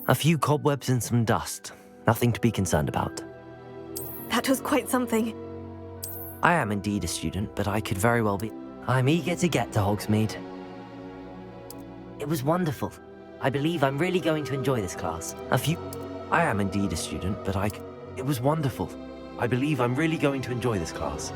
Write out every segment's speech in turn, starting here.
A few cobwebs and some dust. Nothing to be concerned about. That was quite something. I am indeed a student, but I could very well be... I'm eager to get to Hogsmeade. It was wonderful. I believe I'm really going to enjoy this class. I am indeed a student, but It was wonderful. I believe I'm really going to enjoy this class.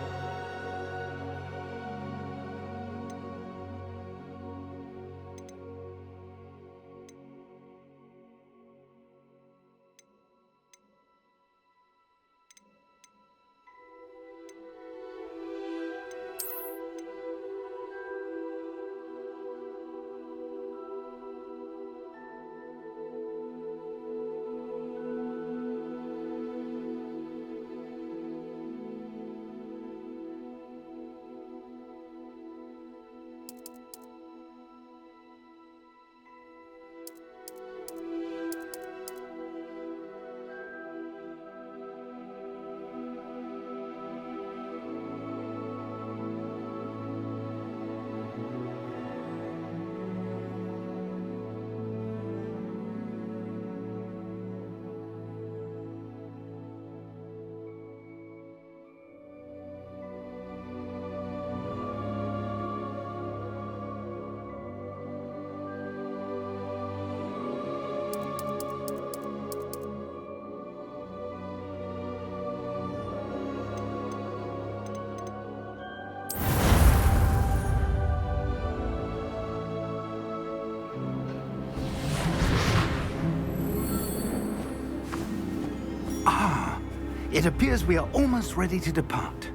It appears we are almost ready to depart.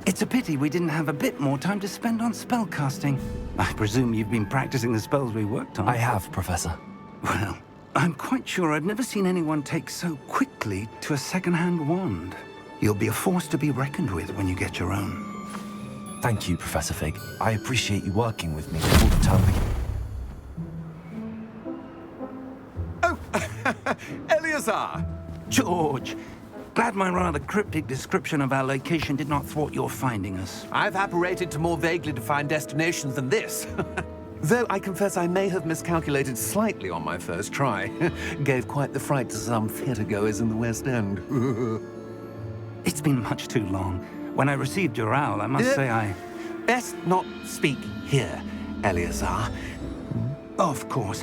It's a pity we didn't have a bit more time to spend on spellcasting. I presume you've been practicing the spells we worked on. I have, Professor. Well, I'm quite sure I've never seen anyone take so quickly to a second-hand wand. You'll be a force to be reckoned with when you get your own. Thank you, Professor Fig. I appreciate you working with me all the time. Oh, Eleazar! George, glad my rather cryptic description of our location did not thwart your finding us. I've apparated to more vaguely defined destinations than this. Though I confess I may have miscalculated slightly on my first try. Gave quite the fright to some theatre-goers in the West End. It's been much too long. When I received your owl, I must say I... Best not speak here, Eleazar. Of course.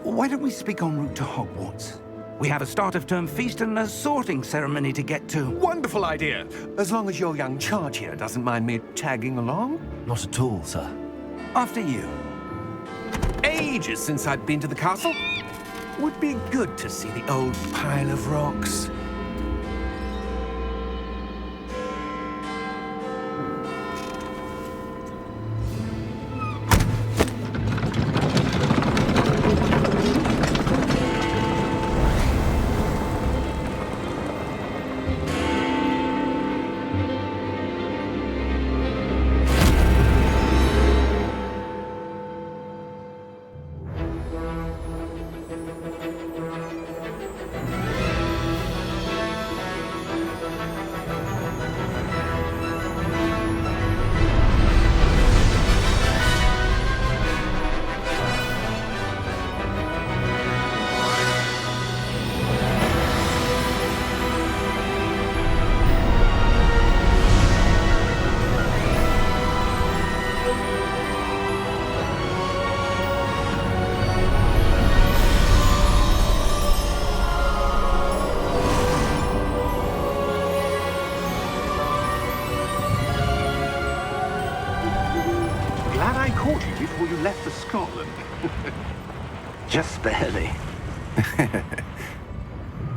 Why don't we speak en route to Hogwarts? We have a start-of-term feast and a sorting ceremony to get to. Wonderful idea! As long as your young charge here doesn't mind me tagging along. Not at all, sir. After you. Ages since I'd been to the castle. Would be good to see the old pile of rocks. Before you left for Scotland. Just barely.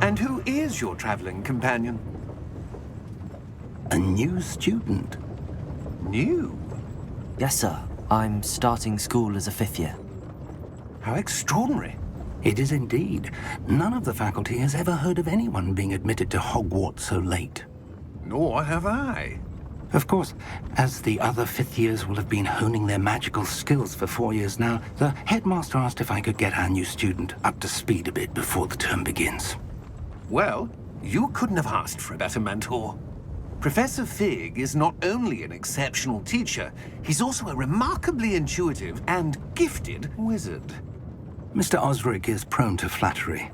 And who is your traveling companion? A new student. New? Yes, sir. I'm starting school as a 5th year. How extraordinary. It is indeed. None of the faculty has ever heard of anyone being admitted to Hogwarts so late. Nor have I. Of course, as the other 5th years will have been honing their magical skills for 4 years now, the headmaster asked if I could get our new student up to speed a bit before the term begins. Well, you couldn't have asked for a better mentor. Professor Fig is not only an exceptional teacher, he's also a remarkably intuitive and gifted wizard. Mr. Osric is prone to flattery.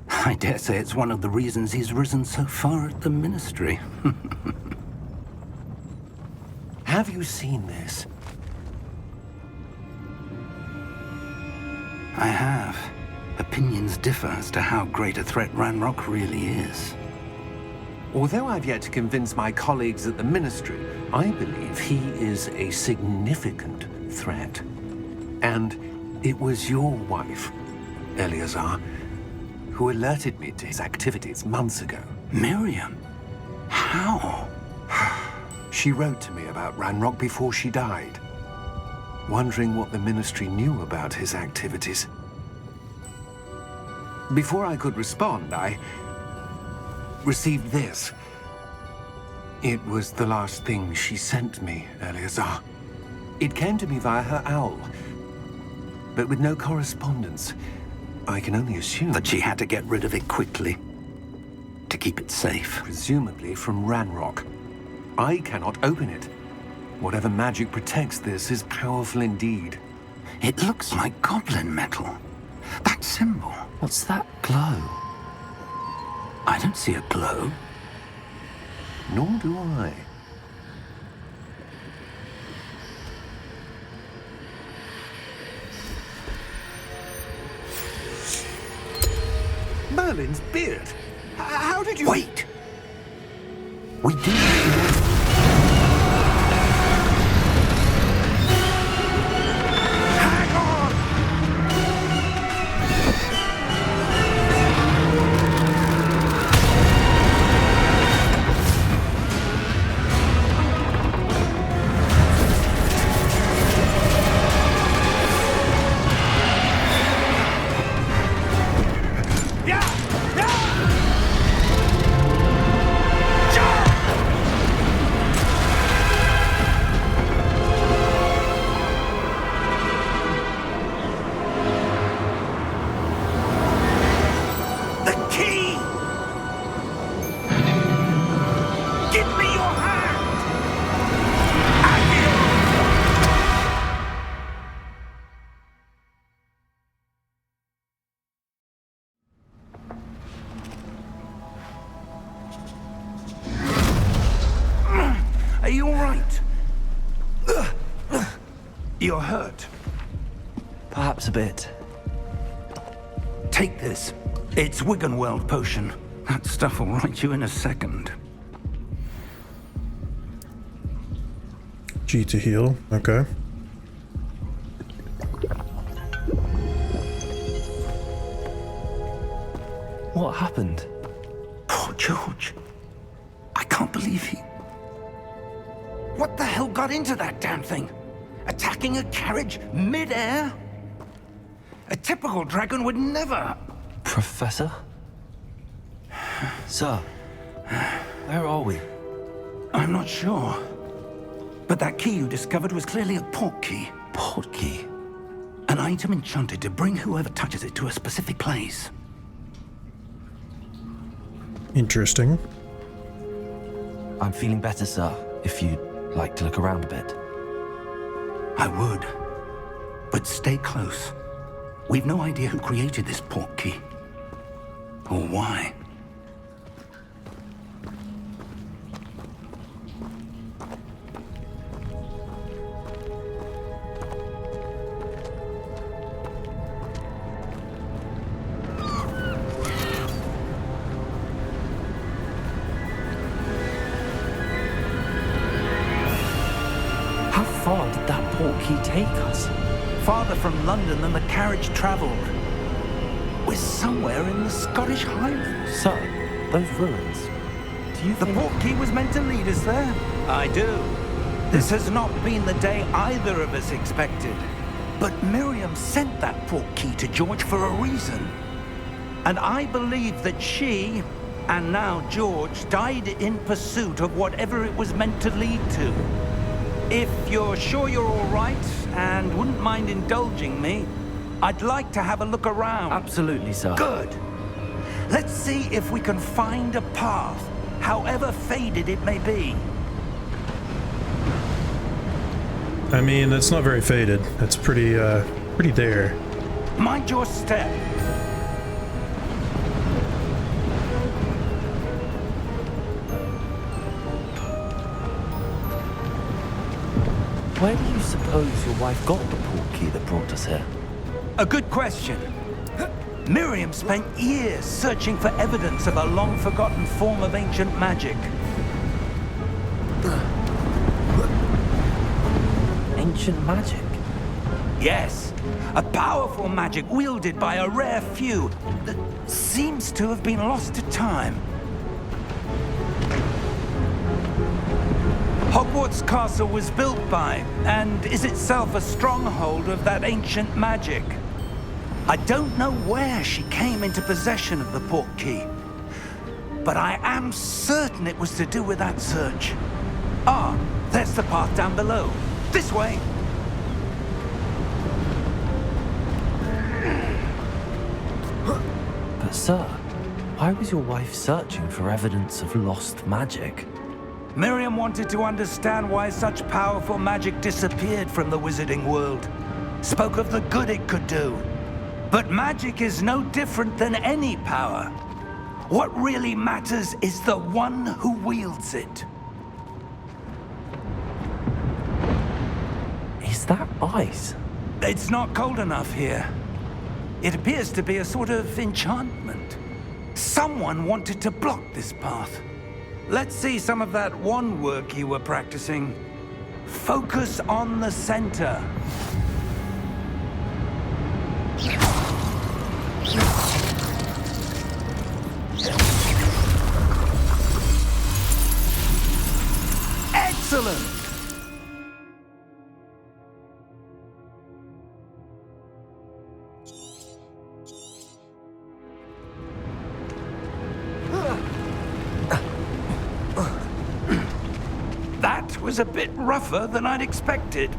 I dare say it's one of the reasons he's risen so far at the Ministry. Have you seen this? I have. Opinions differ as to how great a threat Ranrock really is. Although I've yet to convince my colleagues at the Ministry, I believe he is a significant threat. And it was your wife, Eleazar, who alerted me to his activities months ago. Miriam? How? She wrote to me about Ranrock before she died, wondering what the Ministry knew about his activities. Before I could respond, I received this. It was the last thing she sent me, Eleazar. It came to me via her owl, but with no correspondence. I can only assume That she had to get rid of it quickly. To keep it safe. presumably from Ranrock. I cannot open it. Whatever magic protects this is powerful indeed. It looks like goblin metal. That symbol. What's that glow? I don't see a glow. Nor do I. Merlin's beard. How did you... Wait! We do. Hang on! The key! Give me your hand! Are you all right? You're hurt. Perhaps a bit. Take this. It's Wiggenweld potion. That stuff will right you in a second. G to heal. Okay. What happened? Poor George. I can't believe he... What the hell got into that damn thing? Attacking a carriage mid-air? A typical dragon would never... Professor? Sir, where are we? I'm not sure. But that key you discovered was clearly a port key. Port key? An item enchanted to bring whoever touches it to a specific place. Interesting. I'm feeling better, sir, if you'd like to look around a bit. I would. But stay close. We've no idea who created this port key. Or why. How far did that port key take us? Farther from London than the carriage traveled. We're somewhere in the Scottish Highlands. Sir, those ruins. Do you The think... port key was meant to lead us there. I do. This has not been the day either of us expected. But Miriam sent that port key to George for a reason. And I believe that she, and now George, died in pursuit of whatever it was meant to lead to. If you're sure you're all right and wouldn't mind indulging me, I'd like to have a look around. Absolutely, sir. Good. Let's see if we can find a path, however faded it may be. I mean, it's not very faded. It's pretty there. Mind your step. Where do you suppose your wife got the portkey that brought us here? A good question. Miriam spent years searching for evidence of a long-forgotten form of ancient magic. Ancient magic? Yes, a powerful magic wielded by a rare few that seems to have been lost to time. Hogwarts Castle was built by, and is itself a stronghold of that ancient magic. I don't know where she came into possession of the portkey, but I am certain it was to do with that search. Ah, there's the path down below. This way! But sir, why was your wife searching for evidence of lost magic? Miriam wanted to understand why such powerful magic disappeared from the wizarding world. Spoke of the good it could do. But magic is no different than any power. What really matters is the one who wields it. Is that ice? It's not cold enough here. It appears to be a sort of enchantment. Someone wanted to block this path. Let's see some of that wand work you were practicing. Focus on the center. Excellent! That was a bit rougher than I'd expected.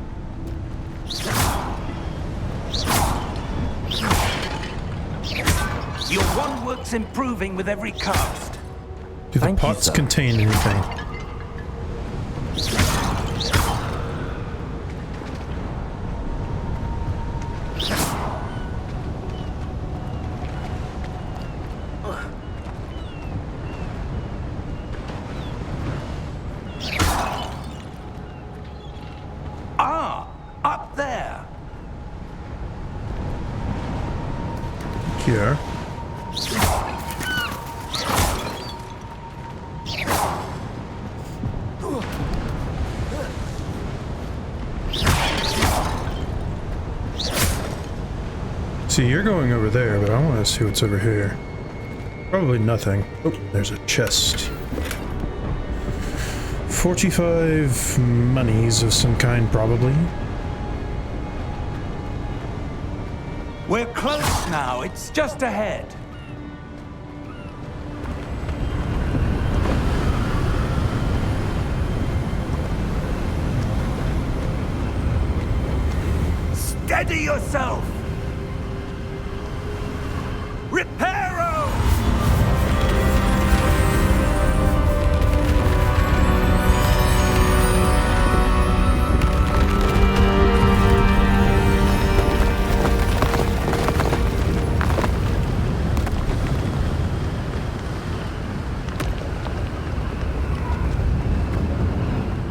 Your wand work's improving with every cast. Do the Thank you, pots sir. contain anything? Ah, up there. Here. See, you're going over there, but I want to see what's over here. Probably nothing. Oh, there's a chest. 45 monies of some kind, probably. We're close now. It's just ahead. Steady yourself! Reparo!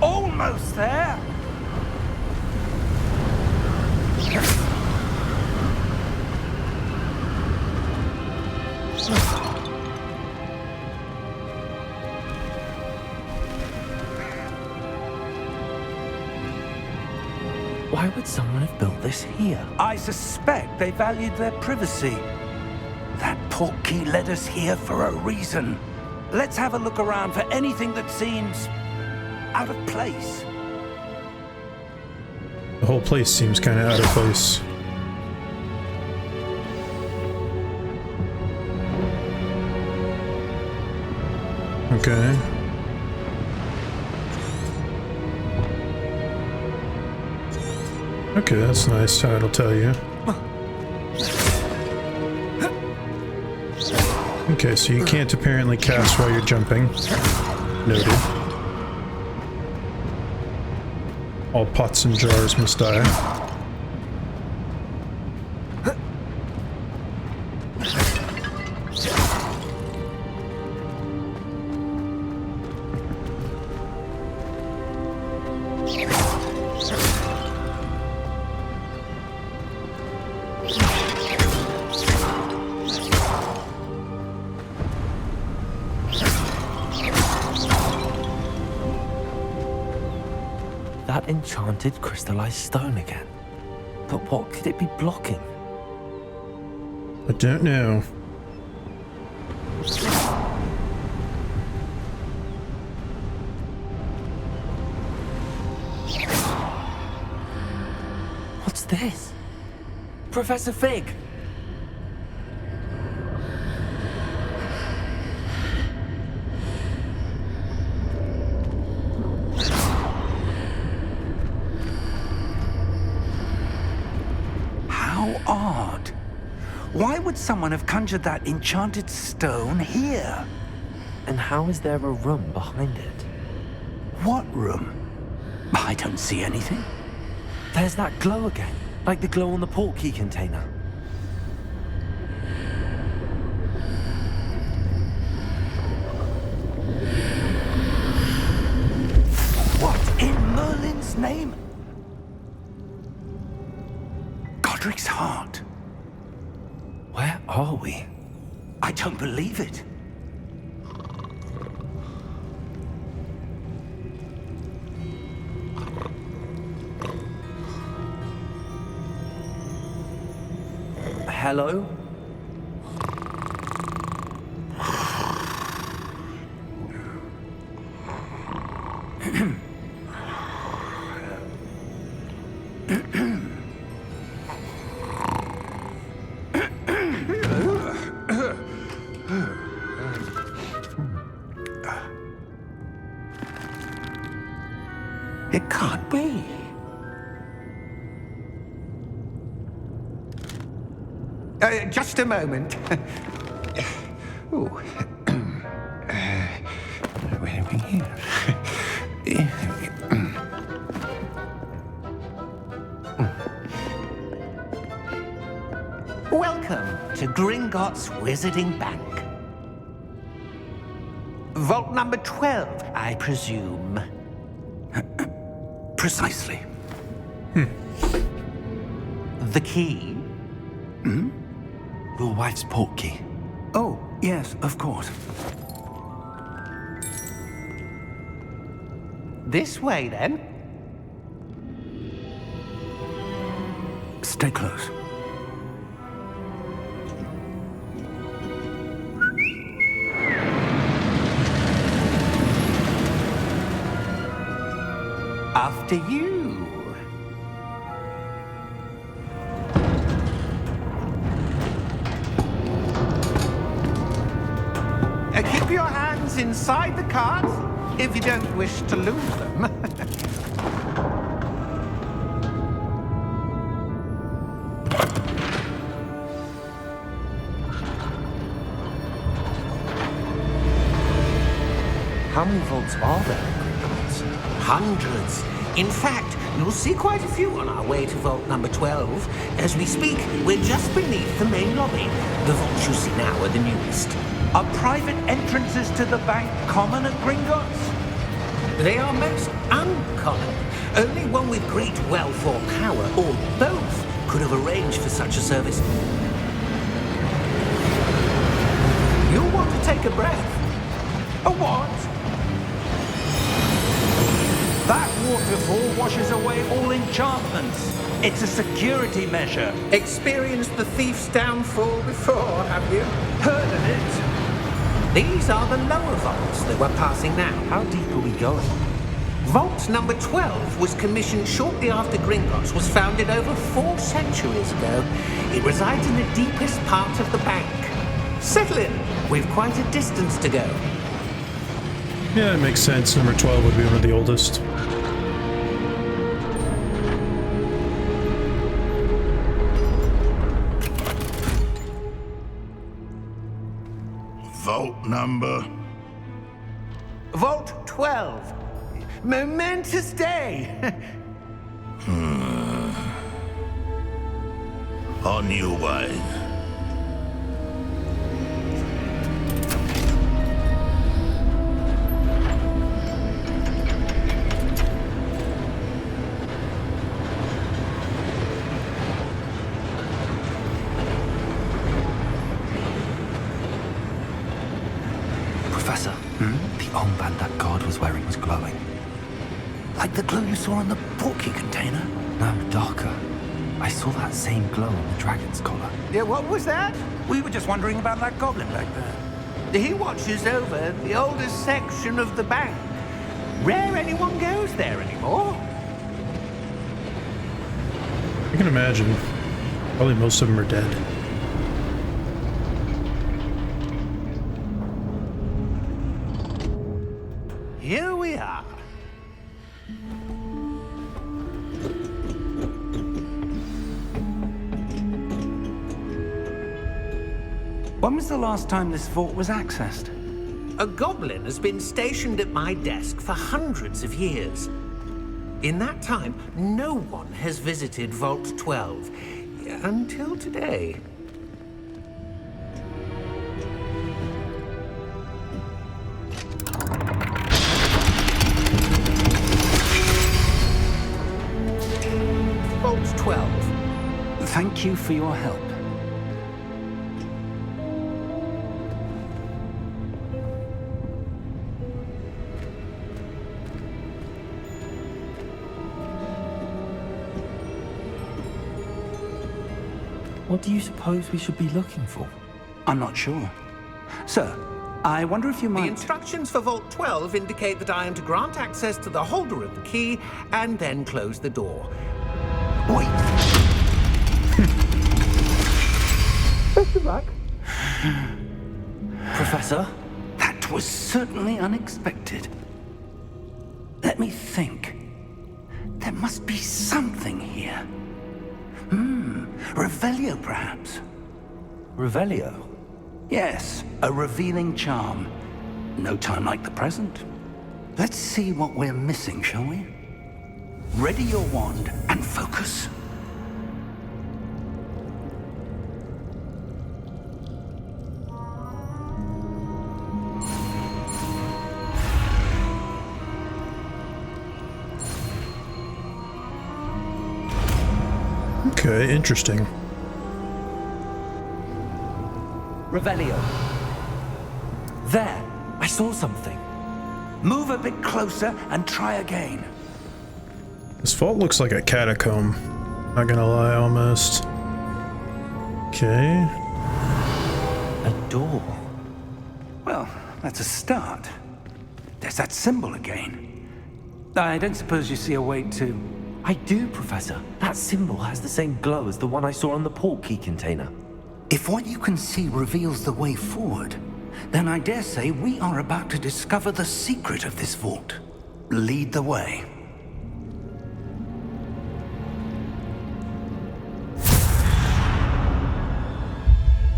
Almost there! Why would someone have built this here? I suspect they valued their privacy. That portkey led us here for a reason. Let's have a look around for anything that seems out of place. The whole place seems kind of out of place. Okay. Okay, that's nice. It'll tell you. Okay, so you can't apparently cast while you're jumping. Noted. All pots and jars must die. That enchanted crystallized stone again. But what could it be blocking? I don't know. What's this? Professor Fig! How odd. Why would someone have conjured that enchanted stone here? And how is there a room behind it? What room? I don't see anything. There's that glow again, like the glow on the portkey container. What in Merlin's name? Godric's heart. Where are we? I don't believe it. Hello? It can't be. Just a moment. Ooh. Where are we here? Welcome to Gringotts Wizarding Bank. Vault number 12, I presume. Precisely. The key? Your wife's portkey. Oh, yes, of course. This way, then. Stay close. After you. Keep your hands inside the cart if you don't wish to lose them. How many vaults are there in Gringotts? Hundreds. In fact, you'll see quite a few on our way to vault number 12. As we speak, we're just beneath the main lobby. The vaults you see now are the newest. Are private entrances to the bank common at Gringotts? They are most uncommon. Only one with great wealth or power, or both, could have arranged for such a service. You'll want to take a breath. A what? That waterfall washes away all enchantments. It's a security measure. Experienced the thief's downfall before, have you? Heard of it? These are the lower vaults that we're passing now. How deep are we going? Vault number 12 was commissioned shortly after Gringotts was founded over 4 centuries ago. It resides in the deepest part of the bank. Settle in. We've quite a distance to go. Yeah, it makes sense. Number 12 would be one of the oldest. Vault number? Vault 12. Momentous day. On your way. was wearing was glowing. Like the glow you saw in the porky container. No, darker. I saw that same glow on the dragon's collar. Yeah, what was that? We were just wondering about that goblin back there. He watches over the oldest section of the bank. Rare anyone goes there anymore. I can imagine. Probably most of them are dead. Here we are. When was the last time this vault was accessed? A goblin has been stationed at my desk for hundreds of years. In that time, no one has visited Vault 12 until today. Vault 12. Thank you for your help. What do you suppose we should be looking for? I'm not sure. Sir, I wonder if you The might... instructions for Vault 12 indicate that I am to grant access to the holder of the key and then close the door. Wait! Best of luck. Professor? That was certainly unexpected. Let me think. There must be something here. Revelio, perhaps? Revelio? Yes, a revealing charm. No time like the present. Let's see what we're missing, shall we? Ready your wand and focus. Okay, interesting. Revelio. There! I saw something. Move a bit closer and try again. This vault looks like a catacomb. Not gonna lie, almost. Okay. A door. Well, that's a start. There's that symbol again. I don't suppose you see a way to... I do, Professor. That symbol has the same glow as the one I saw on the port key container. If what you can see reveals the way forward, then I dare say we are about to discover the secret of this vault. Lead the way.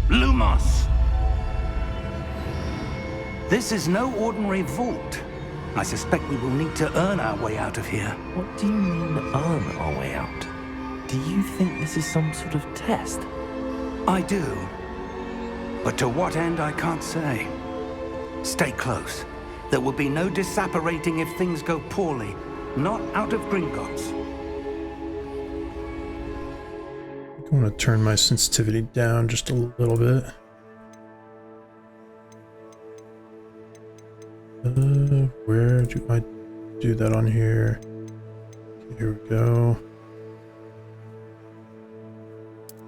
Lumos! This is no ordinary vault. I suspect we will need to earn our way out of here. What do you mean, earn our way out? Do you think this is some sort of test? I do. But to what end, I can't say. Stay close. There will be no disapparating if things go poorly. Not out of Gringotts. I want to turn my sensitivity down just a little bit. Where do I do that on here? Okay, here we go.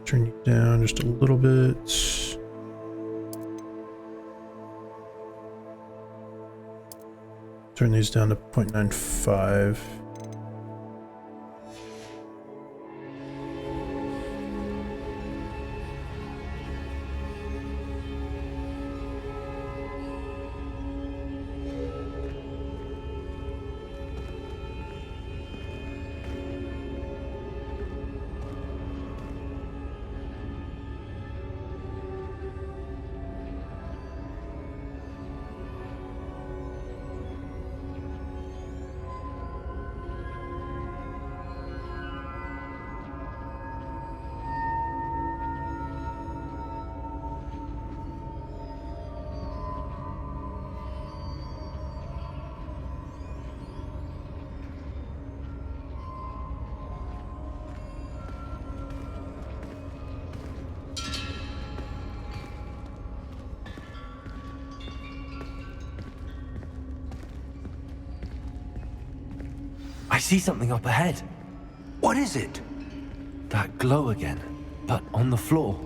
Turn you down just a little bit. Turn these down to 0.95. see something up ahead. What is it? That glow again, but on the floor.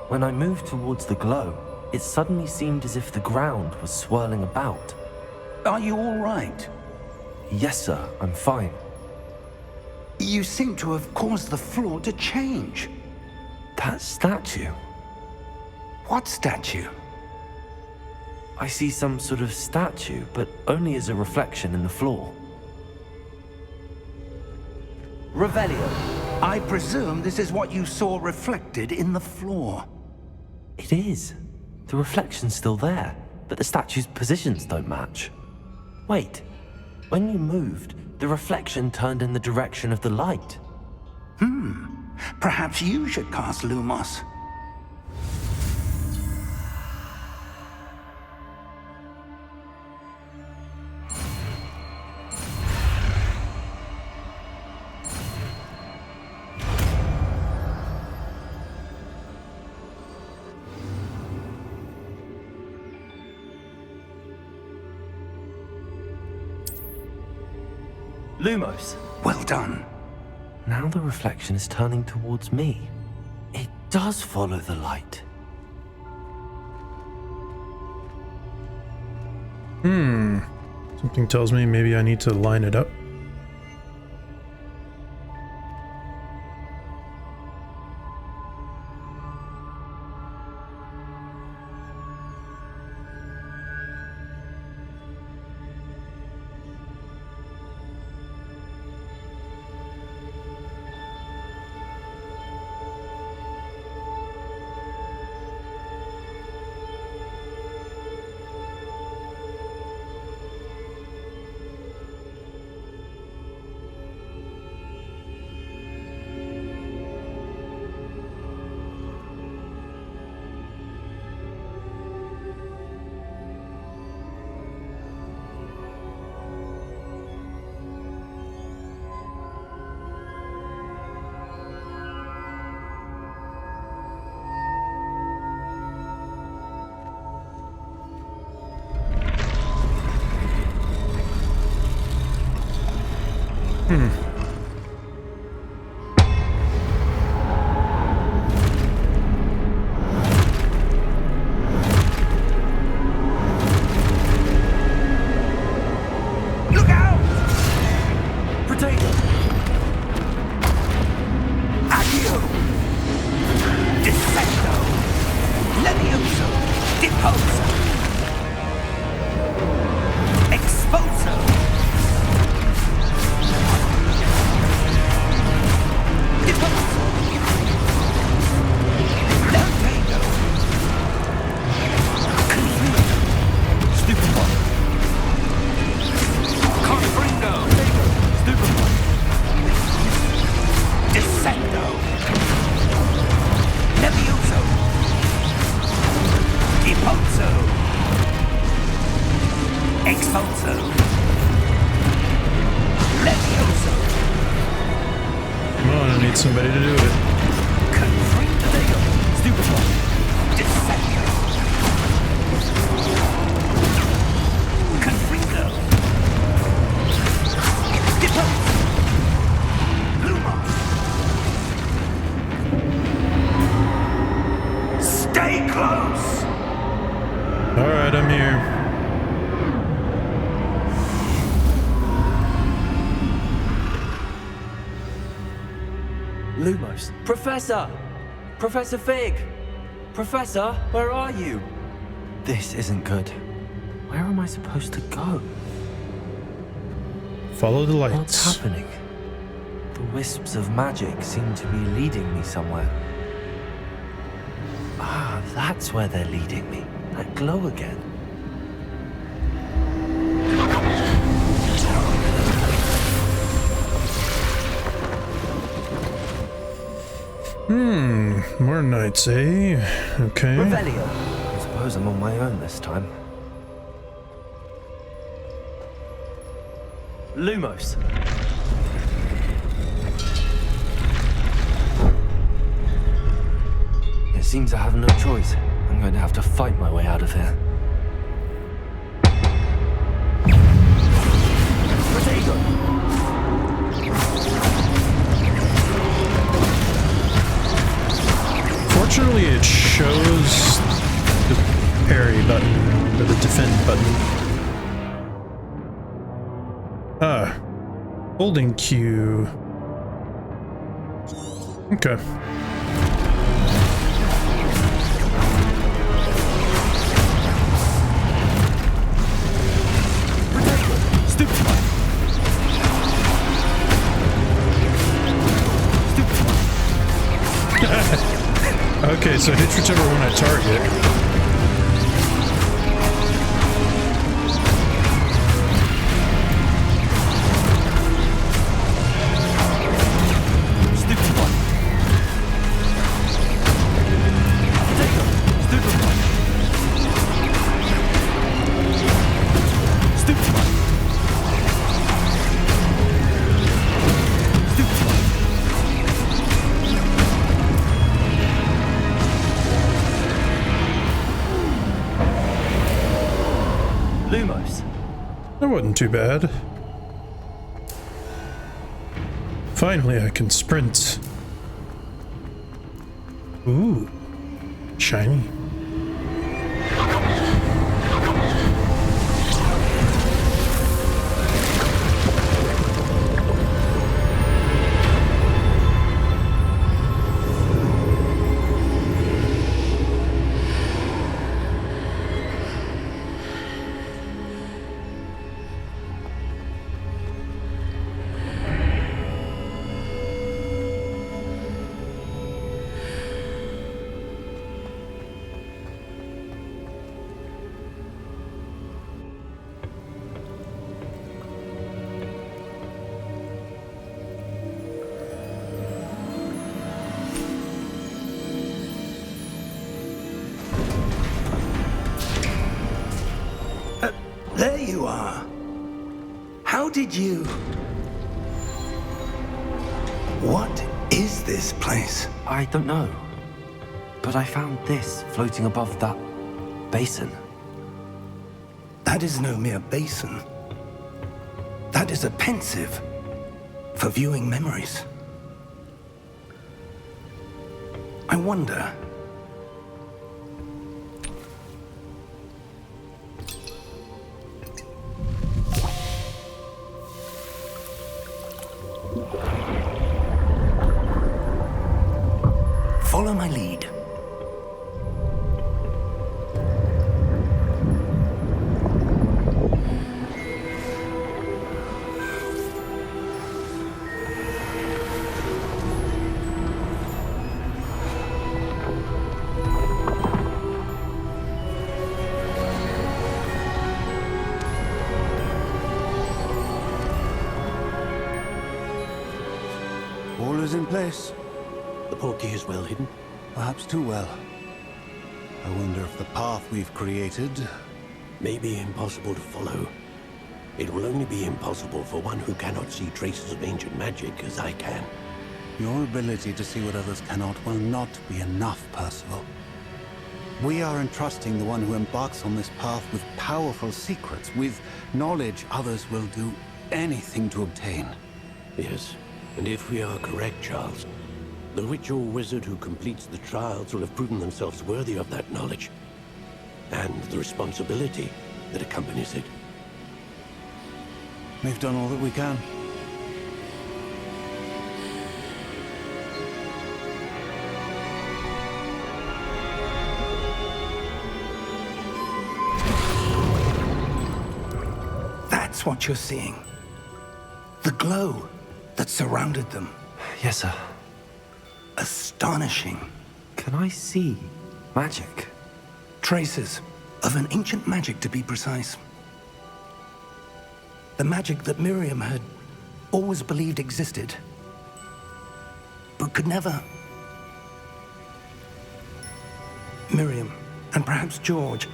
When I moved towards the glow, it suddenly seemed as if the ground was swirling about. Are you all right? Yes, sir, I'm fine. You seem to have caused the floor to change. That statue? What statue? I see some sort of statue, but only as a reflection in the floor. Revelio. I presume this is what you saw reflected in the floor. It is. The reflection's still there, but the statue's positions don't match. Wait, when you moved, the reflection turned in the direction of the light. Perhaps you should cast Lumos. Lumos. Well done. Now the reflection is turning towards me. It does follow the light. Something tells me maybe I need to line it up. Somebody to do it. Stay close! Alright, I'm here. Lumos. Professor! Professor Fig! Professor, where are you? This isn't good. Where am I supposed to go? Follow the What's lights. happening? The wisps of magic seem to be leading me somewhere. Ah, that's where they're leading me. That glow again. More knights, eh? Okay. Revelio. I suppose I'm on my own this time. Lumos. It seems I have no choice. I'm going to have to fight my way out of here. Fortunately, it shows the parry button, or the defend button. Ah. Holding Q. Okay. Okay, so hit whichever one I target. Lumos. That wasn't too bad. Finally, I can sprint. Ooh, shiny. There you are. How did you... What is this place? I don't know. But I found this floating above that basin. That is no mere basin. That is a pensive for viewing memories. I wonder... Follow my lead. All is in place. The portkey is well hidden. Perhaps too well. I wonder if the path we've created... May be impossible to follow. It will only be impossible for one who cannot see traces of ancient magic as I can. Your ability to see what others cannot will not be enough, Percival. We are entrusting the one who embarks on this path with powerful secrets, with knowledge others will do anything to obtain. Yes, and if we are correct, Charles, the witch or wizard who completes the trials will have proven themselves worthy of that knowledge, and the responsibility that accompanies it. We've done all that we can. That's what you're seeing. The glow that surrounded them. Yes, sir. Astonishing. Can I see magic? Traces of an ancient magic, to be precise. The magic that Miriam had always believed existed, but could never. Miriam, and perhaps George,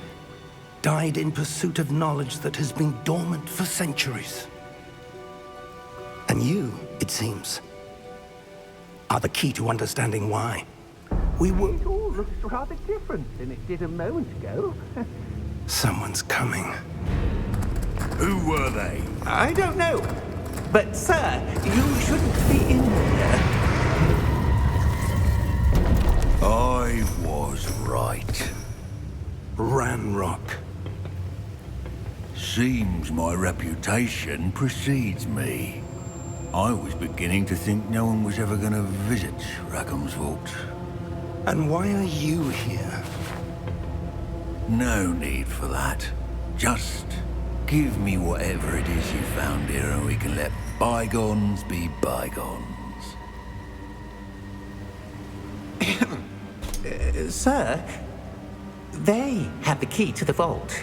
died in pursuit of knowledge that has been dormant for centuries. And you, it seems, are the key to understanding why. We were... It all looks rather different than it did a moment ago. Someone's coming. Who were they? I don't know. But, sir, you shouldn't be in here. I was right. Ranrock. Seems my reputation precedes me. I was beginning to think no one was ever going to visit Rackham's vault. And why are you here? No need for that. Just give me whatever it is you found here and we can let bygones be bygones. Sir, they have the key to the vault.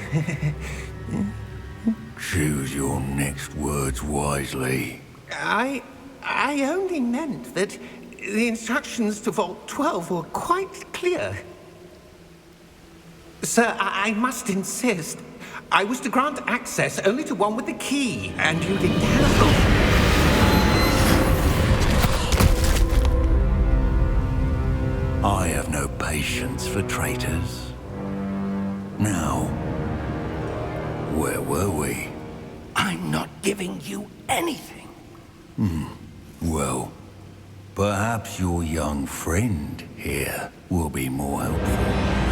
Choose your next words wisely. I only meant that the instructions to Vault 12 were quite clear. Sir, I must insist. I was to grant access only to one with the key, and you didn't have. I have no patience for traitors. Now, where were we? I'm not giving you anything. Well, perhaps your young friend here will be more helpful.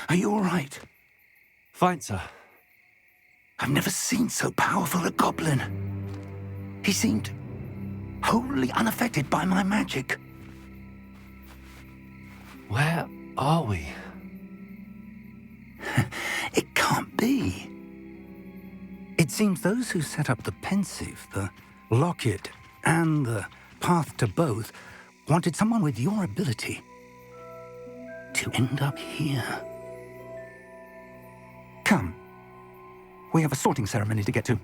Are you all right? Fine, sir. I've never seen so powerful a goblin. He seemed wholly unaffected by my magic. Where are we? It can't be. It seems those who set up the pensive, the locket, and the path to both wanted someone with your ability to end up here. Come. We have a sorting ceremony to get to.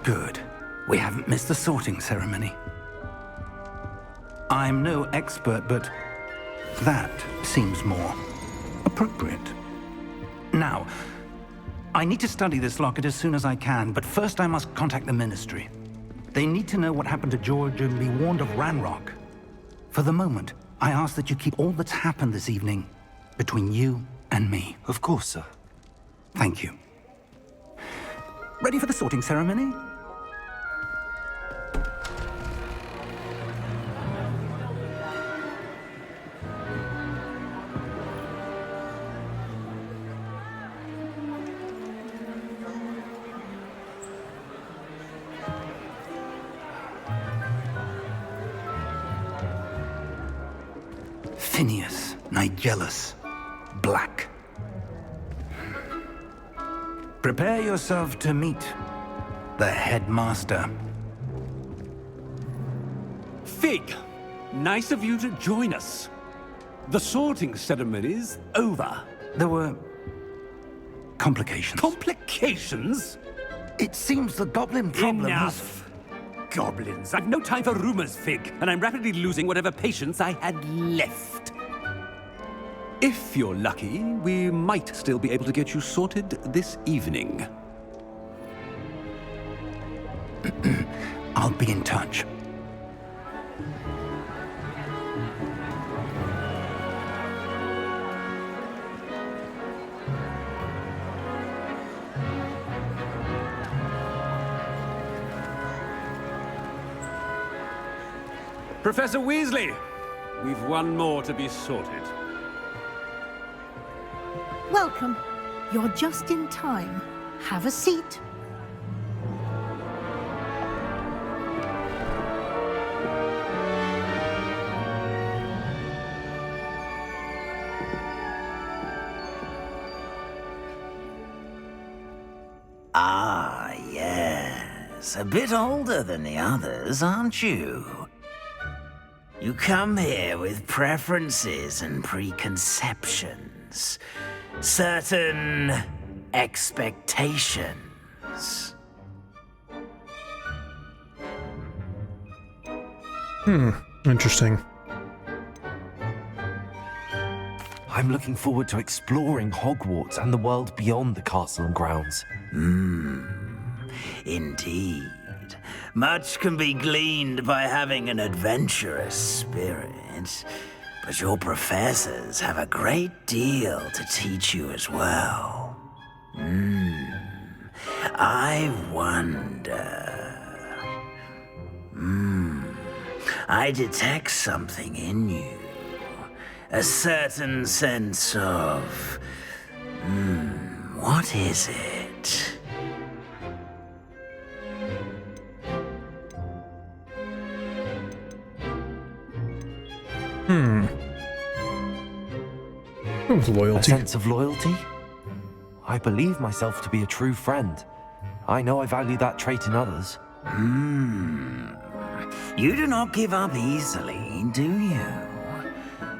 Good. We haven't missed the sorting ceremony. I'm no expert, but that seems more appropriate. Now, I need to study this locket as soon as I can, but first I must contact the Ministry. They need to know what happened to George and be warned of Ranrock. For the moment, I ask that you keep all that's happened this evening between you and me. Of course, sir. Thank you. Ready for the sorting ceremony? Phineas, Nigellus, Black. Prepare yourself to meet the headmaster. Fig, nice of you to join us. The sorting ceremony's over. There were complications. Complications? It seems the goblin problem has... Enough! Goblins. I've no time for rumors, Fig, and I'm rapidly losing whatever patience I had left. If you're lucky, we might still be able to get you sorted this evening. I'll be in touch. Professor Weasley, we've one more to be sorted. Welcome. You're just in time. Have a seat. Ah, yes. A bit older than the others, aren't you? You come here with preferences and preconceptions. Certain expectations. Interesting. I'm looking forward to exploring Hogwarts and the world beyond the castle and grounds. Indeed. Much can be gleaned by having an adventurous spirit, but your professors have a great deal to teach you as well. I wonder... I detect something in you. A certain sense of... what is it? It was A loyalty. sense of loyalty? I believe myself to be a true friend. I know I value that trait in others. You do not give up easily, do you?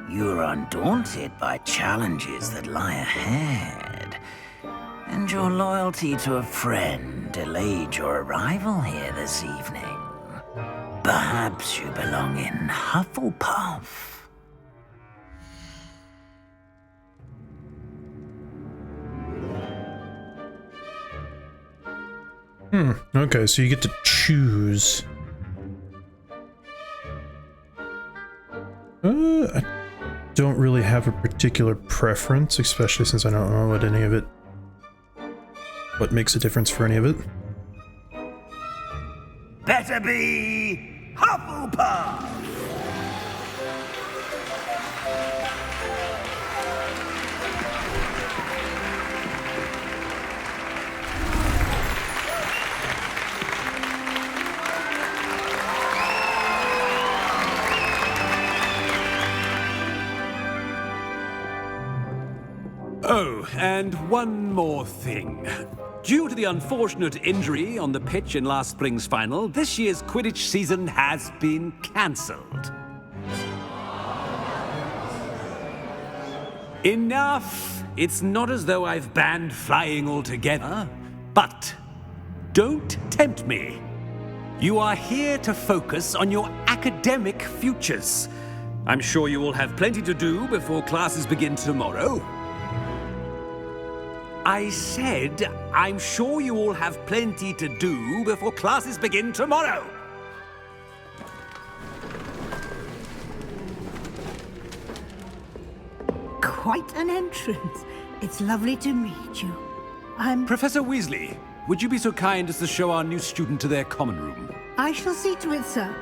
You are undaunted by challenges that lie ahead. And your loyalty to a friend delayed your arrival here this evening. Perhaps you belong in Hufflepuff. Okay, so you get to choose. I don't really have a particular preference, especially since I don't know what makes a difference for any of it. Better be Hufflepuff! Oh, and one more thing. Due to the unfortunate injury on the pitch in last spring's final, this year's Quidditch season has been cancelled. Enough! It's not as though I've banned flying altogether, but Don't tempt me. You are here to focus on your academic futures. I'm sure you will have plenty to do before classes begin tomorrow. I said, I'm sure you all have plenty to do before classes begin tomorrow. Quite an entrance. It's lovely to meet you. Professor Weasley, would you be so kind as to show our new student to their common room? I shall see to it, sir.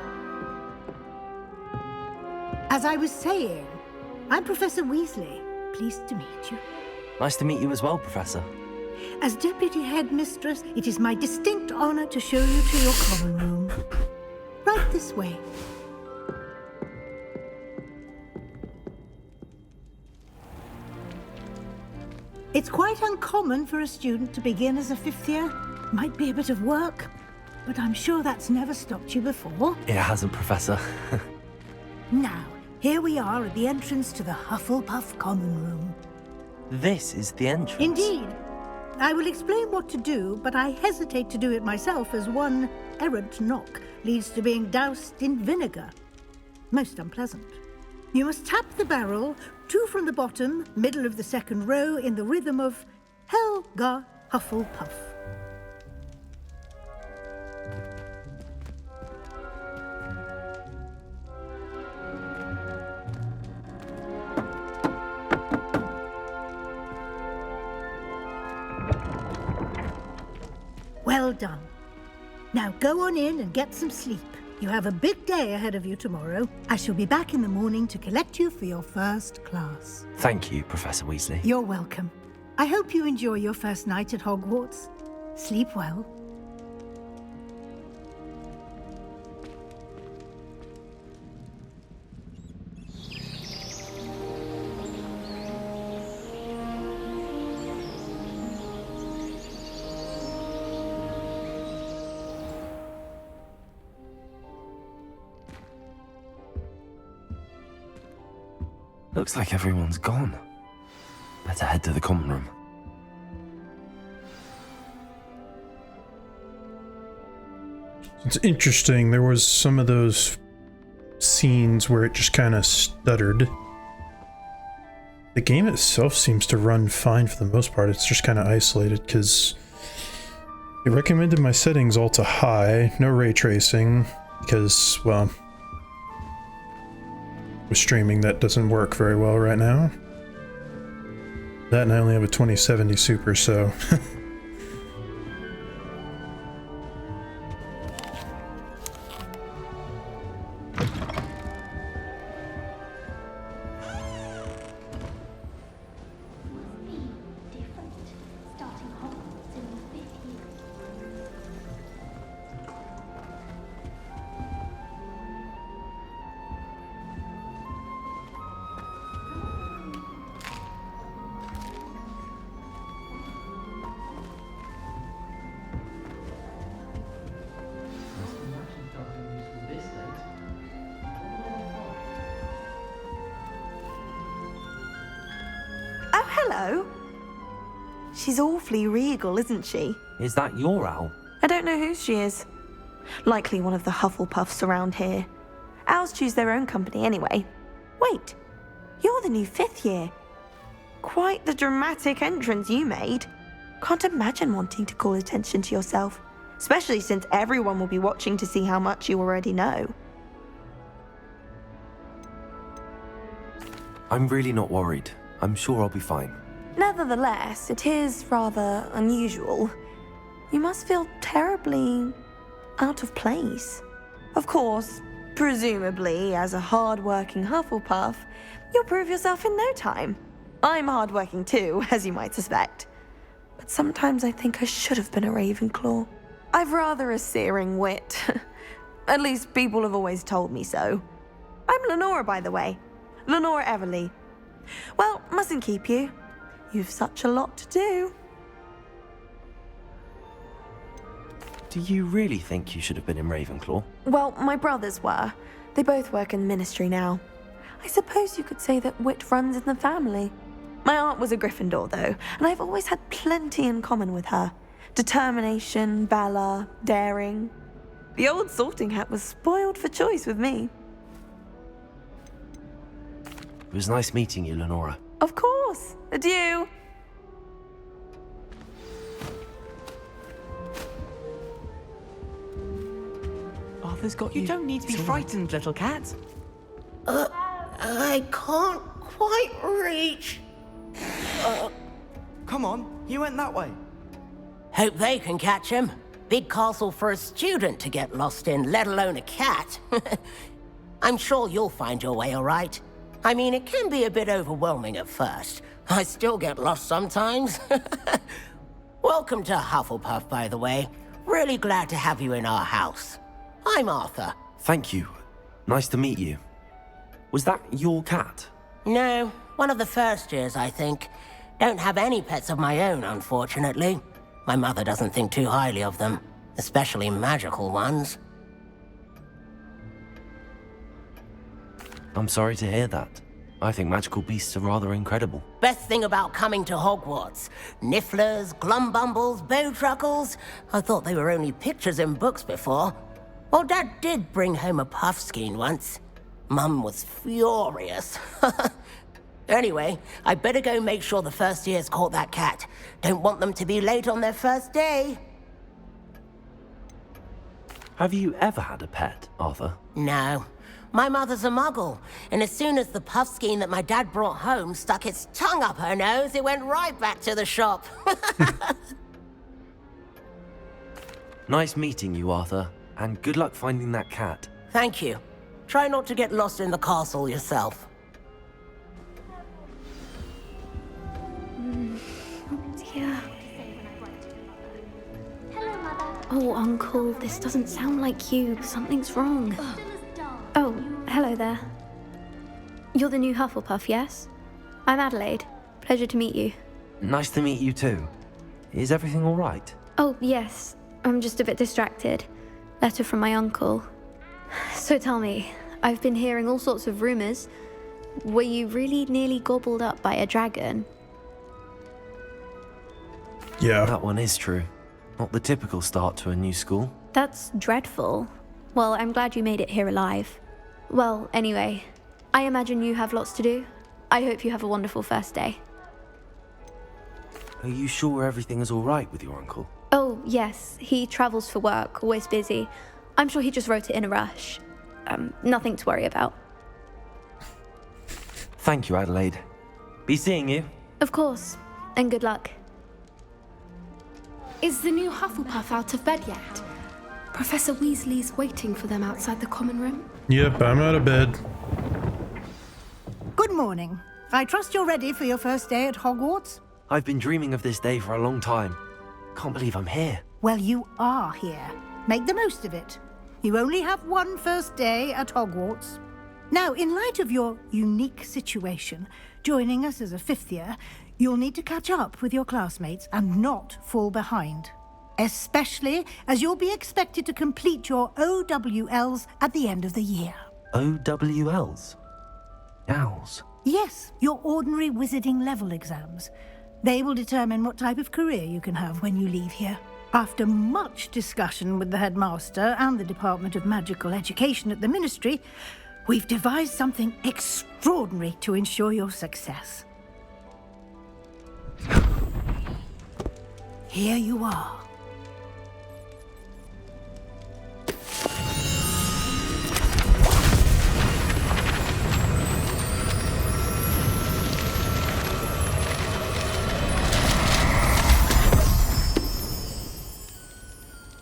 As I was saying, I'm Professor Weasley. Pleased to meet you. Nice to meet you as well, Professor. As Deputy Headmistress, it is my distinct honor to show you to your common room. Right this way. It's quite uncommon for a student to begin as a fifth year. Might be a bit of work, but I'm sure that's never stopped you before. It hasn't, Professor. Now, here we are at the entrance to the Hufflepuff Common Room. This is the entrance. Indeed. I will explain what to do, but I hesitate to do it myself as one errant knock leads to being doused in vinegar. Most unpleasant. You must tap the barrel, 2 from the bottom, middle of the second row, in the rhythm of Helga Hufflepuff. Well done. Now go on in and get some sleep. You have a big day ahead of you tomorrow. I shall be back in the morning to collect you for your first class. Thank you, Professor Weasley. You're welcome. I hope you enjoy your first night at Hogwarts. Sleep well. Looks like everyone's gone. Better head to the common room. It's interesting, there was some of those scenes where it just kind of stuttered. The game itself seems to run fine for the most part. It's just kind of isolated because it recommended my settings all to high, no ray tracing, because, well, with streaming that doesn't work very well right now. That, and I only have a 2070 Super, so Hello. She's awfully regal, isn't she? Is that your owl? I don't know who she is. Likely one of the Hufflepuffs around here. Owls choose their own company anyway. Wait, you're the new 5th year. Quite the dramatic entrance you made. Can't imagine wanting to call attention to yourself, especially since everyone will be watching to see how much you already know. I'm really not worried. I'm sure I'll be fine. Nevertheless, it is rather unusual. You must feel terribly out of place. Of course, presumably, as a hard-working Hufflepuff, you'll prove yourself in no time. I'm hard-working too, as you might suspect. But sometimes I think I should have been a Ravenclaw. I've rather a searing wit. At least people have always told me so. I'm Lenora, by the way. Lenora Everly. Well, mustn't keep you. You've such a lot to do. Do you really think you should have been in Ravenclaw? Well, my brothers were. They both work in the Ministry now. I suppose you could say that wit runs in the family. My aunt was a Gryffindor, though, and I've always had plenty in common with her. Determination, valor, daring. The old sorting hat was spoiled for choice with me. It was nice meeting you, Lenora. Of course. Adieu. Arthur's got you. You don't need to be frightened, little cat. I can't quite reach. Come on, you went that way. Hope they can catch him. Big castle for a student to get lost in, let alone a cat. I'm sure you'll find your way all right. I mean, it can be a bit overwhelming at first. I still get lost sometimes. Welcome to Hufflepuff, by the way. Really glad to have you in our house. I'm Arthur. Thank you. Nice to meet you. Was that your cat? No, one of the first years, I think. Don't have any pets of my own, unfortunately. My mother doesn't think too highly of them, especially magical ones. I'm sorry to hear that. I think magical beasts are rather incredible. Best thing about coming to Hogwarts. Nifflers, glumbumbles, bowtruckles. I thought they were only pictures in books before. Well, Dad did bring home a puffskein once. Mum was furious. Anyway, I better go make sure the first years caught that cat. Don't want them to be late on their first day. Have you ever had a pet, Arthur? No. My mother's a muggle, and as soon as the puffskein that my dad brought home stuck its tongue up her nose, it went right back to the shop. Nice meeting you, Arthur, and good luck finding that cat. Thank you. Try not to get lost in the castle yourself. Yeah. Oh, Uncle, this doesn't sound like you. Something's wrong. Oh, hello there. You're the new Hufflepuff, yes? I'm Adelaide. Pleasure to meet you. Nice to meet you too. Is everything all right? Oh, yes. I'm just a bit distracted. Letter from my uncle. So tell me, I've been hearing all sorts of rumors. Were you really nearly gobbled up by a dragon? Yeah. That one is true. Not the typical start to a new school. That's dreadful. Well, I'm glad you made it here alive. Well, anyway, I imagine you have lots to do. I hope you have a wonderful first day. Are you sure everything is all right with your uncle? Oh, yes. He travels for work, always busy. I'm sure he just wrote it in a rush. Nothing to worry about. Thank you, Adelaide. Be seeing you. Of course. And good luck. Is the new Hufflepuff out of bed yet? Professor Weasley's waiting for them outside the common room. Yep, I'm out of bed. Good morning. I trust you're ready for your first day at Hogwarts? I've been dreaming of this day for a long time. Can't believe I'm here. Well, you are here. Make the most of it. You only have one first day at Hogwarts. Now, in light of your unique situation, joining us as a fifth year, you'll need to catch up with your classmates and not fall behind. Especially as you'll be expected to complete your OWLs at the end of the year. OWLs? Owls? Yes, your ordinary wizarding level exams. They will determine what type of career you can have when you leave here. After much discussion with the headmaster and the Department of Magical Education at the Ministry, we've devised something extraordinary to ensure your success. Here you are.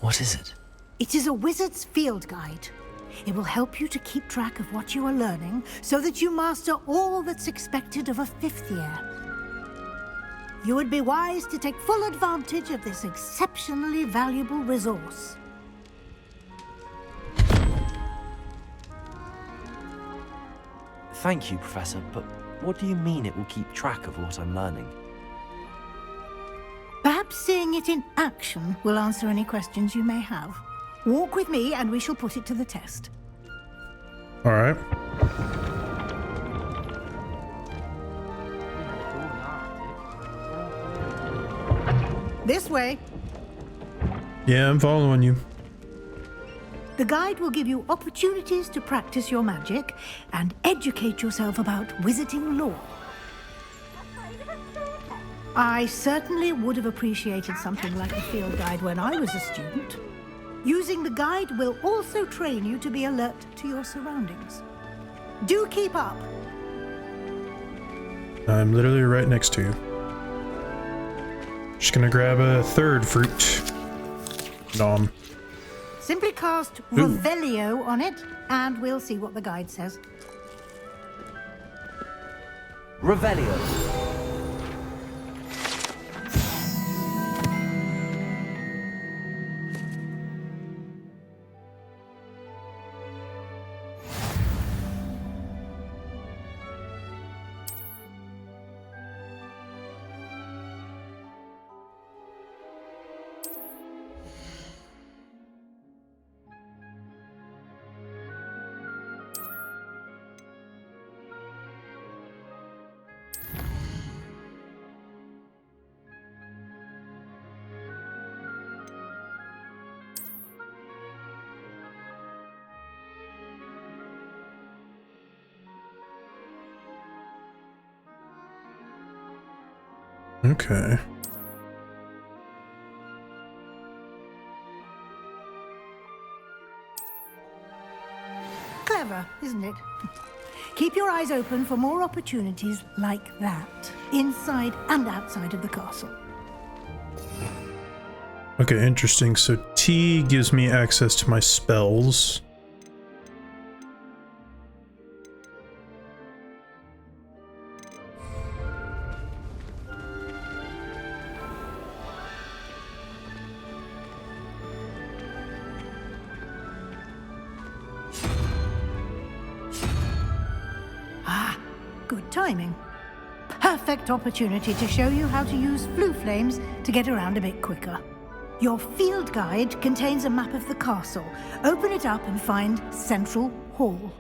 What is it? It is a wizard's field guide. It will help you to keep track of what you are learning so that you master all that's expected of a fifth year. You would be wise to take full advantage of this exceptionally valuable resource. Thank you, Professor, but what do you mean it will keep track of what I'm learning? Perhaps seeing it in action will answer any questions you may have. Walk with me and we shall put it to the test. All right. This way. Yeah, I'm following you. The guide will give you opportunities to practice your magic and educate yourself about wizarding lore. I certainly would have appreciated something like a field guide when I was a student. Using the guide will also train you to be alert to your surroundings. Do keep up! I'm literally right next to you. Just gonna grab a third fruit. Nom. Simply cast Revelio on it, and we'll see what the guide says. Revelio. Okay. Clever, isn't it? Keep your eyes open for more opportunities like that, inside and outside of the castle. Okay, interesting. So T gives me access to my spells. Good timing. Perfect opportunity to show you how to use flue flames to get around a bit quicker. Your field guide contains a map of the castle. Open it up and find Central Hall.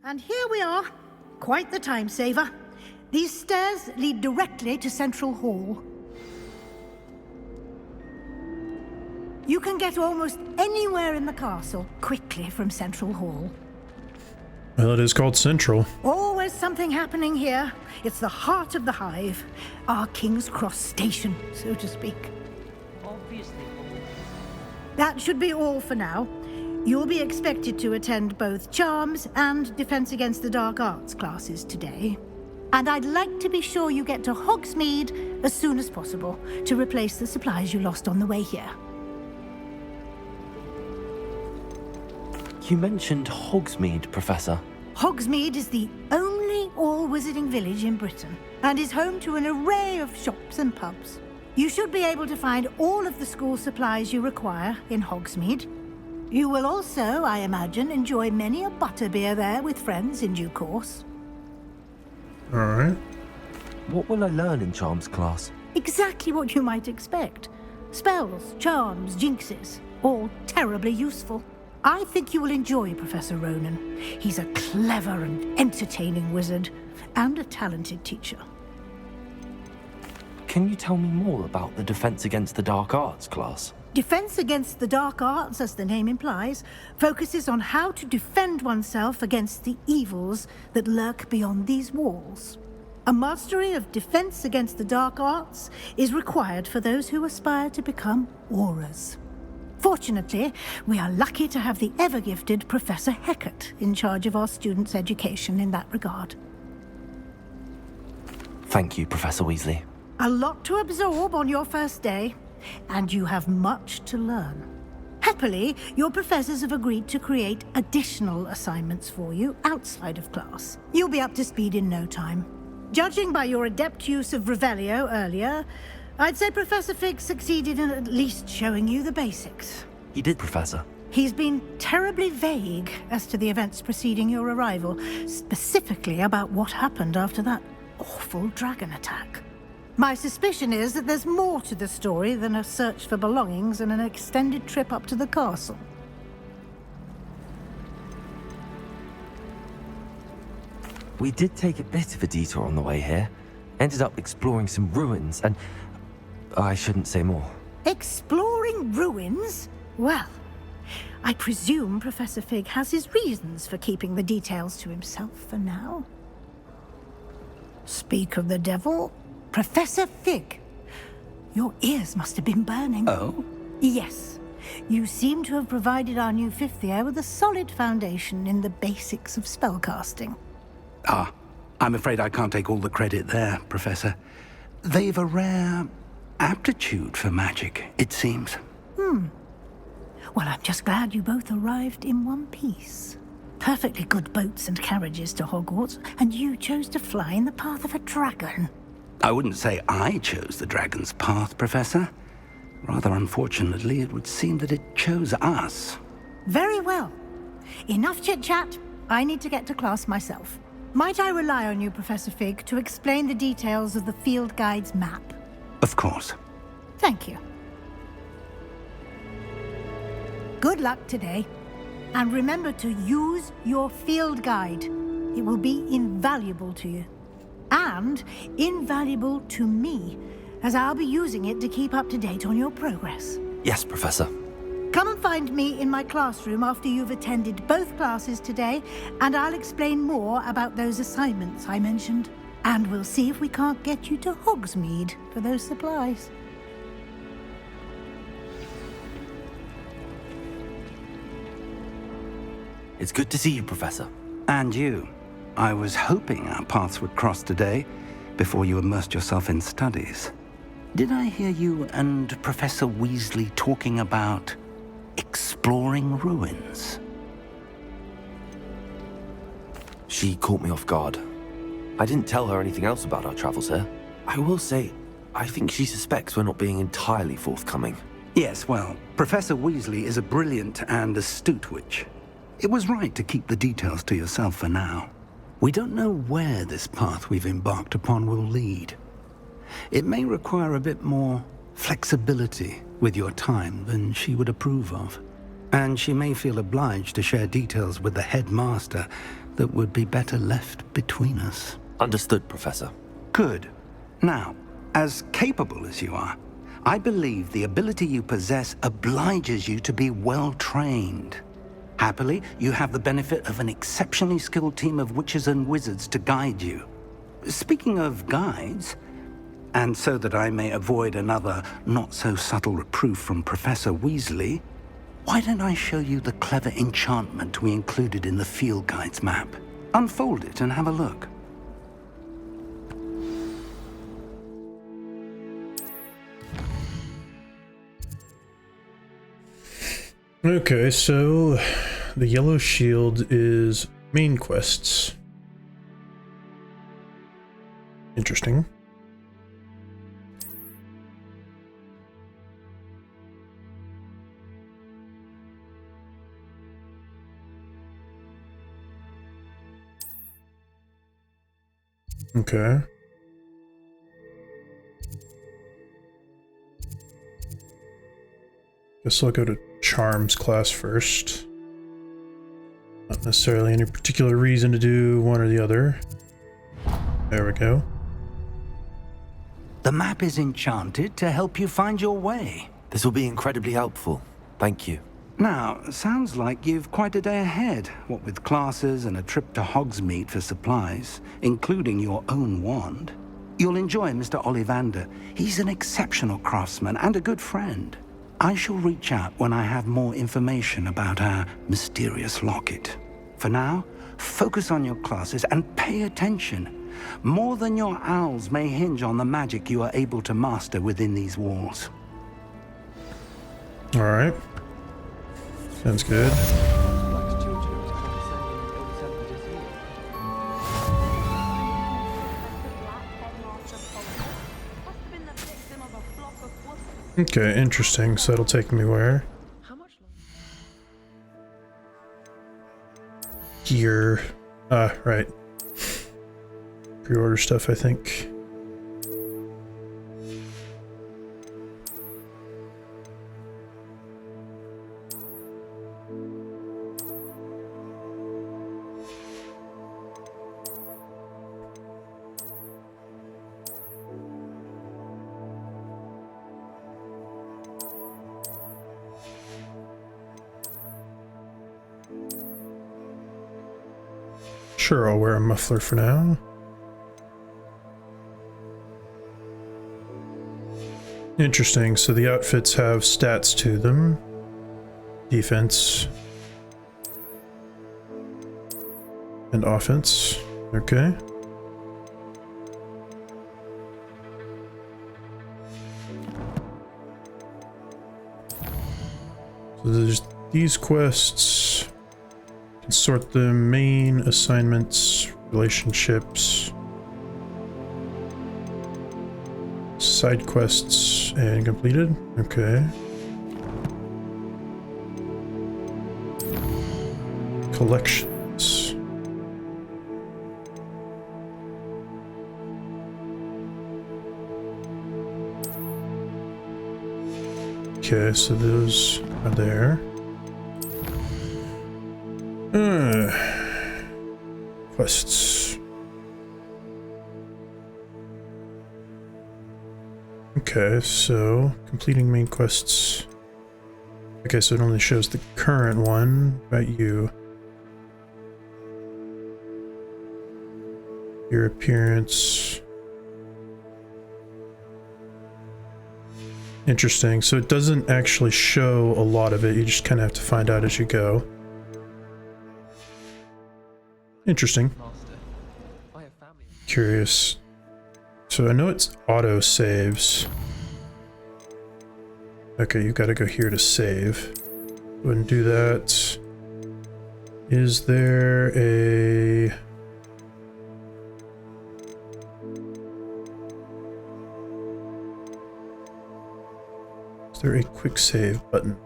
And here we are. Quite the time saver. These stairs lead directly to Central Hall. You can get almost anywhere in the castle quickly from Central Hall. Well, it is called Central. Always something happening here. It's the heart of the hive. Our King's Cross station, so to speak. That should be all for now. You'll be expected to attend both Charms and Defense Against the Dark Arts classes today. And I'd like to be sure you get to Hogsmeade as soon as possible to replace the supplies you lost on the way here. You mentioned Hogsmeade, Professor. Hogsmeade is the only all-wizarding village in Britain and is home to an array of shops and pubs. You should be able to find all of the school supplies you require in Hogsmeade. You will also, I imagine, enjoy many a butterbeer there with friends in due course. Alright. What will I learn in Charms class? Exactly what you might expect. Spells, charms, jinxes, all terribly useful. I think you will enjoy Professor Ronan. He's a clever and entertaining wizard, and a talented teacher. Can you tell me more about the Defense Against the Dark Arts class? Defense Against the Dark Arts, as the name implies, focuses on how to defend oneself against the evils that lurk beyond these walls. A mastery of Defense Against the Dark Arts is required for those who aspire to become Aurors. Fortunately, we are lucky to have the ever-gifted Professor Hecat in charge of our students' education in that regard. Thank you, Professor Weasley. A lot to absorb on your first day, and you have much to learn. Happily, your professors have agreed to create additional assignments for you outside of class. You'll be up to speed in no time. Judging by your adept use of Revelio earlier, I'd say Professor Fig succeeded in at least showing you the basics. He did, Professor. He's been terribly vague as to the events preceding your arrival, specifically about what happened after that awful dragon attack. My suspicion is that there's more to the story than a search for belongings and an extended trip up to the castle. We did take a bit of a detour on the way here. Ended up exploring some ruins and... I shouldn't say more. Exploring ruins? Well, I presume Professor Fig has his reasons for keeping the details to himself for now. Speak of the devil, Professor Fig. Your ears must have been burning. Oh? Yes. You seem to have provided our new fifth year with a solid foundation in the basics of spellcasting. Ah, I'm afraid I can't take all the credit there, Professor. They've a rare aptitude for magic, it seems. Well, I'm just glad you both arrived in one piece. Perfectly good boats and carriages to Hogwarts, and you chose to fly in the path of a dragon. I wouldn't say I chose the dragon's path, Professor. Rather unfortunately, it would seem that it chose us. Very well. Enough chit-chat. I need to get to class myself. Might I rely on you, Professor Fig, to explain the details of the field guide's map? Of course. Thank you. Good luck today. And remember to use your field guide. It will be invaluable to you. And invaluable to me, as I'll be using it to keep up to date on your progress. Yes, Professor. Come and find me in my classroom after you've attended both classes today, and I'll explain more about those assignments I mentioned. And we'll see if we can't get you to Hogsmeade for those supplies. It's good to see you, Professor. And you. I was hoping our paths would cross today, before you immersed yourself in studies. Did I hear you and Professor Weasley talking about exploring ruins? She caught me off guard. I didn't tell her anything else about our travels here. I will say, I think she suspects we're not being entirely forthcoming. Yes, well, Professor Weasley is a brilliant and astute witch. It was right to keep the details to yourself for now. We don't know where this path we've embarked upon will lead. It may require a bit more flexibility with your time than she would approve of. And she may feel obliged to share details with the headmaster that would be better left between us. Understood, Professor. Good. Now, as capable as you are, I believe the ability you possess obliges you to be well-trained. Happily, you have the benefit of an exceptionally skilled team of witches and wizards to guide you. Speaking of guides, and so that I may avoid another not-so-subtle reproof from Professor Weasley, why don't I show you the clever enchantment we included in the field guide's map? Unfold it and have a look. Okay, so the yellow shield is main quests. Interesting. Okay. Guess I'll go to Charms class first. Not necessarily any particular reason to do one or the other. There we go. The map is enchanted to help you find your way. This will be incredibly helpful. Thank you. Now, sounds like you've quite a day ahead, what with classes and a trip to Hogsmeade for supplies, including your own wand. You'll enjoy Mr. Ollivander. He's an exceptional craftsman and a good friend. I shall reach out when I have more information about our mysterious locket. For now, focus on your classes and pay attention. More than your owls may hinge on the magic you are able to master within these walls. All right. Sounds good. Okay, interesting. So that'll take me where? Here. Right. Pre-order stuff, I think. Sure, I'll wear a muffler for now. Interesting, so the outfits have stats to them. Defense. And offense. Okay. So there's these quests. Can sort the main assignments, relationships, side quests, and completed. Okay. Collections. Okay, so those are there. Quests. Okay, so completing main quests. Okay, so it only shows the current one. What about you? Your appearance. Interesting. So it doesn't actually show a lot of it. You just kind of have to find out as you go. Interesting. Curious. So I know it's auto saves. Okay, you've got to go here to save. Go ahead and do that. Is there a... Is there a quick save button?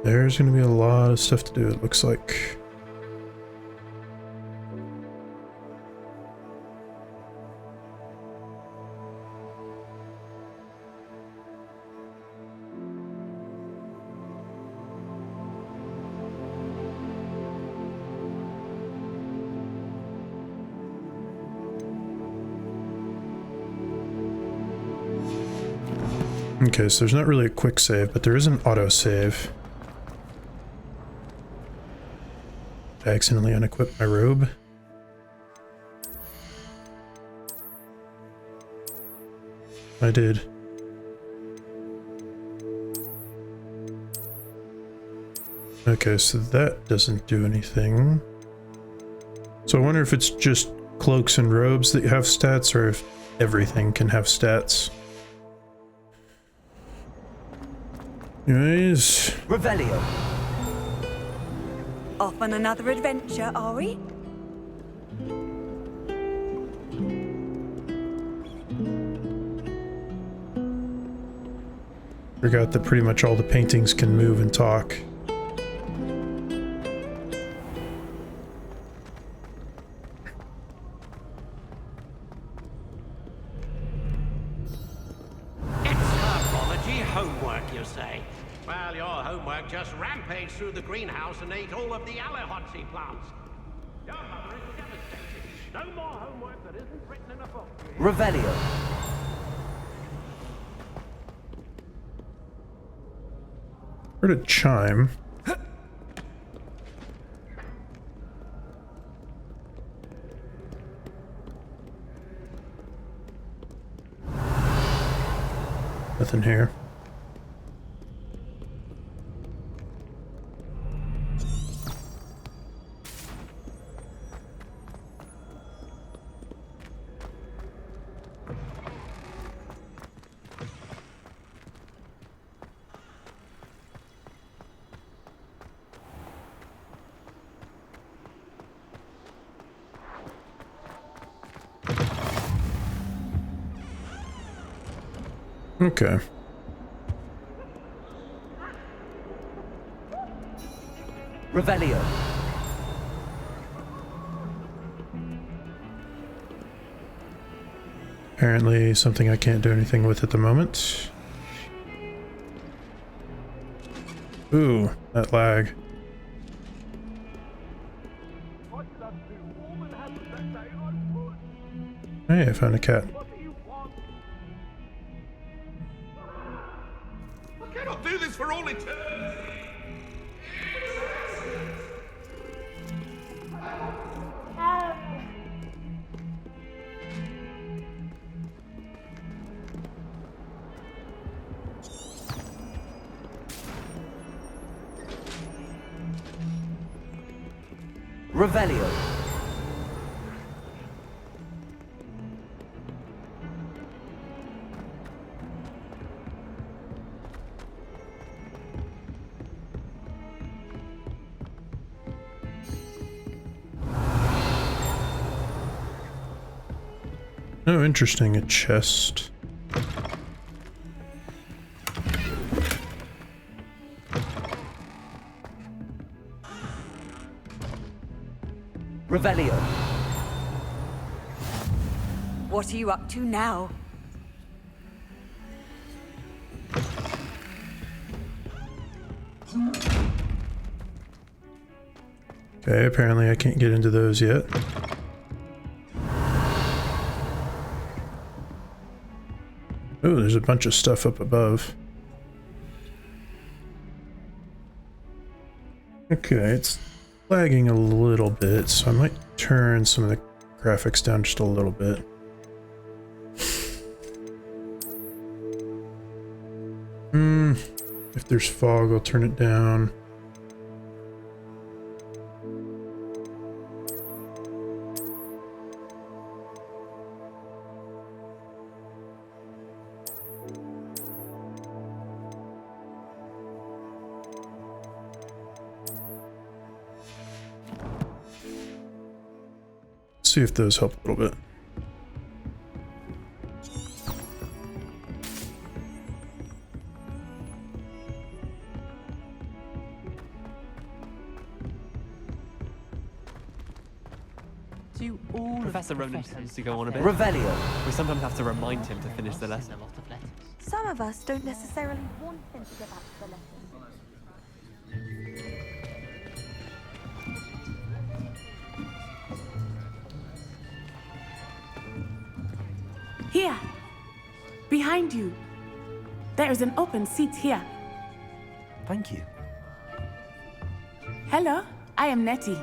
There's going to be a lot of stuff to do, it looks like. Okay, so there's not really a quick save, but there is an auto save. I accidentally unequipped my robe. I did. Okay, so that doesn't do anything. So I wonder if it's just cloaks and robes that have stats, or if everything can have stats. Anyways. Revelio. Off on another adventure, are we? Forgot that pretty much all the paintings can move and talk. It's herbology homework, you say? Well, your homework just rampaged through the greenhouse and ate all of the Alehotzi plants. Your mother is devastated. No more homework that isn't written in a book. Revelio. Heard a chime. Nothing here. Okay. Revelio. Apparently something I can't do anything with at the moment. Ooh, that lag. Hey, I found a cat. I cannot do this for all eternity. Revelio. Oh, interesting, a chest. Revelio. What are you up to now? Okay, apparently I can't get into those yet. Oh, there's a bunch of stuff up above. Okay, it's lagging a little bit, so I might turn some of the graphics down just a little bit. If there's fog, I'll turn it down. See if those help a little bit. Do all Professor Ronan tends to go on a bit. Revelio. We sometimes have to remind him to finish the lesson. Some of us don't necessarily want him to get back to the lesson. Here, behind you. There is an open seat here. Thank you. Hello, I am Nettie.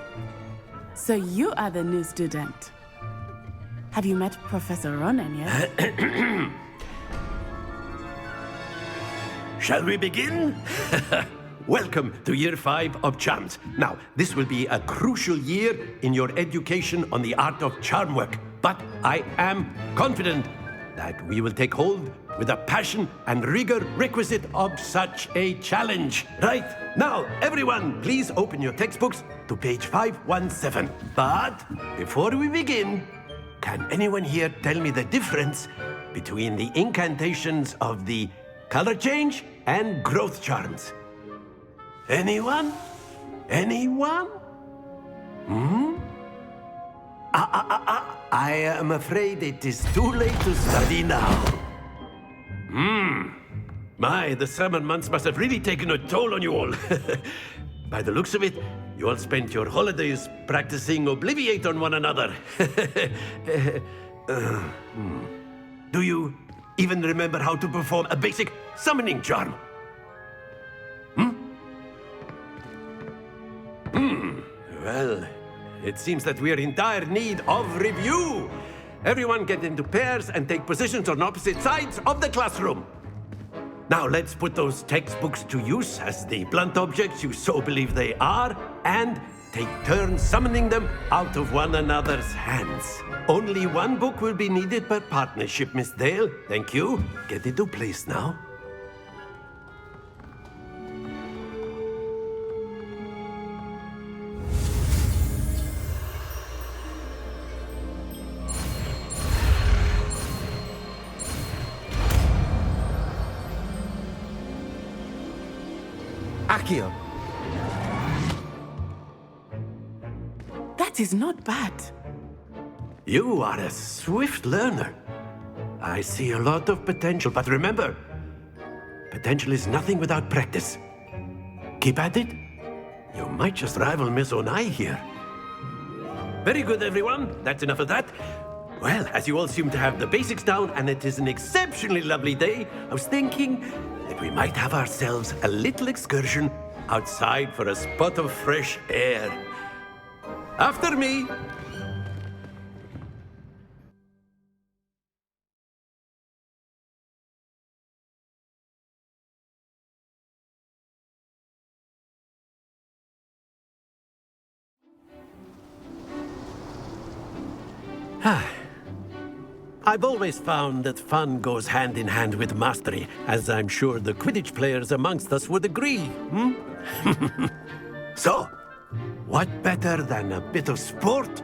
So you are the new student. Have you met Professor Ronan yet? Shall we begin? Welcome to Year 5 of Charms. Now, this will be a crucial year in your education on the art of charm work. But I am confident that we will take hold with the passion and rigor requisite of such a challenge. Right, now, everyone, please open your textbooks to page 517. But before we begin, can anyone here tell me the difference between the incantations of the color change and growth charms? Anyone? Anyone? I am afraid it is too late to study now. My, the summer months must have really taken a toll on you all. By the looks of it, you all spent your holidays practicing Obliviate on one another. Do you even remember how to perform a basic summoning charm? Well, it seems that we are in dire need of review. Everyone get into pairs and take positions on opposite sides of the classroom. Now let's put those textbooks to use as the blunt objects you so believe they are, and take turns summoning them out of one another's hands. Only one book will be needed per partnership, Miss Dale. Thank you. Get into place now. Accio. That is not bad. You are a swift learner. I see a lot of potential, but remember, potential is nothing without practice. Keep at it. You might just rival Miss Onai here. Very good, everyone. That's enough of that. Well, as you all seem to have the basics down, and it is an exceptionally lovely day, I was thinking that we might have ourselves a little excursion outside for a spot of fresh air. After me. I've always found that fun goes hand in hand with mastery, as I'm sure the Quidditch players amongst us would agree, So, what better than a bit of sport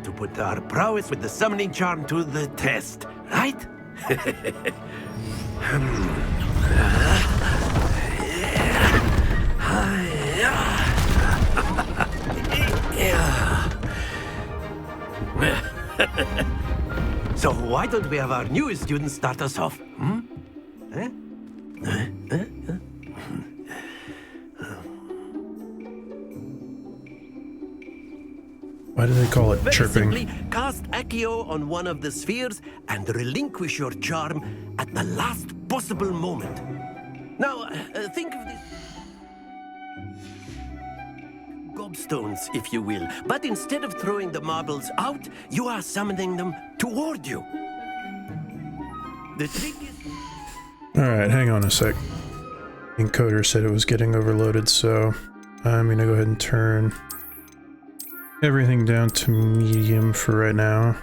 to put our prowess with the summoning charm to the test, right? So why don't we have our newest student start us off? Why do they call it chirping? Very simply, cast Accio on one of the spheres and relinquish your charm at the last possible moment. Now, think of this... gobstones, if you will. But instead of throwing the marbles out, you are summoning them toward you. The trick is... Alright, hang on a sec. Encoder said it was getting overloaded, so I'm gonna go ahead and turn everything down to medium for right now.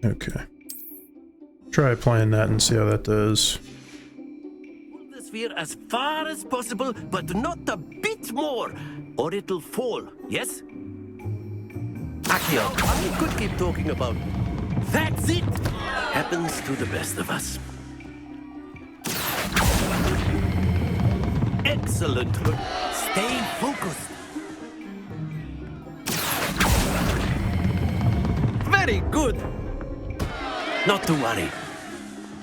Okay. Try applying that and see how that does. Pull the sphere as far as possible, but not a bit more, or it'll fall, yes? Accio, I could keep talking about... That's it! Happens to the best of us. Excellent. Stay focused. Very good. Not to worry.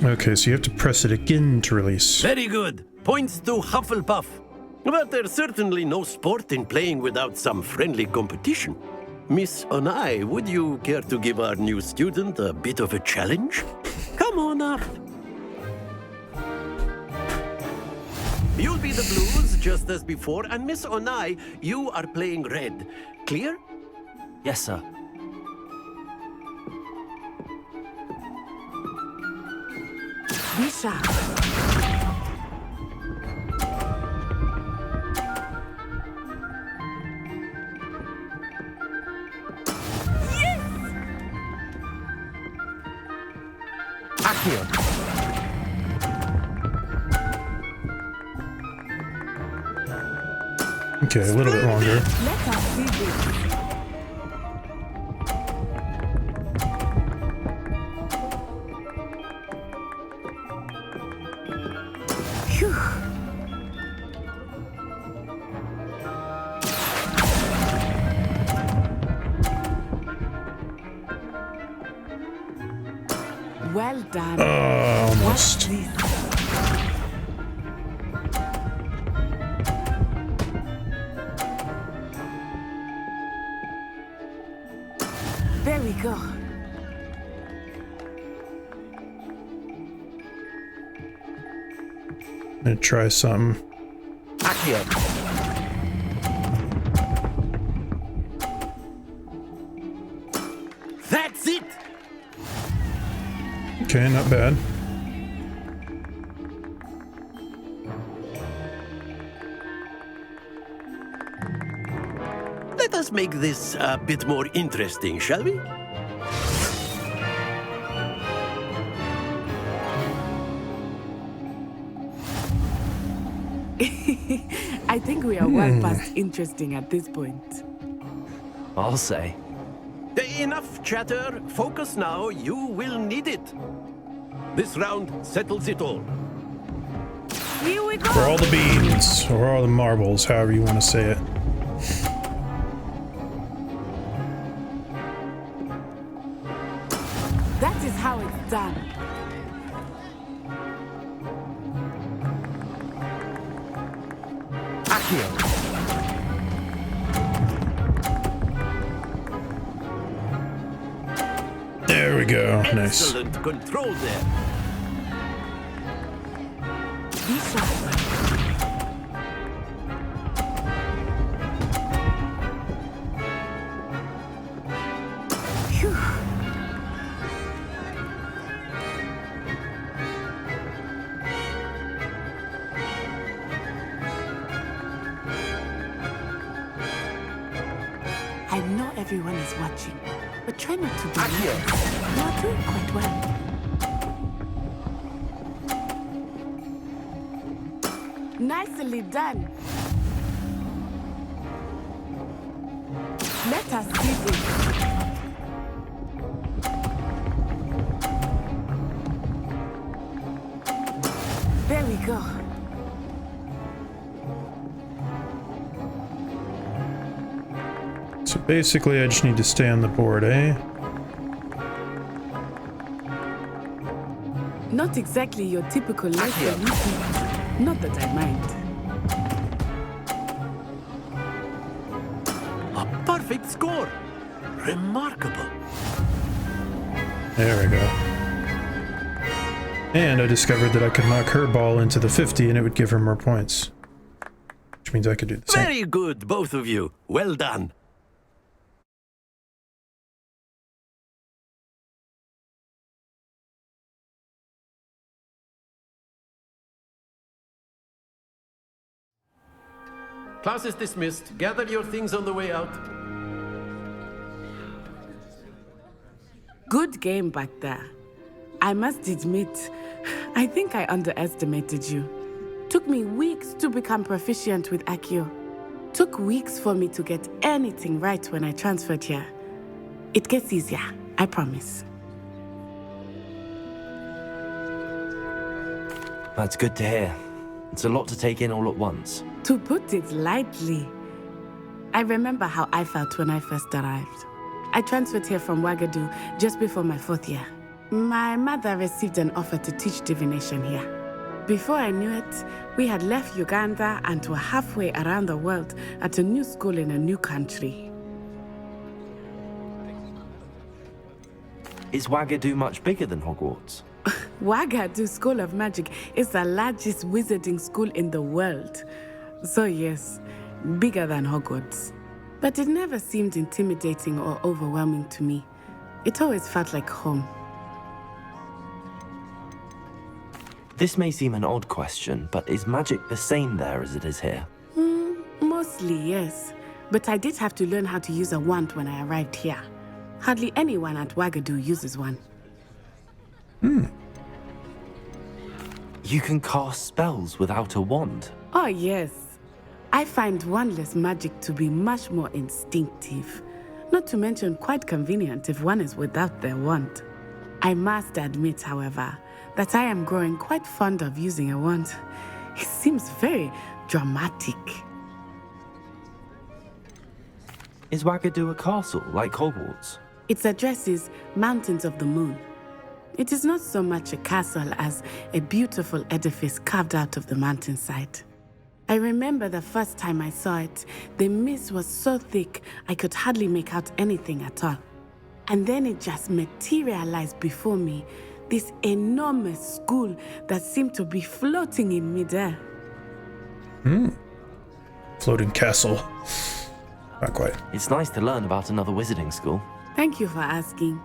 Okay, so you have to press it again to release. Very good. Points to Hufflepuff. But there's certainly no sport in playing without some friendly competition. Miss Onai, would you care to give our new student a bit of a challenge? Come on up. You'll be the blues, just as before, and Miss Onai, you are playing red. Clear? Yes, sir. Be sharp. Accio. Okay, a little bit longer. Let us see this. Well done. Almost. There we go. I'm gonna try something. Accio. That's it. Okay, not bad. Let us make this a bit more interesting, shall we? I think we are well past interesting at this point. I'll say. Enough chatter. Focus now. You will need it. This round settles it all. Here we go. For all the beans, or all the marbles, however you want to say it. That is how it's done. Accio. There we go. Nice. Excellent control there. This one. Phew. I know everyone is watching, but try not to be nervous. You're doing quite well. Nicely done. Let us see this. There we go. So basically, I just need to stay on the board, eh? Not exactly your typical lesson. Not that I mind. A perfect score. Remarkable. There we go. And I discovered that I could knock her ball into the 50 and it would give her more points. Which means I could do the same. Very good, both of you. Well done. Class is dismissed. Gather your things on the way out. Good game back there. I must admit, I think I underestimated you. Took me weeks to become proficient with Accio. Took weeks for me to get anything right when I transferred here. It gets easier, I promise. That's good to hear. It's a lot to take in all at once. To put it lightly, I remember how I felt when I first arrived. I transferred here from Ouagadougou just before my 4th year. My mother received an offer to teach divination here. Before I knew it, we had left Uganda and were halfway around the world at a new school in a new country. Is Ouagadougou much bigger than Hogwarts? Ouagadougou School of Magic is the largest wizarding school in the world. So yes, bigger than Hogwarts. But it never seemed intimidating or overwhelming to me. It always felt like home. This may seem an odd question, but is magic the same there as it is here? Mostly, yes. But I did have to learn how to use a wand when I arrived here. Hardly anyone at Ouagadougou uses one. You can cast spells without a wand? Oh, yes. I find wandless magic to be much more instinctive. Not to mention quite convenient if one is without their wand. I must admit, however, that I am growing quite fond of using a wand. It seems very dramatic. Is Ouagadougou a castle like Hogwarts? Its address is Mountains of the Moon. It is not so much a castle as a beautiful edifice carved out of the mountainside. I remember the first time I saw it, the mist was so thick I could hardly make out anything at all. And then it just materialized before me, this enormous school that seemed to be floating in midair. Floating castle. Not quite. It's nice to learn about another wizarding school. Thank you for asking.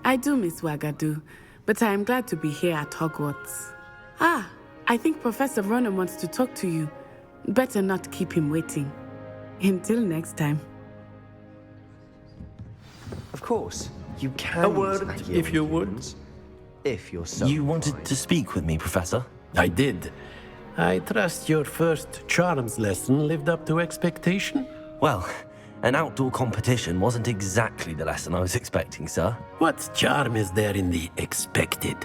I do miss Wagadu, but I am glad to be here at Hogwarts. Ah, I think Professor Ronan wants to talk to you. Better not keep him waiting. Until next time. Of course, you can. A word, if you would. If you're so. You wanted to speak with me, Professor? I did. I trust your first charms lesson lived up to expectation? Well, an outdoor competition wasn't exactly the lesson I was expecting, sir. What charm is there in the expected?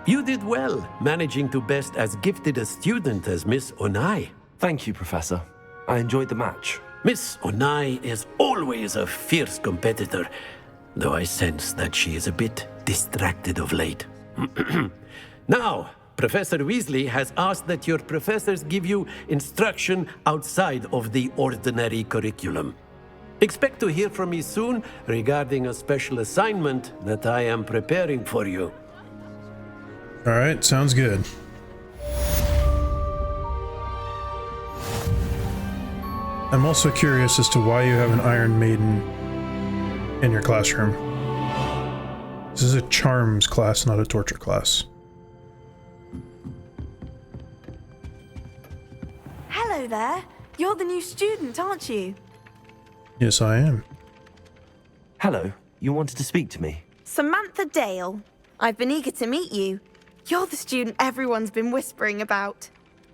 You did well, managing to best as gifted a student as Miss Onai. Thank you, Professor. I enjoyed the match. Miss Onai is always a fierce competitor, though I sense that she is a bit distracted of late. Now, Professor Weasley has asked that your professors give you instruction outside of the ordinary curriculum. Expect to hear from me soon regarding a special assignment that I am preparing for you. All right, sounds good. I'm also curious as to why you have an Iron Maiden in your classroom. This is a charms class, not a torture class. Hello there. You're the new student, aren't you? Yes, I am. Hello, you wanted to speak to me? Samantha Dale. I've been eager to meet you. You're the student everyone's been whispering about.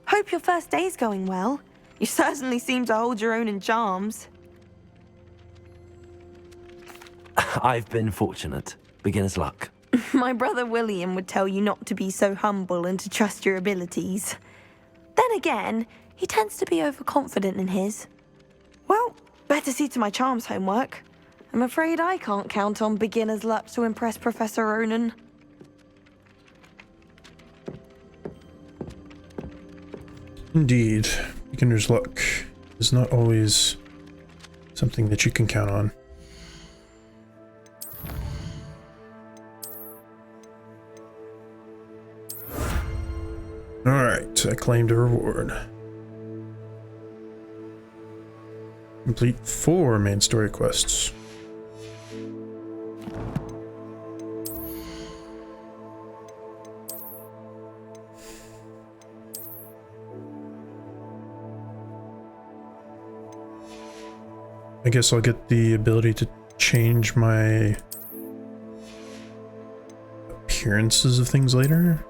Hope your first day's going well. You certainly seem to hold your own in charms. I've been fortunate. Beginner's luck. My brother William would tell you not to be so humble and to trust your abilities. Then again, he tends to be overconfident in his. Well, better see to my charms homework. I'm afraid I can't count on beginner's luck to impress Professor Ronan. Indeed, beginner's luck is not always something that you can count on. Alright, I claimed a reward. Complete 4 main story quests. I guess I'll get the ability to change my appearances of things later.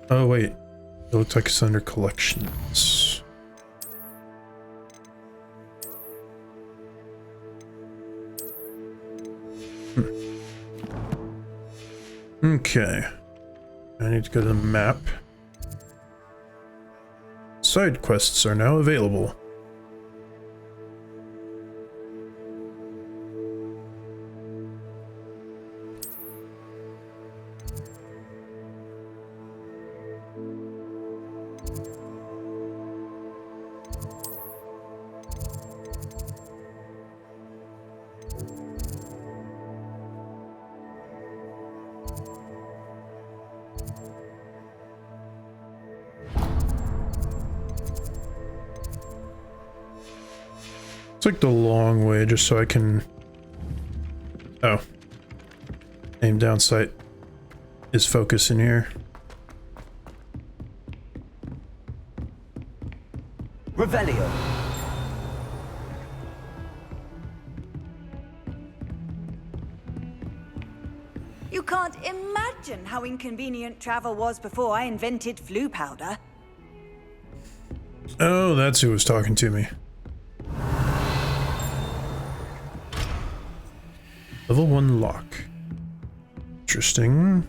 Oh wait, it looks like it's under collections. Okay. I need to go to the map. Side quests are now available. It's like the long way, just so I can... Oh. Aim down sight is focus in here. Revelio. You can't imagine how inconvenient travel was before I invented flu powder. Oh, that's who was talking to me. Level 1 lock. Interesting.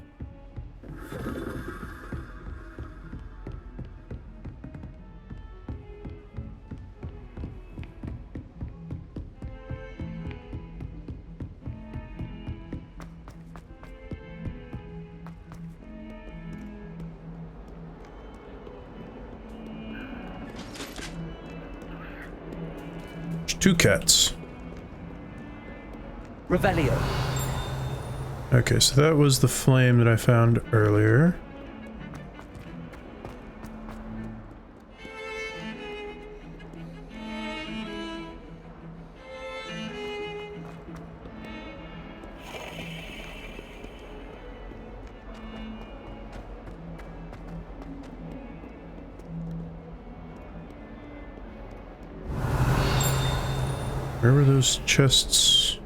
2 cats. Revelio. Okay, so that was the flame that I found earlier. Where were those chests?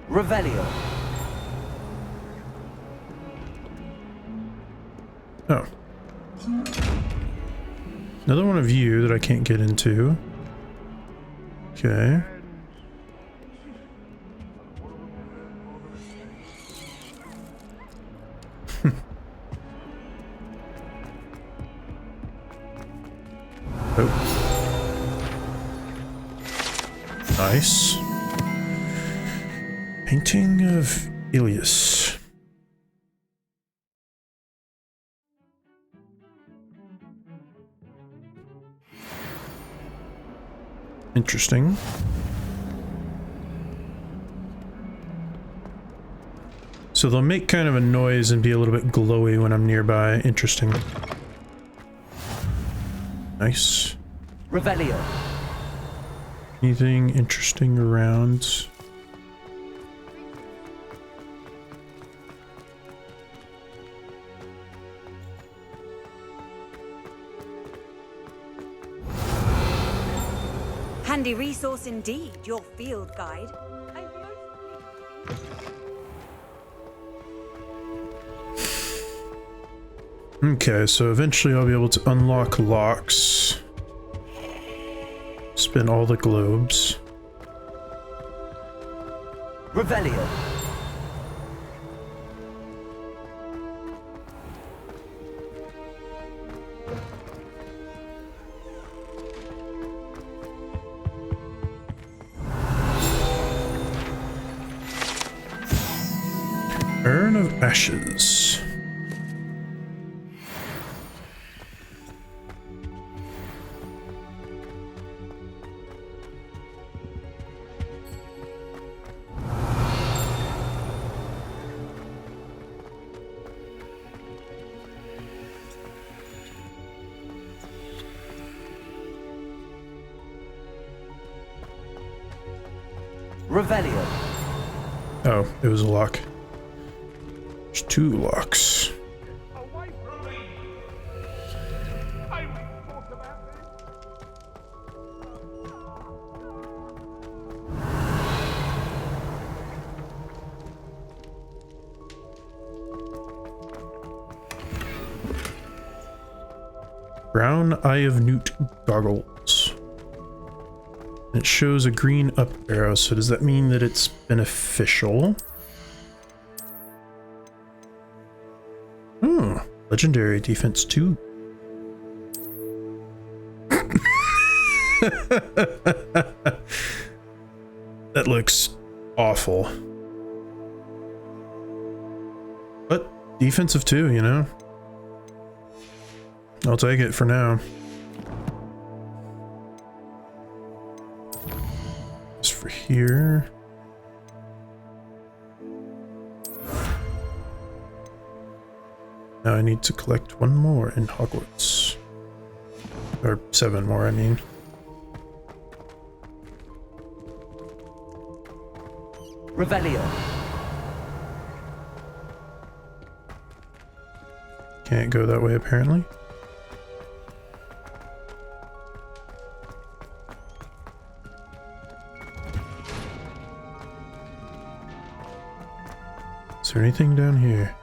Revelio. Oh. Another one of you that I can't get into. Okay. Oh. Nice. Painting of Ilias. Interesting. So they'll make kind of a noise and be a little bit glowy when I'm nearby. Interesting. Nice. Revelio. Anything interesting around? Handy resource indeed, your field guide. Okay, so eventually I'll be able to unlock locks. Spin all the globes. Revelio. Urn of Ashes. Revelio. Oh, it was a lock. There's 2 locks. Brown Eye of Newt goggles. It shows a green up arrow, so does that mean that it's beneficial? Hmm, legendary defense 2. That looks awful. But defensive 2, you know? I'll take it for now. As for here... Now I need to collect 1 more in Hogwarts. Or 7 more, I mean. Revelio. Can't go that way, apparently. Is there anything down here?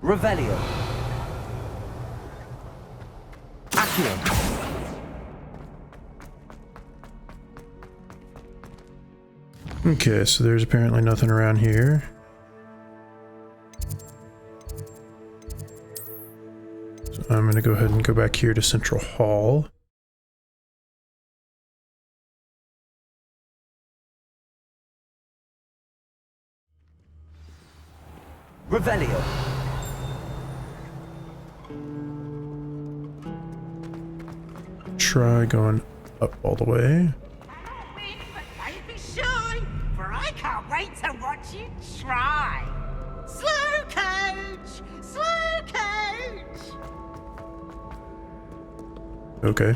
Revelio. Accio. Okay, so there's apparently nothing around here. So I'm going to go ahead and go back here to Central Hall. Revelio. Try going up all the way. Don't be shy, for I can't wait to watch you try. Slow coach! Slow coach! Okay.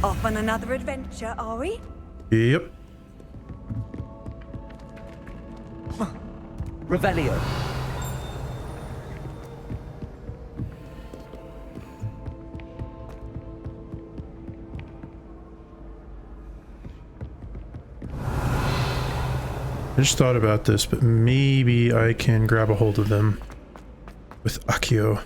Off on another adventure, are we? Yep. Revelio. I just thought about this, but maybe I can grab a hold of them with Accio.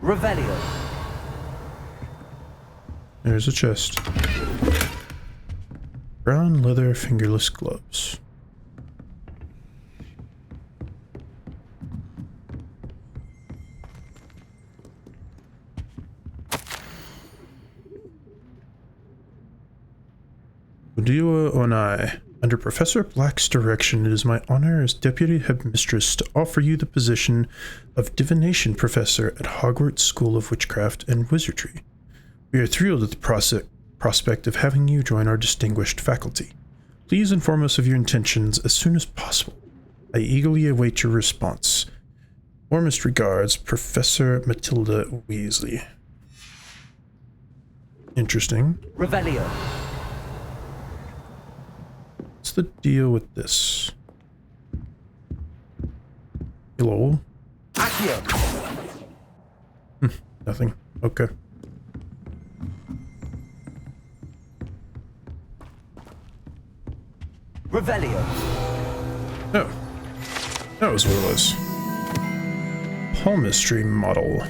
Revelio. There's a chest. Brown leather fingerless gloves. Udiwa Onai. Under Professor Black's direction, it is my honor as Deputy Headmistress to offer you the position of Divination Professor at Hogwarts School of Witchcraft and Wizardry. We are thrilled at the prospect of having you join our distinguished faculty. Please inform us of your intentions as soon as possible. I eagerly await your response. Warmest regards, Professor Matilda Weasley. Interesting. Revelio. What's the deal with this? Hello? Accio. Nothing. Okay. Revelio. Oh. That was what it was. Palmistry model.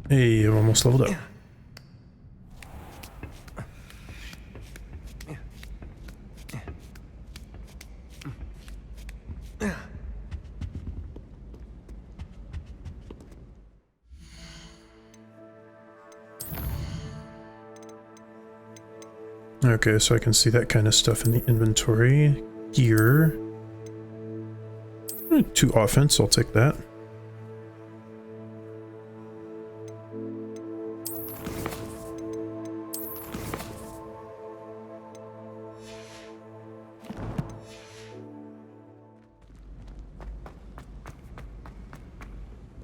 Hey, I'm almost leveled up. Okay, so I can see that kind of stuff in the inventory. Gear. 2 offense, I'll take that.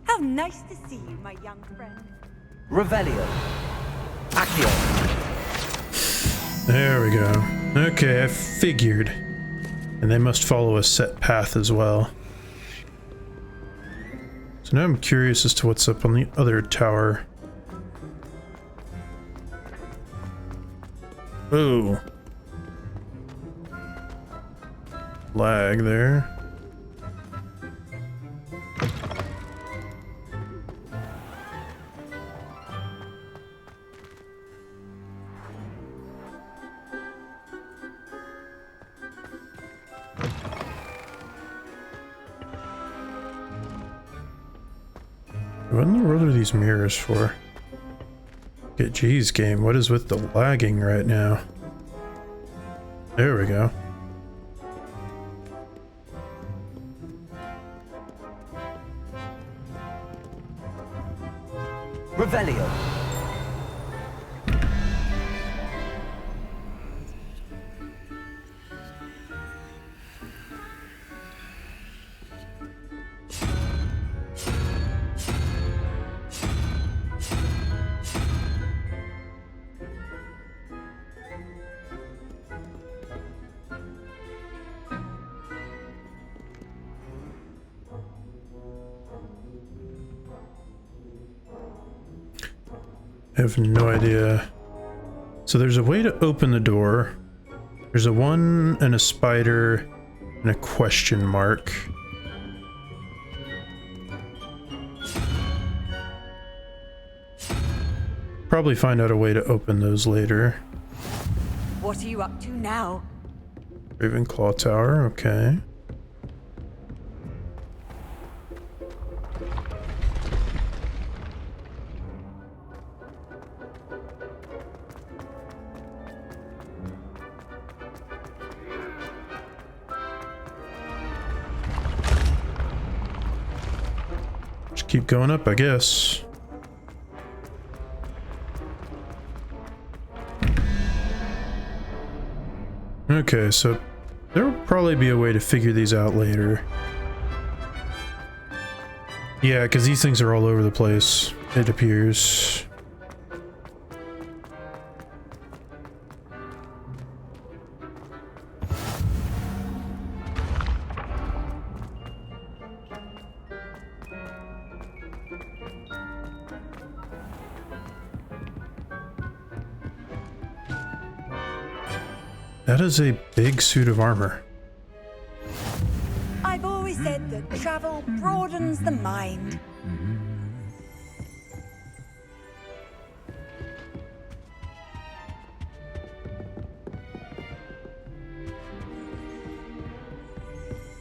How nice to see you, my young friend. Revelio. Accio. There we go. Okay, I figured. And they must follow a set path as well. So now I'm curious as to what's up on the other tower. Oh. Lag there. What in the world are these mirrors for? Okay, geez, game, what is with the lagging right now? There we go. Revelio. I have no idea. So there's a way to open the door. There's a 1 and a spider and a question mark. Probably find out a way to open those later. What are you up to now? Ravenclaw Tower, okay. Just keep going up, I guess. Okay, so there will probably be a way to figure these out later. Yeah, because these things are all over the place, it appears. That is a big suit of armor. I've always said that travel broadens the mind.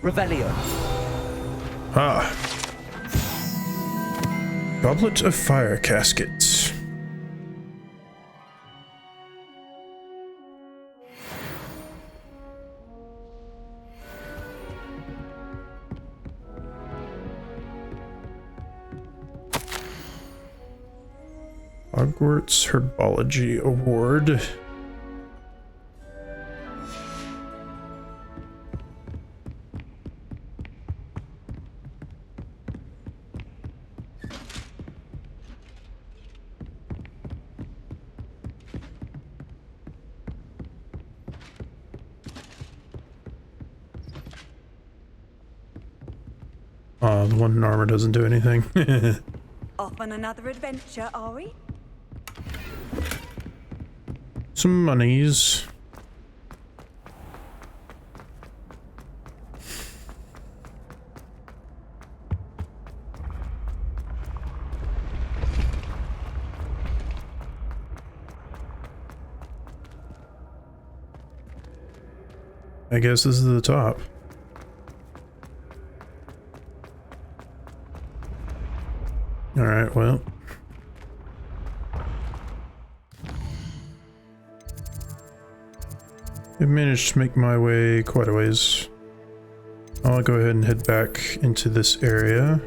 Revelio. Ah. Goblet of Fire Caskets. Hogwarts Herbology Award. The one in armor doesn't do anything. Off on another adventure, are we? Some monies. I guess this is the top. All right, well. I've managed to make my way quite a ways. I'll go ahead and head back into this area.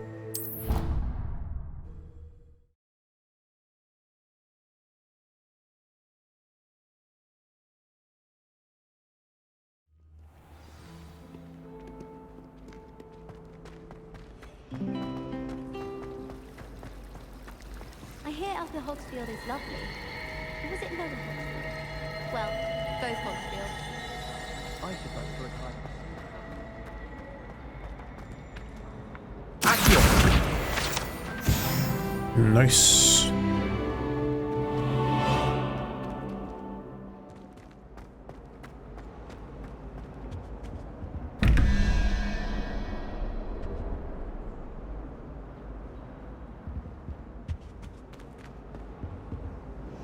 I hear Upper Hogsfield is lovely. Or was it Lower Hogsfield? Well, both Hogsfield. I should vote for a climate. Nice.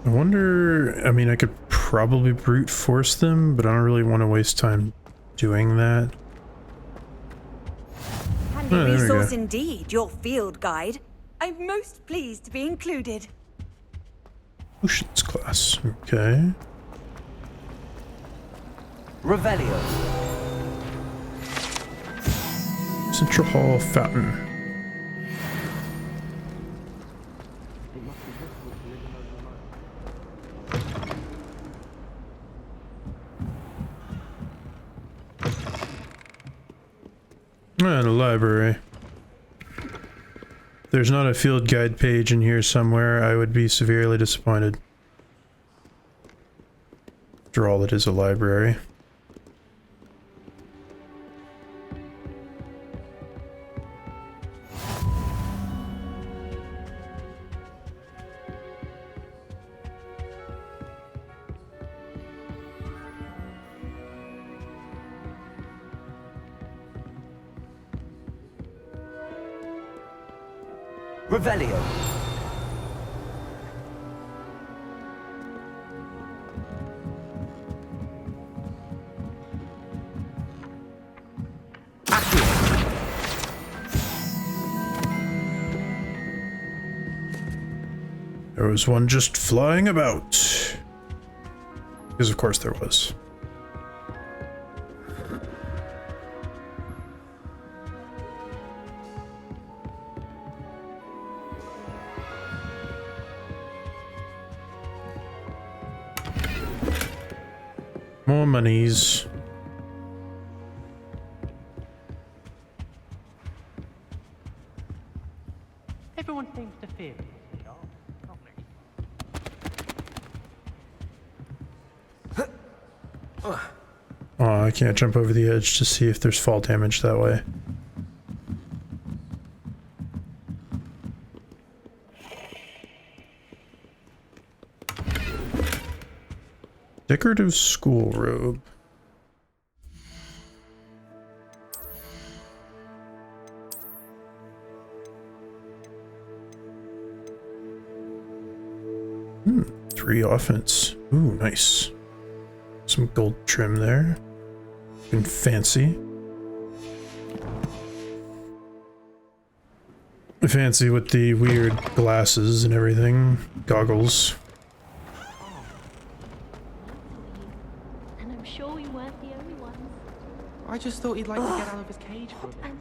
I wonder, I mean, I could probably brute force them, but I don't really want to waste time doing that. Handy there we resource go. indeed, your field guide. I'm most pleased to be included. Potions class, okay. Revelio. Central Hall Fountain. And a library. If there's not a field guide page in here somewhere, I would be severely disappointed. After all, it is a library. Revelio. There was one just flying about. Because of course there was. More monies. Everyone seems to fear me. Oh, I can't jump over the edge to see if there's fall damage that way. Decorative school robe. Hmm, 3 offense. Ooh, nice. Some gold trim there. Looking fancy. Fancy with the weird glasses and everything. Goggles. And I'm sure we weren't the only ones. I just thought he'd like to get out of his cage for a bit.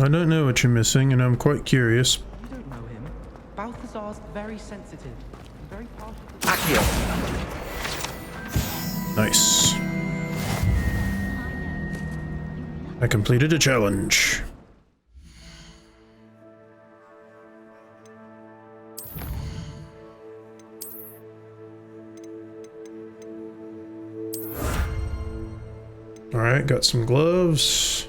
I don't know what you're missing, and I'm quite curious. You don't know him. Balthazar's very sensitive. And very partial to... Nice. I completed a challenge. Alright, got some gloves.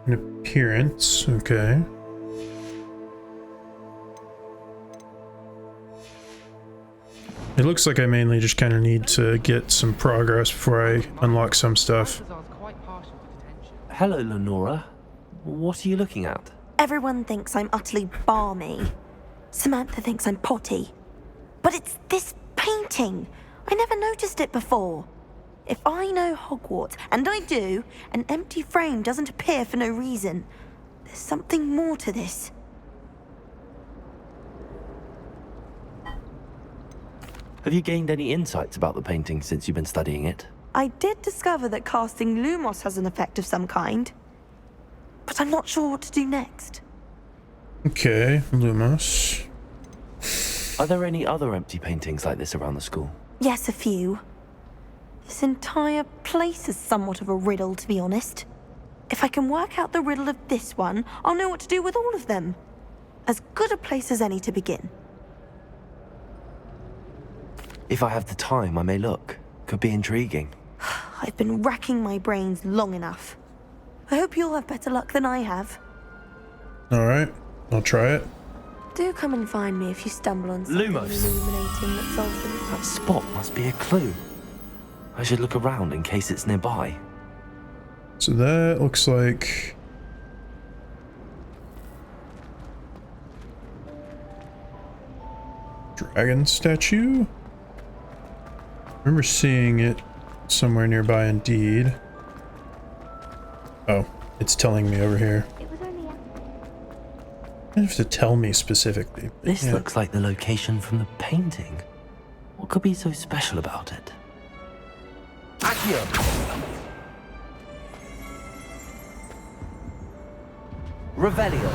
An appearance, okay. It looks like I mainly just kind of need to get some progress before I unlock some stuff. Hello, Lenora. What are you looking at? Everyone thinks I'm utterly balmy. Samantha thinks I'm potty. But it's this painting. I never noticed it before. If I know Hogwarts, and I do, an empty frame doesn't appear for no reason. There's something more to this. Have you gained any insights about the painting since you've been studying it? I did discover that casting Lumos has an effect of some kind. But I'm not sure what to do next. Okay, Lumos. Are there any other empty paintings like this around the school? Yes, a few. This entire place is somewhat of a riddle, to be honest. If I can work out the riddle of this one, I'll know what to do with all of them. As good a place as any to begin. If I have the time, I may look. Could be intriguing. I've been racking my brains long enough. I hope you'll have better luck than I have. Alright, I'll try it. Do come and find me if you stumble on something Lumos. illuminating that solves the mystery. That spot must be a clue. I should look around in case it's nearby. So that looks like... dragon statue? I remember seeing it somewhere nearby indeed. Oh, it's telling me over here. You don't have to tell me specifically. This looks like the location from the painting. What could be so special about it? Accio! Revelio.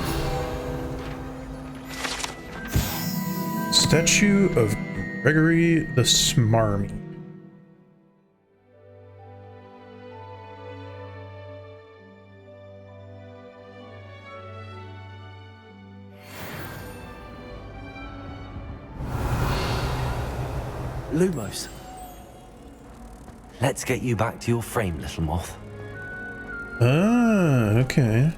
Statue of Gregory the Smarmy. Lumos. Let's get you back to your frame, little moth. Ah, okay.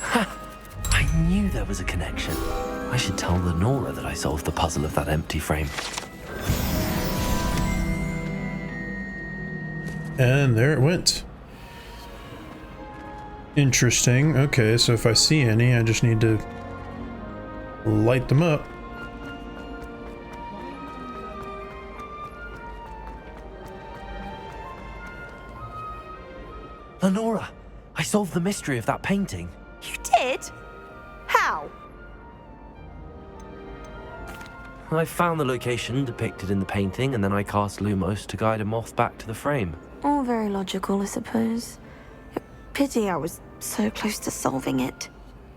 Ha! I knew there was a connection. I should tell Lenora that I solved the puzzle of that empty frame. And there it went. Interesting. Okay, so if I see any, I just need to light them up. Lenora, I solved the mystery of that painting. You did? How? I found the location depicted in the painting, and then I cast Lumos to guide a moth back to the frame. All very logical, I suppose. Pity I was so close to solving it.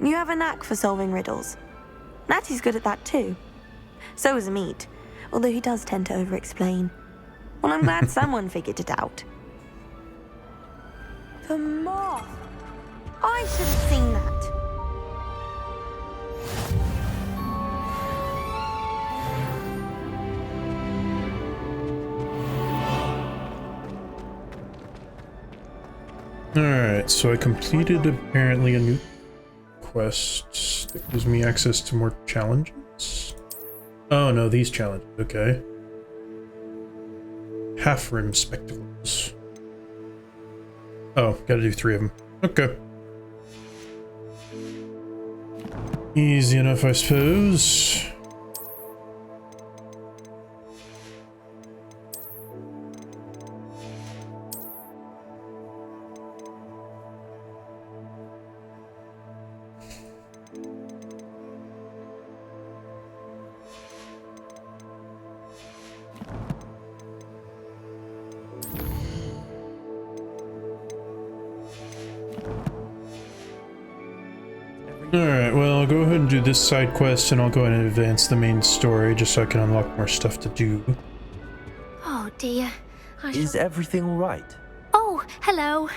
You have a knack for solving riddles. Natty's good at that too. So is Amit, although he does tend to over-explain. Well, I'm glad someone figured it out. The moth! I should have seen that. Alright, so I completed apparently a new quest that gives me access to more challenges. Oh no, these challenges, okay. Half rim spectacles. Oh, gotta do 3 of them. Okay. Easy enough, I suppose. Alright, well, I'll go ahead and do this side quest and I'll go ahead and advance the main story just so I can unlock more stuff to do. Oh dear. Is everything alright? Oh, hello.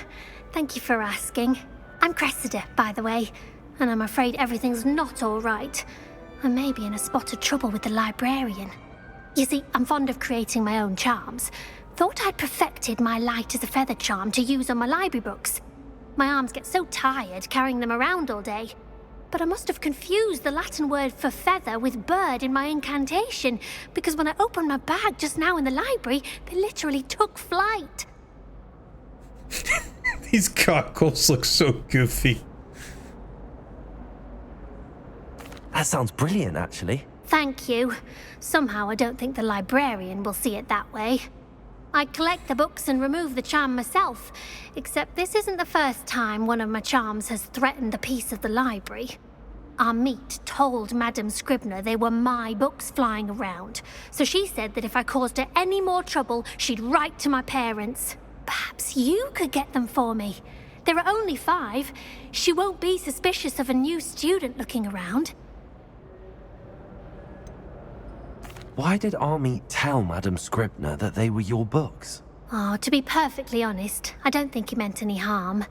Thank you for asking. I'm Cressida, by the way, and I'm afraid everything's not alright. I may be in a spot of trouble with the librarian. You see, I'm fond of creating my own charms. Thought I'd perfected my light as a feather charm to use on my library books. My arms get so tired carrying them around all day. But I must have confused the Latin word for feather with bird in my incantation, because when I opened my bag just now in the library, they literally took flight. These goggles look so goofy. That sounds brilliant, actually. Thank you. Somehow I don't think the librarian will see it that way. I collect the books and remove the charm myself, except this isn't the first time one of my charms has threatened the peace of the library. Amit told Madame Scribner they were my books flying around, so she said that if I caused her any more trouble, she'd write to my parents. Perhaps you could get them for me. There are only 5. She won't be suspicious of a new student looking around. Why did Amit tell Madame Scribner that they were your books? Oh, to be perfectly honest, I don't think he meant any harm.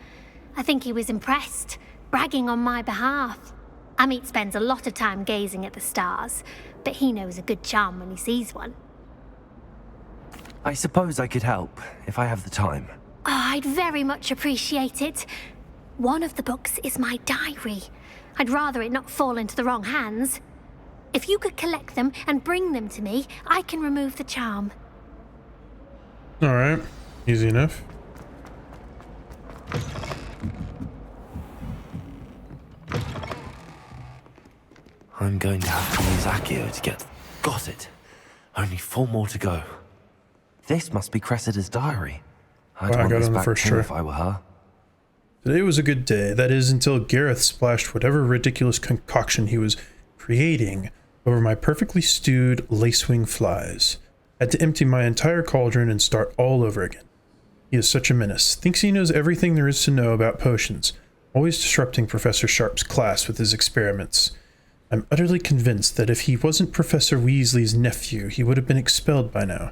I think he was impressed, bragging on my behalf. Amit spends a lot of time gazing at the stars, but he knows a good charm when he sees one. I suppose I could help, if I have the time. Oh, I'd very much appreciate it. One of the books is my diary. I'd rather it not fall into the wrong hands. If you could collect them and bring them to me, I can remove the charm. Alright, easy enough. I'm going to have to use Accio to get... Got it. Only 4 more to go. This must be Cressida's diary. I'd want this back too if I were her. Today was a good day. That is, until Gareth splashed whatever ridiculous concoction he was creating over my perfectly stewed lacewing flies. Had to empty my entire cauldron and start all over again. He is such a menace. Thinks he knows everything there is to know about potions. Always disrupting Professor Sharp's class with his experiments. I'm utterly convinced that if he wasn't Professor Weasley's nephew, he would have been expelled by now.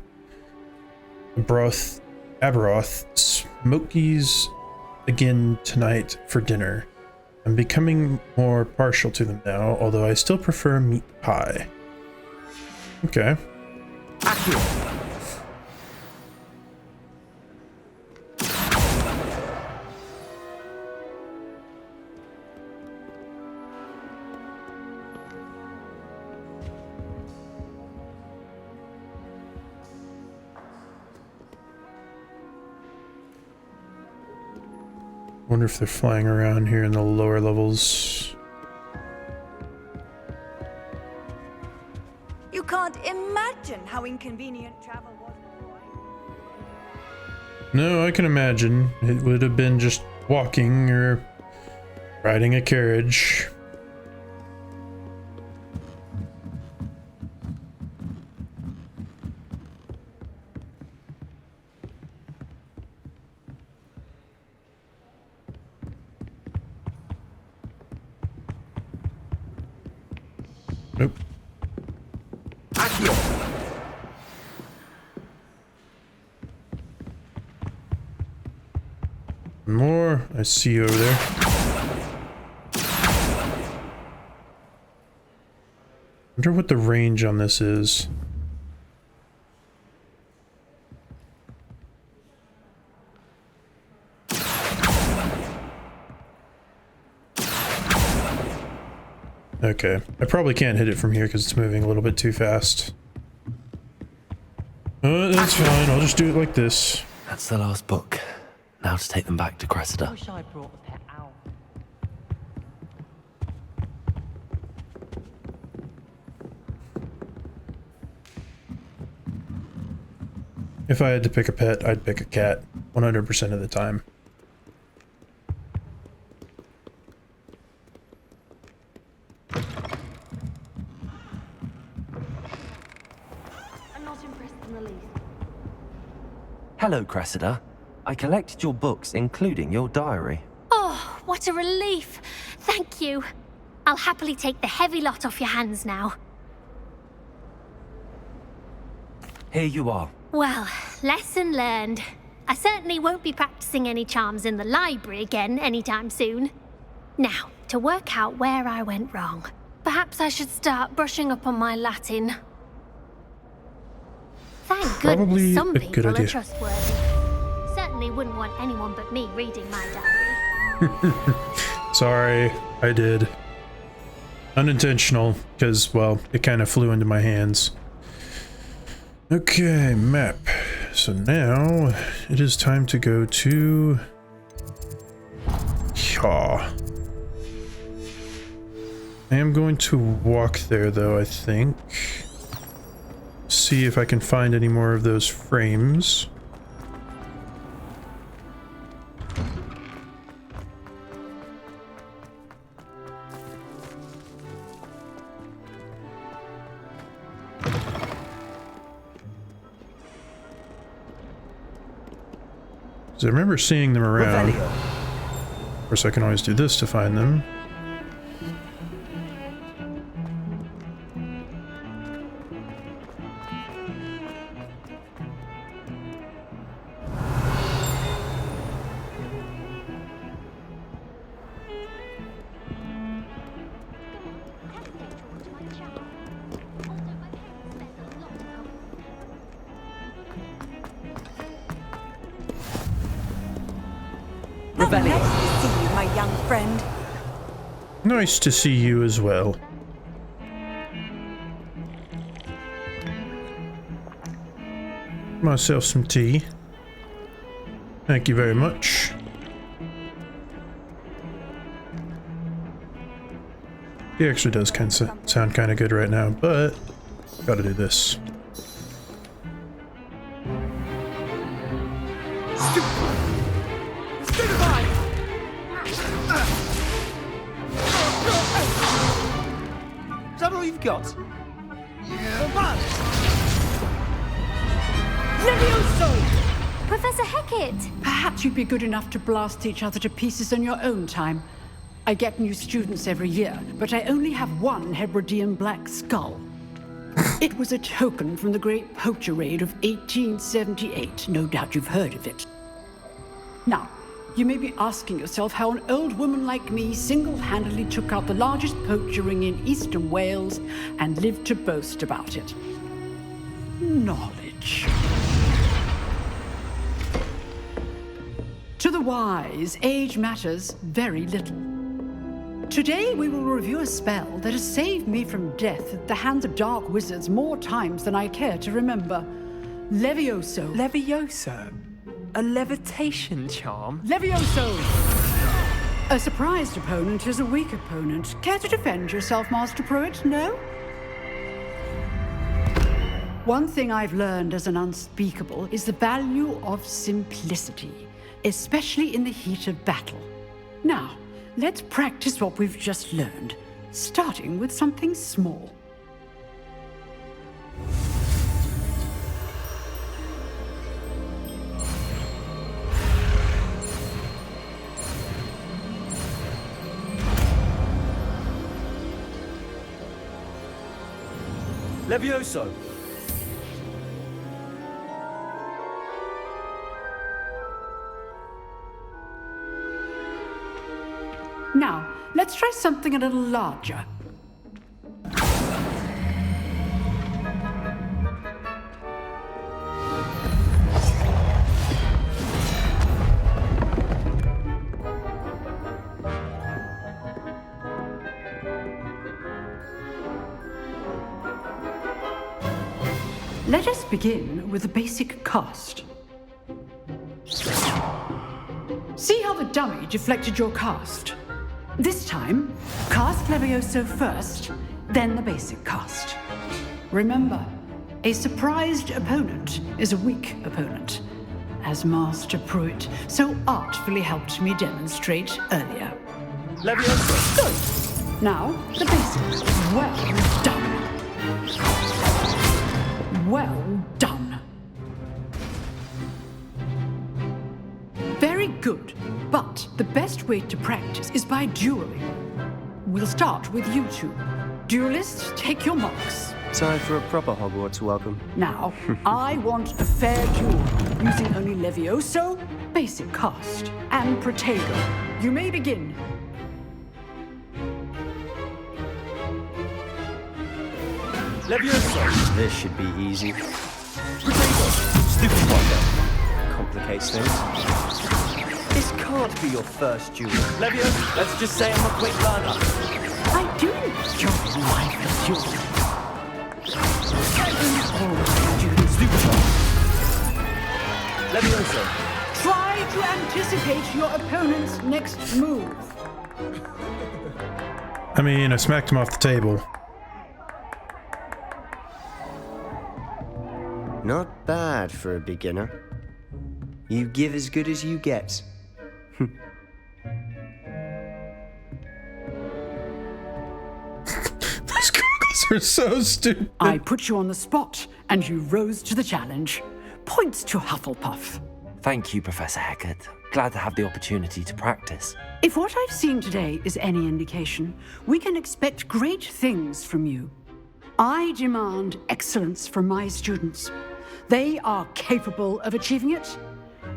Aberoth, Smokies again tonight for dinner. I'm becoming more partial to them now, although I still prefer meat pie. Okay. wonder if they're flying around here in the lower levels. You can't imagine how inconvenient travel was before No, I can imagine. It would have been just walking or riding a carriage. Nope. More. I see you over there. Wonder what the range on this is. Okay, I probably can't hit it from here because it's moving a little bit too fast. That's fine, I'll just do it like this. That's the last book. Now to take them back to Cressida. I wish I brought a pet owl. If I had to pick a pet, I'd pick a cat 100% of the time. I'm not impressed in the least. Hello, Cressida. I collected your books, including your diary. Oh, what a relief. Thank you. I'll happily take the heavy lot off your hands now. Here you are. Well, lesson learned. I certainly won't be practicing any charms in the library again anytime soon. Now, to work out where I went wrong. Perhaps I should start brushing up on my Latin. Thank Probably goodness some a good people idea. are trustworthy. Certainly wouldn't want anyone but me reading my diary. Sorry, I did. Unintentional, because, well, it kind of flew into my hands. Okay, map. So now it is time to go to... Yaw. I am going to walk there, though, I think. See if I can find any more of those frames. Because I remember seeing them around. Of course, I can always do this to find them. Nice to see you, my young friend. Nice to see you as well. Myself some tea. Thank you very much. It actually does sound kind of good right now, but gotta do this. Is that all you've got? Levioso! Professor Hecat! Perhaps you'd be good enough to blast each other to pieces in your own time. I get new students every year, but I only have one Hebridean black skull. It was a token from the Great Poacher Raid of 1878. No doubt you've heard of it. Now, you may be asking yourself how an old woman like me single-handedly took out the largest poacher ring in eastern Wales and lived to boast about it. Knowledge. To the wise, age matters very little. Today we will review a spell that has saved me from death at the hands of dark wizards more times than I care to remember. Levioso. Levioso? A levitation charm? Levioso! A surprised opponent is a weak opponent. Care to defend yourself, Master Pruitt? No? One thing I've learned as an unspeakable is the value of simplicity, especially in the heat of battle. Now, let's practice what we've just learned, starting with something small. Levioso! Now, let's try something a little larger. Let us begin with a basic cast. See how the dummy deflected your cast? This time, cast Levioso first, then the basic cast. Remember, a surprised opponent is a weak opponent, as Master Pruitt so artfully helped me demonstrate earlier. Levioso! Good. Now, the basics. Well done. Well done. Very good. But the best way to practice is by dueling. We'll start with you two. Duelists, take your marks. Time for a proper Hogwarts welcome. Now, I want a fair duel, using only Levioso, basic cast, and Protego. You may begin. Levioso! This should be easy. Protego! Stupid wonder. Complicates things. This can't be your first duel. Levioso, let's just say I'm a quick learner. I do enjoy life duel. Stupid one. Levioso. Try to anticipate your opponent's next move. I mean, I smacked him off the table. Not bad for a beginner. You give as good as you get. Those goggles are so stupid. I put you on the spot, and you rose to the challenge. Points to Hufflepuff. Thank you, Professor Hecat. Glad to have the opportunity to practice. If what I've seen today is any indication, we can expect great things from you. I demand excellence from my students. They are capable of achieving it,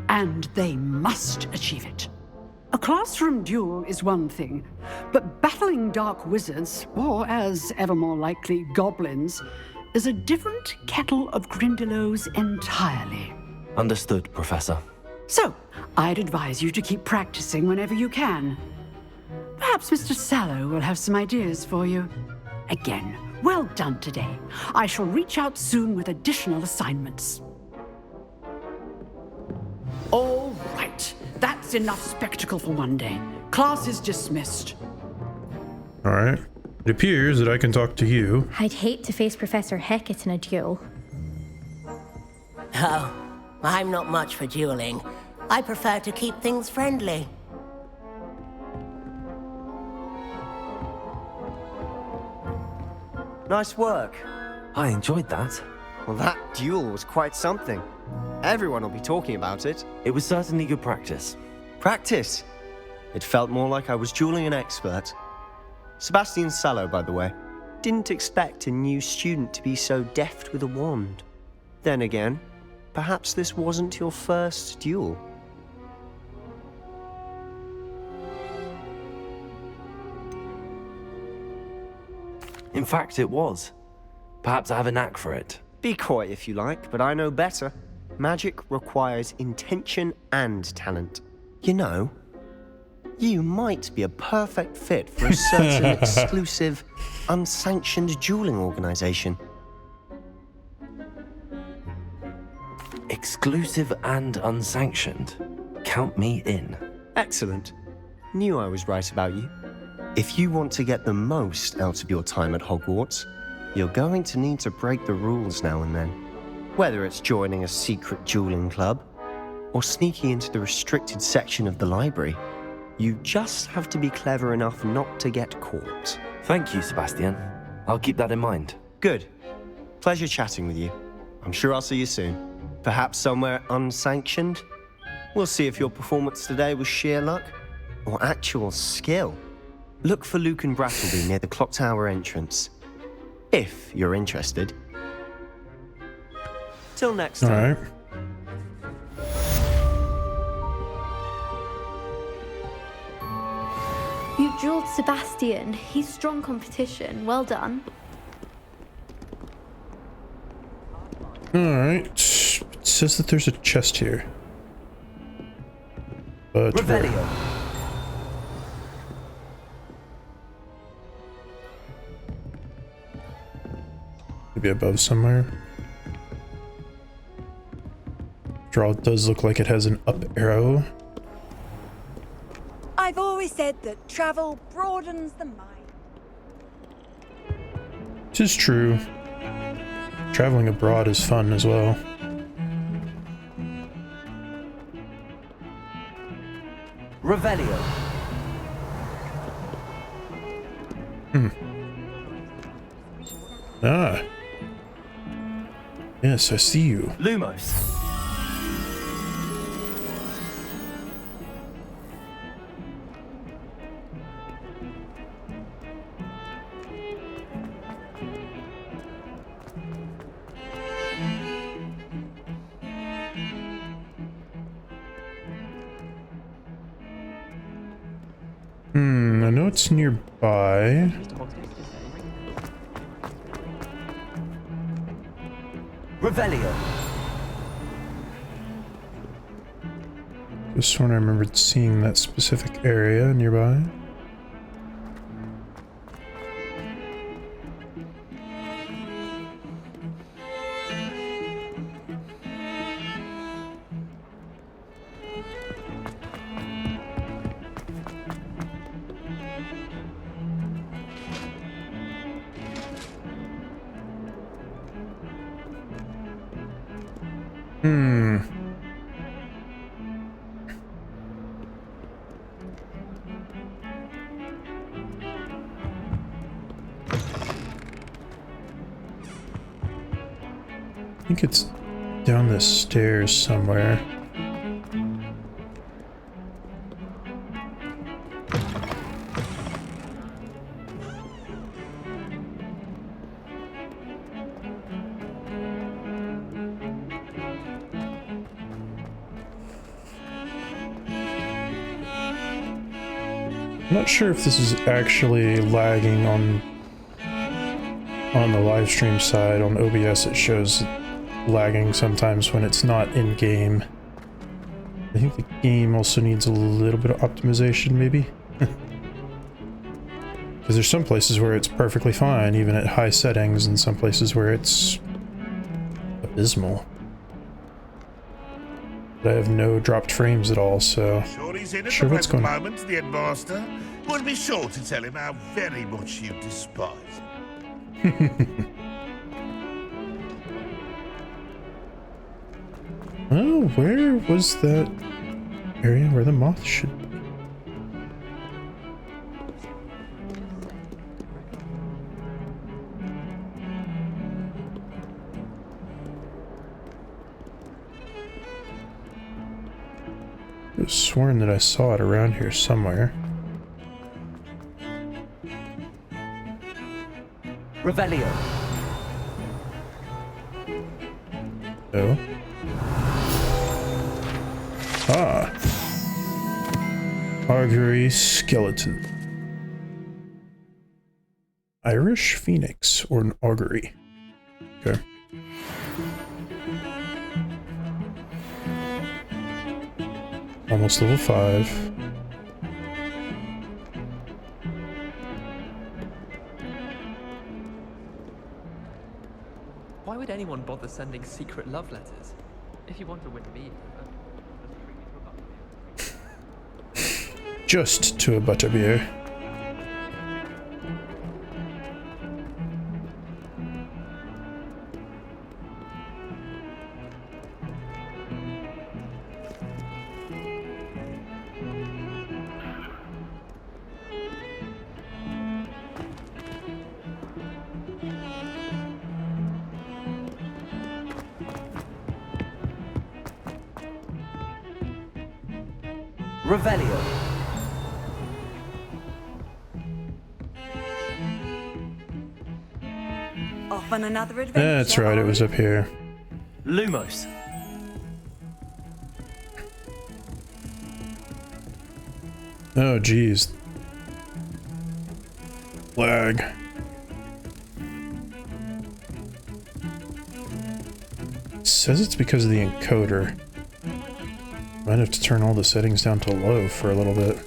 and they must achieve it. A classroom duel is one thing, but battling dark wizards, or as ever more likely, goblins, is a different kettle of Grindylows entirely. Understood, Professor. So, I'd advise you to keep practicing whenever you can. Perhaps Mr. Sallow will have some ideas for you. Again, well done today. I shall reach out soon with additional assignments. All right. That's enough spectacle for one day. Class is dismissed. All right. It appears that I can talk to you. I'd hate to face Professor Hecat in a duel. Oh, I'm not much for dueling. I prefer to keep things friendly. Nice work. I enjoyed that. Well, that duel was quite something. Everyone will be talking about it. It was certainly good practice. Practice? It felt more like I was dueling an expert. Sebastian Sallow, by the way. Didn't expect a new student to be so deft with a wand. Then again, perhaps this wasn't your first duel. In fact, it was. Perhaps I have a knack for it. Be coy if you like, but I know better. Magic requires intention and talent. You know, you might be a perfect fit for a certain exclusive, unsanctioned dueling organization. Exclusive and unsanctioned. Count me in. Excellent. knew I was right about you. If you want to get the most out of your time at Hogwarts, you're going to need to break the rules now and then. Whether it's joining a secret dueling club or sneaking into the restricted section of the library, you just have to be clever enough not to get caught. Thank you, Sebastian. I'll keep that in mind. Good. Pleasure chatting with you. I'm sure I'll see you soon. Perhaps somewhere unsanctioned? We'll see if your performance today was sheer luck or actual skill. Look for Luke and Brattleby near the clock tower entrance, if you're interested. Till next time. All right. You dueled Sebastian. He's strong competition. Well done. Alright. It says that there's a chest here. But Revelio. Maybe above somewhere. After all, it does look like it has an up arrow. I've always said that travel broadens the mind. This is true. Traveling abroad is fun as well. Revelio. Ah. Yes, I see you. Lumos. I know it's nearby. Revelio. This one I remembered seeing that specific area nearby. I think it's down the stairs somewhere. I'm not sure if this is actually lagging on the live stream side. On OBS it shows lagging sometimes when it's not in game. I think the game also needs a little bit of optimization, maybe. Because there's some places where it's perfectly fine, even at high settings, and some places where it's abysmal. But I have no dropped frames at all, so Sure he's in at sure the what's present going on. moment, the headmaster. We'll be sure to tell him how very much you despise him. Oh, where was that area where the moth should be? I was sworn that I saw it around here somewhere. Revelio. Oh. Ah. Augury skeleton. Irish phoenix or an augury. Okay. Almost level 5. Why would anyone bother sending secret love letters? If you want to win me over, just to a butterbeer. Revelio. Off on another adventure. That's right, it was up here. Lumos. Oh, geez. Lag. It says it's because of the encoder. Might have to turn all the settings down to low for a little bit.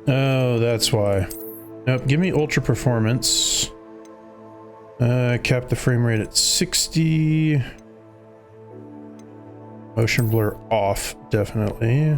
Oh, that's why. Nope, give me ultra performance. Cap the frame rate at 60. Motion blur off, definitely.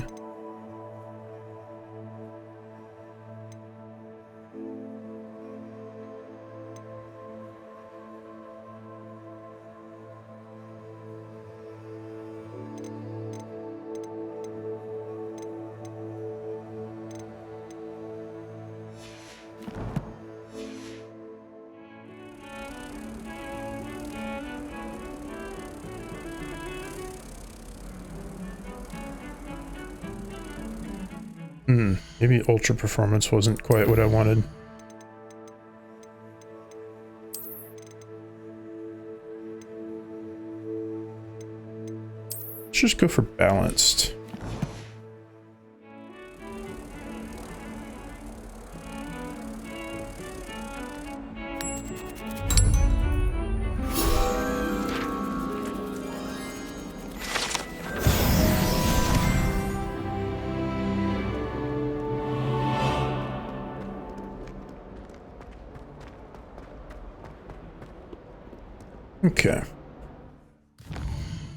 Maybe ultra performance wasn't quite what I wanted. Let's just go for balanced. Okay.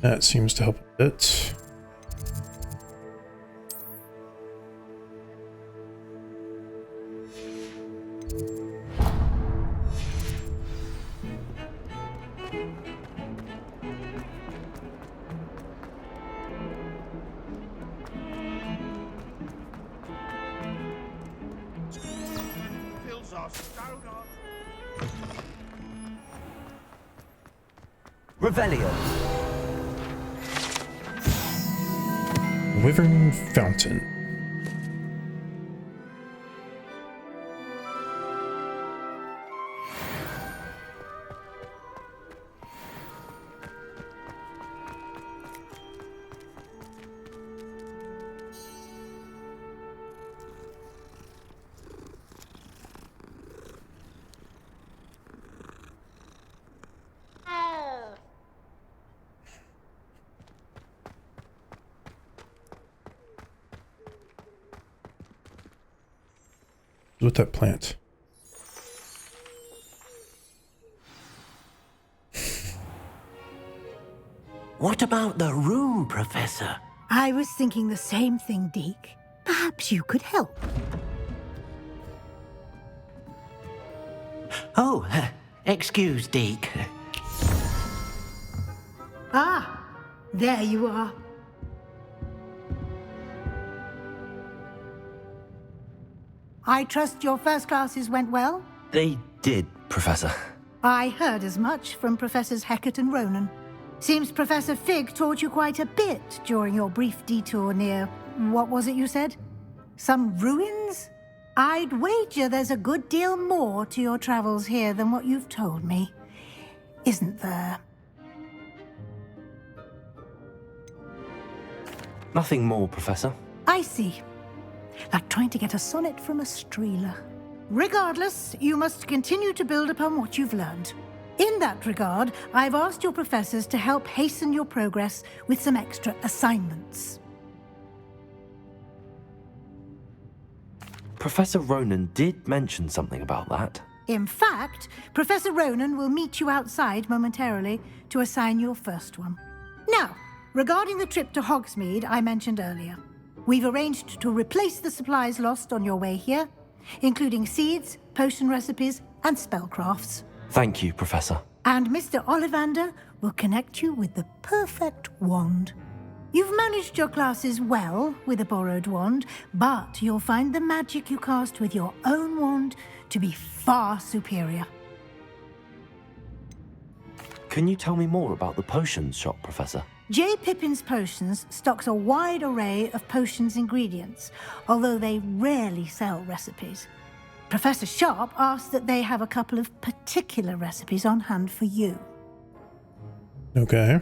That seems to help a bit. Fills our stone on. Revelio. Wyvern Fountain. With that plant. What about the room, Professor? I was thinking the same thing, Deke. Perhaps you could help. Oh, excuse, Deke. Ah, there you are. I trust your first classes went well? They did, Professor. I heard as much from Professors Hecat and Ronan. Seems Professor Fig taught you quite a bit during your brief detour near... what was it you said? Some ruins? I'd wager there's a good deal more to your travels here than what you've told me. Isn't there? Nothing more, Professor. I see. Like trying to get a sonnet from a streeler. Regardless, you must continue to build upon what you've learned. In that regard, I've asked your professors to help hasten your progress with some extra assignments. Professor Ronan did mention something about that. In fact, Professor Ronan will meet you outside momentarily to assign your first one. Now, regarding the trip to Hogsmeade I mentioned earlier, we've arranged to replace the supplies lost on your way here, including seeds, potion recipes, and spellcrafts. Thank you, Professor. And Mr. Ollivander will connect you with the perfect wand. You've managed your classes well with a borrowed wand, but you'll find the magic you cast with your own wand to be far superior. Can you tell me more about the potions shop, Professor? J. Pippin's Potions stocks a wide array of potions ingredients, although they rarely sell recipes. Professor Sharp asks that they have a couple of particular recipes on hand for you. Okay.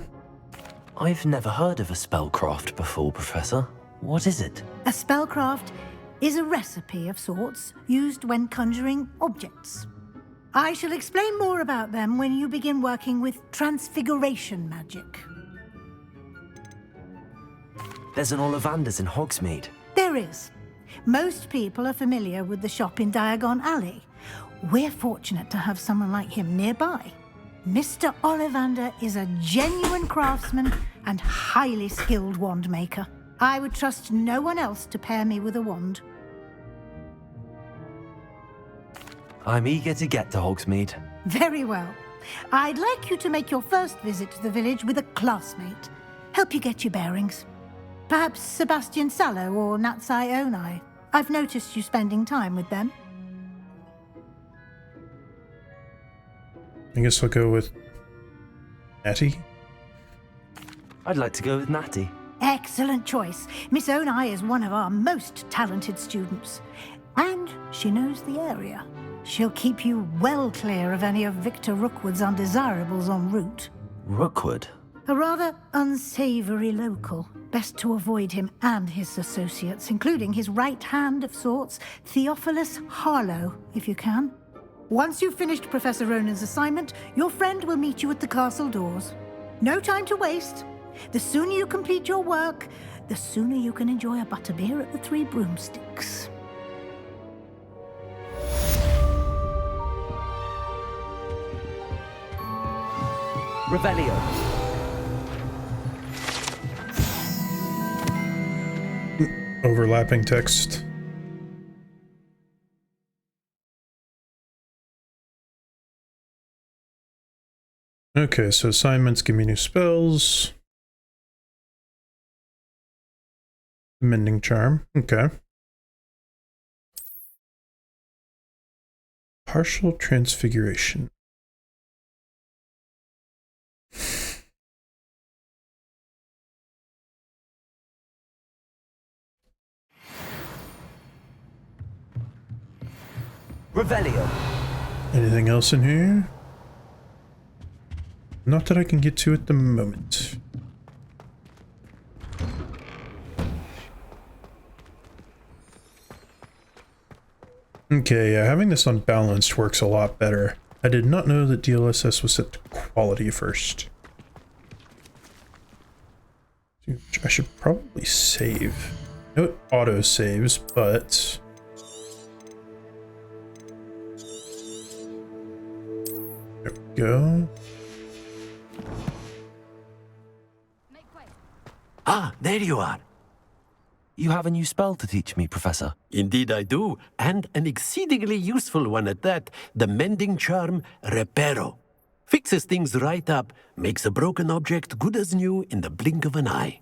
I've never heard of a spellcraft before, Professor. What is it? A spellcraft is a recipe of sorts used when conjuring objects. I shall explain more about them when you begin working with transfiguration magic. There's an Ollivander's in Hogsmeade. There is. Most people are familiar with the shop in Diagon Alley. We're fortunate to have someone like him nearby. Mr. Ollivander is a genuine craftsman and highly skilled wand maker. I would trust no one else to pair me with a wand. I'm eager to get to Hogsmeade. Very well. I'd like you to make your first visit to the village with a classmate. Help you get your bearings. Perhaps Sebastian Sallow or Natsai Onai. I've noticed you spending time with them. I guess I'll go with Natty. I'd like to go with Natty. Excellent choice. Miss Onai is one of our most talented students. And she knows the area. She'll keep you well clear of any of Victor Rookwood's undesirables en route. Rookwood? A rather unsavory local. Best to avoid him and his associates, including his right hand of sorts, Theophilus Harlow, if you can. Once you've finished Professor Ronan's assignment, your friend will meet you at the castle doors. No time to waste. The sooner you complete your work, the sooner you can enjoy a butterbeer at the Three Broomsticks. Revelio. Overlapping text. Okay, so assignments give me new spells. Mending Charm, okay. Partial Transfiguration. Revelio. Anything else in here? Not that I can get to at the moment. Okay, yeah, having this unbalanced works a lot better. I did not know that DLSS was set to quality first. I should probably save. I know it auto saves, but there we go. Ah, there you are. You have a new spell to teach me, Professor. Indeed I do, and an exceedingly useful one at that, the Mending Charm Reparo. Fixes things right up, makes a broken object good as new in the blink of an eye.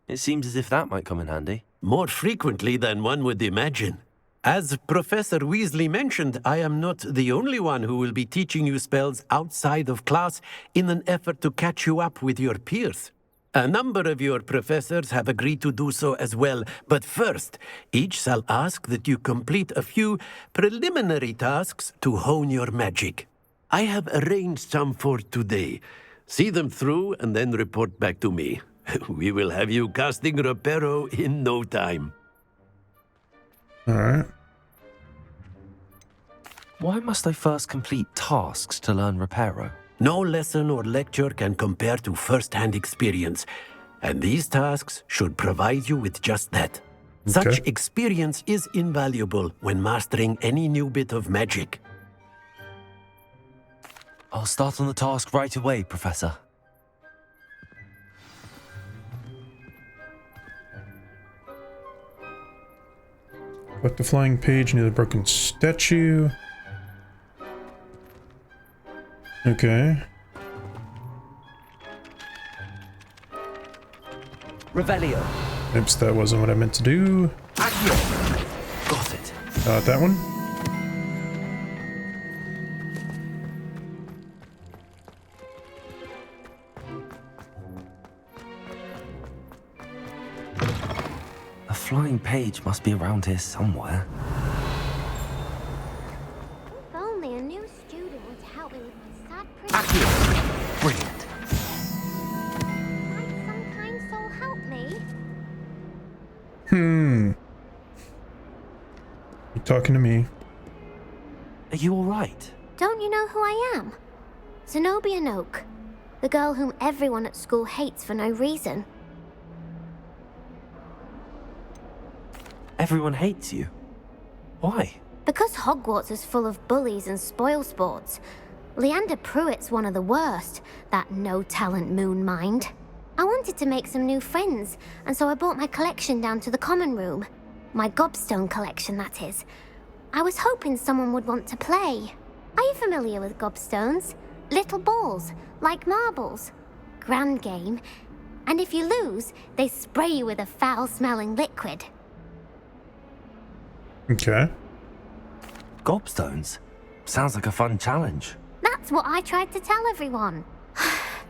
It seems as if that might come in handy. More frequently than one would imagine. As Professor Weasley mentioned, I am not the only one who will be teaching you spells outside of class in an effort to catch you up with your peers. A number of your professors have agreed to do so as well, but first, each shall ask that you complete a few preliminary tasks to hone your magic. I have arranged some for today. See them through and then report back to me. We will have you casting Reparo in no time. Alright. Why must I first complete tasks to learn Reparo? No lesson or lecture can compare to first-hand experience, and these tasks should provide you with just that. Such experience is invaluable when mastering any new bit of magic. I'll start on the task right away, Professor. Collect the flying page near the broken statue. Okay. Revelio. Oops, that wasn't what I meant to do. Got it. That one. A flying page must be around here somewhere. If only a new student would help me with my sad project. Brilliant. Might some kind soul help me? You talking to me? Are you alright? Don't you know who I am? Zenobia Noak, the girl whom everyone at school hates for no reason. Everyone hates you. Why? Because Hogwarts is full of bullies and spoilsports. Leander Pruitt's one of the worst, that no-talent moon mind. I wanted to make some new friends, and so I brought my collection down to the common room. My gobstone collection, that is. I was hoping someone would want to play. Are you familiar with gobstones? Little balls, like marbles. Grand game. And if you lose, they spray you with a foul-smelling liquid. Okay. Gobstones? Sounds like a fun challenge. That's what I tried to tell everyone.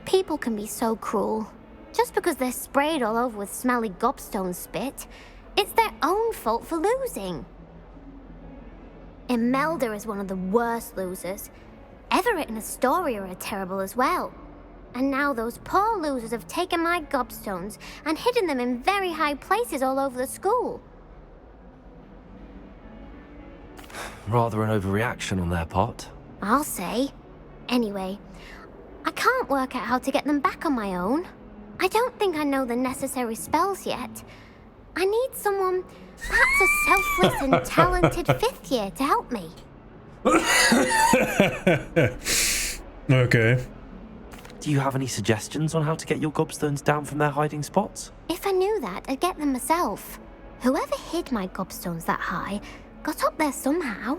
People can be so cruel. Just because they're sprayed all over with smelly gobstone spit, it's their own fault for losing. Imelda is one of the worst losers. Everett and Astoria are terrible as well. And now those poor losers have taken my gobstones and hidden them in very high places all over the school. Rather an overreaction on their part. I'll say. Anyway, I can't work out how to get them back on my own. I don't think I know the necessary spells yet. I need someone, perhaps a selfless and talented fifth year to help me. Okay. Do you have any suggestions on how to get your gobstones down from their hiding spots? If I knew that, I'd get them myself. Whoever hid my gobstones that high got up there somehow.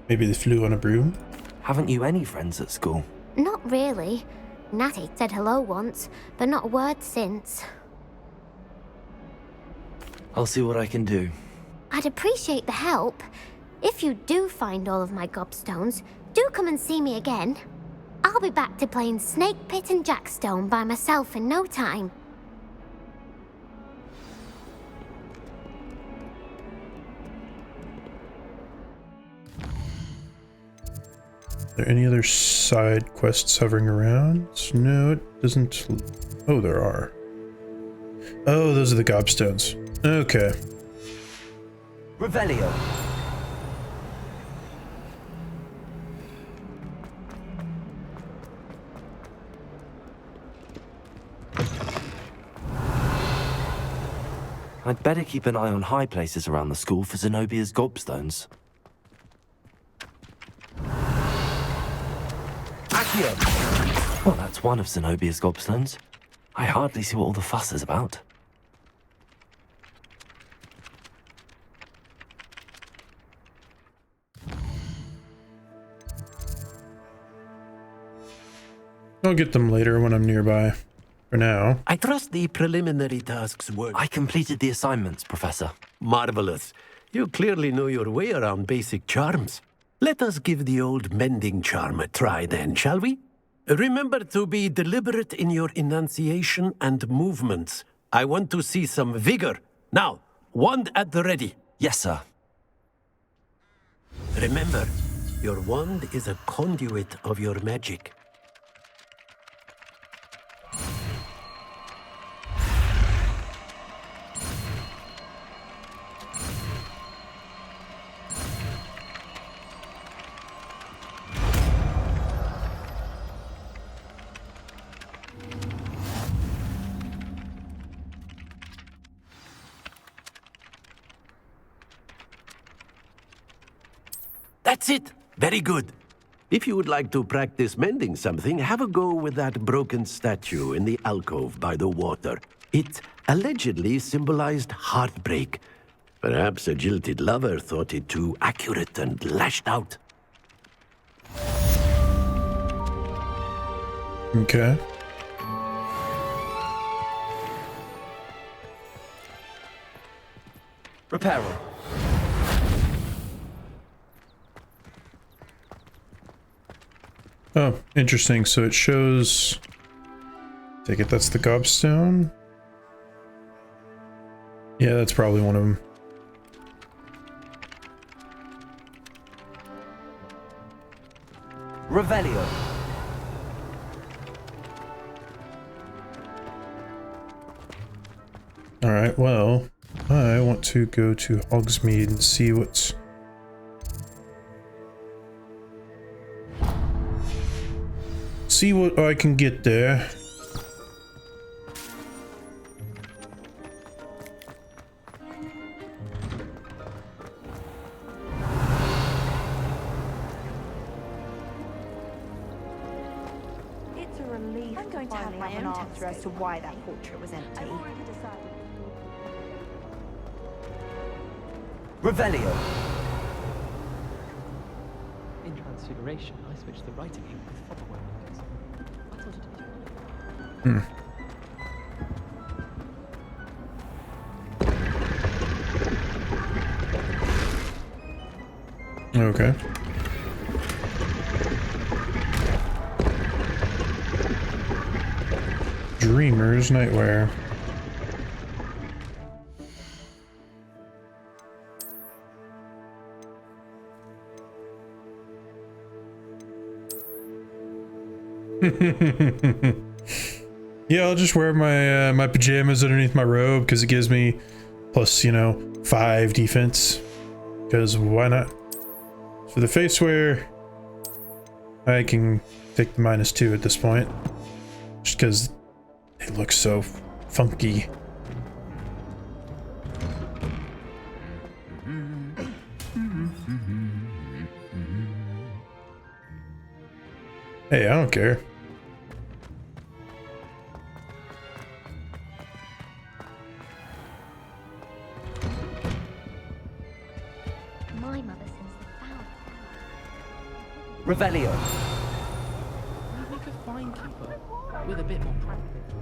Maybe they flew on a broom? Haven't you any friends at school? Not really. Natty said hello once, but not a word since. I'll see what I can do. I'd appreciate the help. If you do find all of my gobstones, do come and see me again. I'll be back to playing Snake Pit and Jackstone by myself in no time. Are there any other side quests hovering around? No, it doesn't. Oh, there are. Oh, those are the gobstones. Okay. Revelio. I'd better keep an eye on high places around the school for Zenobia's gobstones. Well, that's one of Zenobia's gobstones. I hardly see what all the fuss is about. I'll get them later when I'm nearby. For now. I trust the preliminary tasks were... I completed the assignments, Professor. Marvelous. You clearly know your way around basic charms. Let us give the old mending charm a try then, shall we? Remember to be deliberate in your enunciation and movements. I want to see some vigor. Now, wand at the ready. Yes, sir. Remember, your wand is a conduit of your magic. That's it. Very good. If you would like to practice mending something, have a go with that broken statue in the alcove by the water. It allegedly symbolized heartbreak. Perhaps a jilted lover thought it too accurate and lashed out. Okay. Repair room. Oh, interesting. So it shows... Take it that's the gobstone? Yeah, that's probably one of them. Revelio. Alright, well, I want to go to Hogsmeade and see what's... See what I can get there. It's a relief. I'm going to have my own answer as to why that portrait was empty. Revelio. In Transfiguration, I switched the writing ink with proper work markers. I thought it did. Okay. Dreamer's Nightwear. Yeah, I'll just wear my my pajamas underneath my robe because it gives me plus, you know, 5 defense. Because why not? For the face wear, I can take the -2 at this point. Just because they look so funky. Hey, I don't care. My mother says the foul. Revelio. We'd make a fine keeper with a bit more practice.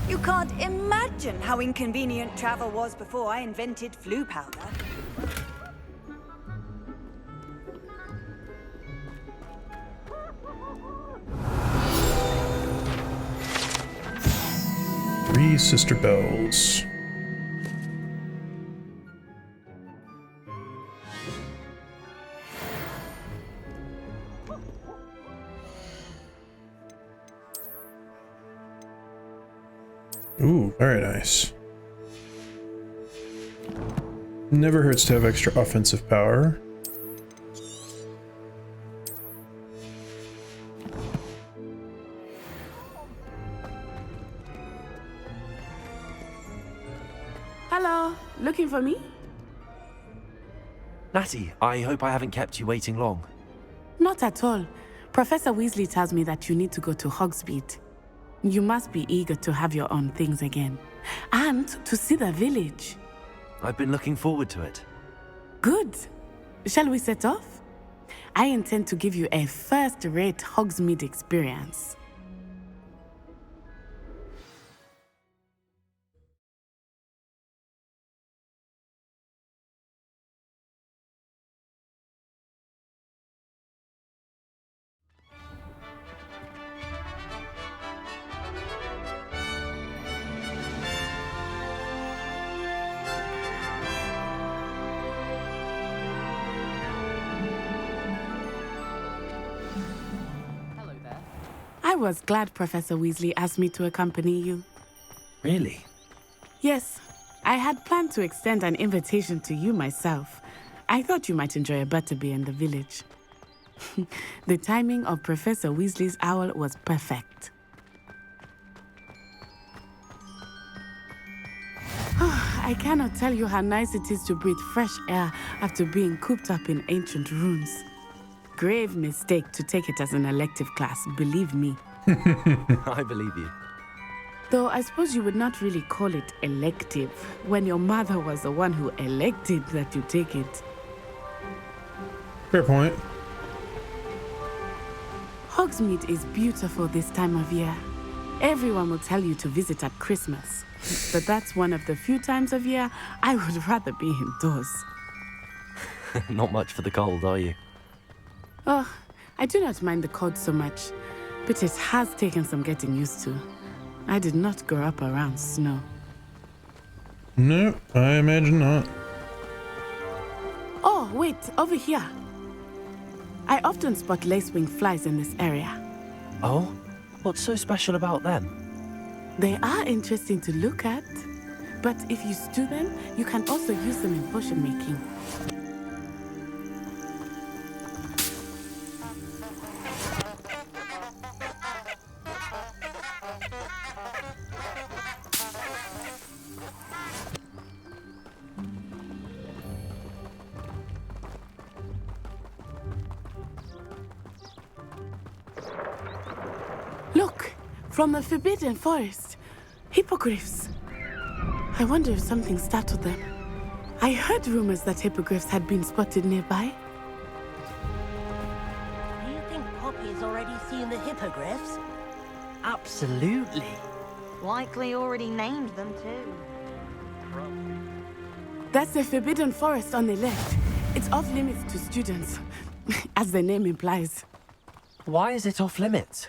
You can't imagine how inconvenient travel was before I invented flu powder. Three sister bells. Ooh, very nice. Never hurts to have extra offensive power. Hello, looking for me? Natty, I hope I haven't kept you waiting long. Not at all. Professor Weasley tells me that you need to go to Hogsmeade. You must be eager to have your own things again. And to see the village. I've been looking forward to it. Good. Shall we set off? I intend to give you a first-rate Hogsmeade experience. I was glad Professor Weasley asked me to accompany you. Really? Yes, I had planned to extend an invitation to you myself. I thought you might enjoy a butterbeer in the village. The timing of Professor Weasley's owl was perfect. I cannot tell you how nice it is to breathe fresh air after being cooped up in ancient ruins. Grave mistake to take it as an elective class, believe me. I believe you. Though I suppose you would not really call it elective when your mother was the one who elected that you take it. Fair point. Hogsmeade is beautiful this time of year. Everyone will tell you to visit at Christmas, but that's one of the few times of year I would rather be indoors. Not much for the cold, are you? Oh, I do not mind the cold so much, but it has taken some getting used to. I did not grow up around snow. No, I imagine not. Oh, wait, over here. I often spot lacewing flies in this area. Oh? What's so special about them? They are interesting to look at, but if you stew them, you can also use them in potion making. Look, from the Forbidden Forest, hippogriffs. I wonder if something startled them. I heard rumors that hippogriffs had been spotted nearby. Do you think Poppy's already seen the hippogriffs? Absolutely. Likely already named them too. That's the Forbidden Forest on the left. It's off limits to students, as the name implies. Why is it off limits?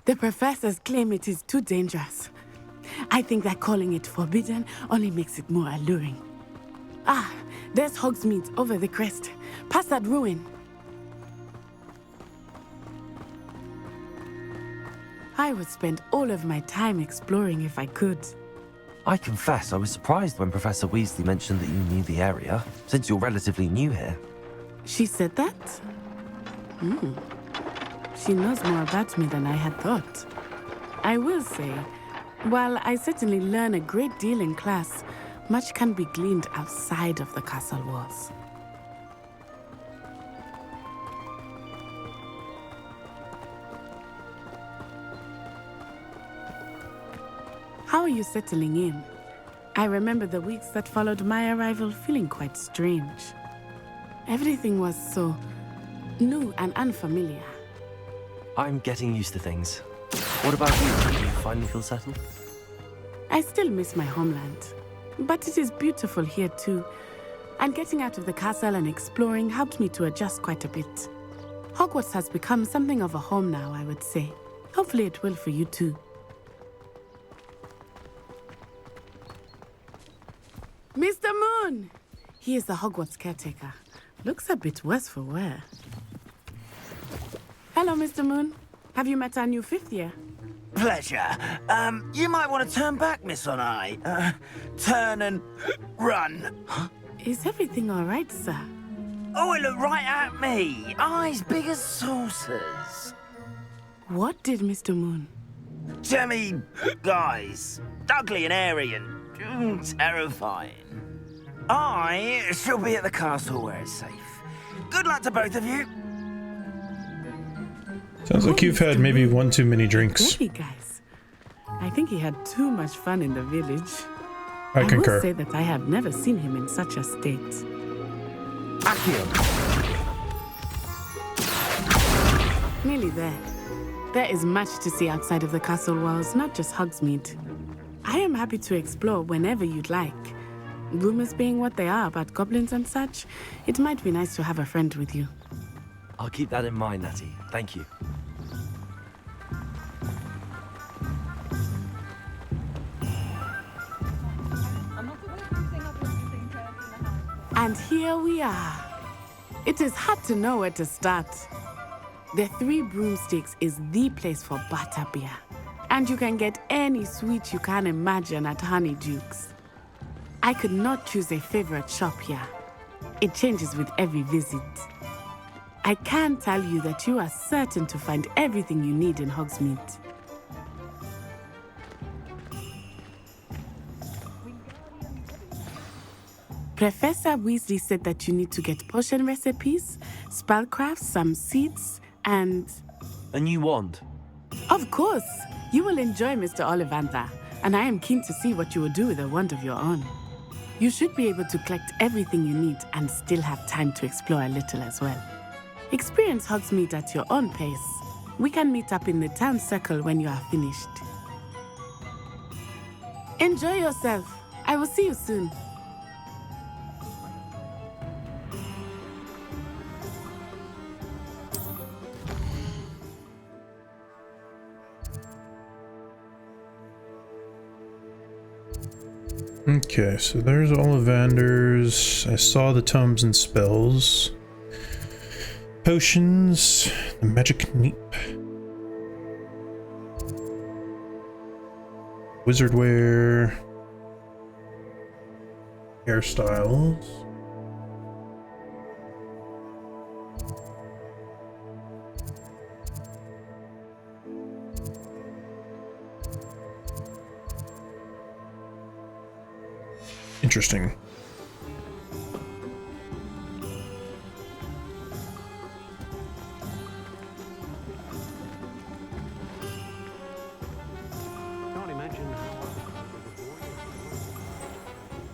The professors claim it is too dangerous. I think that calling it forbidden only makes it more alluring. Ah, there's Hogsmeade over the crest, past that ruin. I would spend all of my time exploring if I could. I confess I was surprised when Professor Weasley mentioned that you knew the area, since you're relatively new here. She said that? She knows more about me than I had thought. I will say, while I certainly learn a great deal in class, much can be gleaned outside of the castle walls. How are you settling in? I remember the weeks that followed my arrival feeling quite strange. Everything was so new and unfamiliar. I'm getting used to things. What about you? Do you finally feel settled? I still miss my homeland, but it is beautiful here too. And getting out of the castle and exploring helped me to adjust quite a bit. Hogwarts has become something of a home now, I would say. Hopefully it will for you too. Mr. Moon! He is the Hogwarts caretaker. Looks a bit worse for wear. Hello, Mr. Moon. Have you met our new fifth year? Pleasure. You might want to turn back, Miss On-Eye. Turn and run. Is everything all right, sir? Oh, it looked right at me. Eyes big as saucers. What did Mr. Moon? Jemmy guys. Ugly and airy and terrifying. I shall be at the castle where it's safe. Good luck to both of you. Sounds like you've had maybe one too many drinks. Really, guys. I think he had too much fun in the village. I concur. will say that I have never seen him in such a state. Nearly there. There is much to see outside of the castle walls, not just Hogsmeade. I am happy to explore whenever you'd like. Rumors being what they are about goblins and such, it might be nice to have a friend with you. I'll keep that in mind, Natty. Thank you. And here we are. It is hard to know where to start. The Three Broomsticks is the place for butterbeer. And you can get any sweet you can imagine at Honeydukes. I could not choose a favorite shop here. It changes with every visit. I can tell you that you are certain to find everything you need in Hogsmeade. Professor Weasley said that you need to get potion recipes, spellcrafts, some seeds, and... A new wand. Of course! You will enjoy Mr. Ollivander, and I am keen to see what you will do with a wand of your own. You should be able to collect everything you need and still have time to explore a little as well. Experience Hogsmeade at your own pace. We can meet up in the town circle when you are finished. Enjoy yourself. I will see you soon. Okay, so there's Ollivander's. I saw the tomes and spells. Potions, the magic neep. Wizardwear. Hairstyles. Interesting.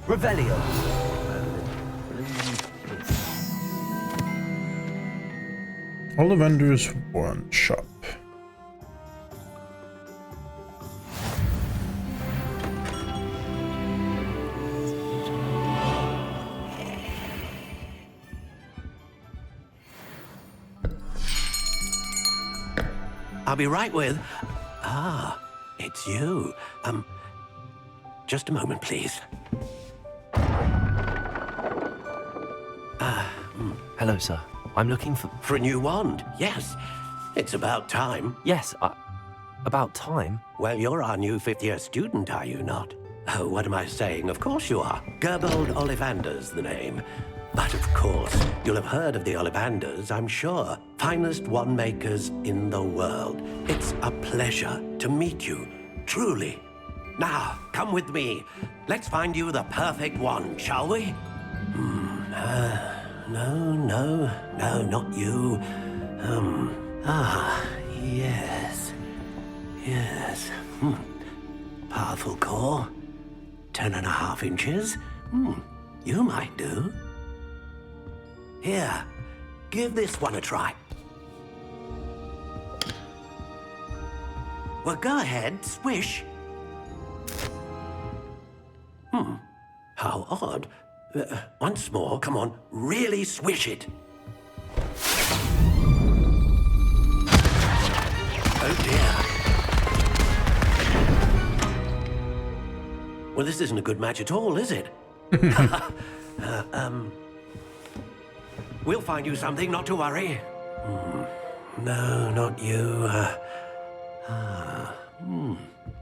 Revelio. Ollivander's Wand Shop. I'll be right with... Ah, it's you. Just a moment, please. Hello, sir. I'm looking for... For a new wand, yes. It's about time. Yes, about time? Well, you're our new fifth-year student, are you not? Oh, what am I saying? Of course you are. Gerbold Ollivander's the name. But of course, you'll have heard of the Ollivanders, I'm sure. Finest wand makers in the world. It's a pleasure to meet you, truly. Now, come with me. Let's find you the perfect wand, shall we? No, not you. Yes. Powerful core. 10.5 inches. You might do. Here, give this one a try. Well, go ahead, swish. How odd. Once more, come on, really swish it. Oh dear. Well, this isn't a good match at all, is it? We'll find you something, not to worry. No, not you.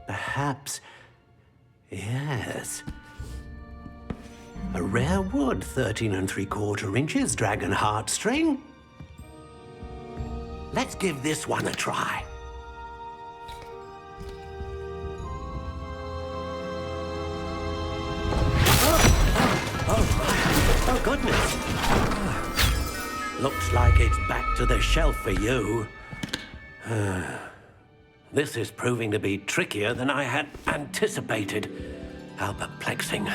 Perhaps... Yes. A rare wood, 13 3/4 inches, dragon heartstring. Let's give this one a try. Oh, goodness. Looks like it's back to the shelf for you. This is proving to be trickier than I had anticipated. How perplexing.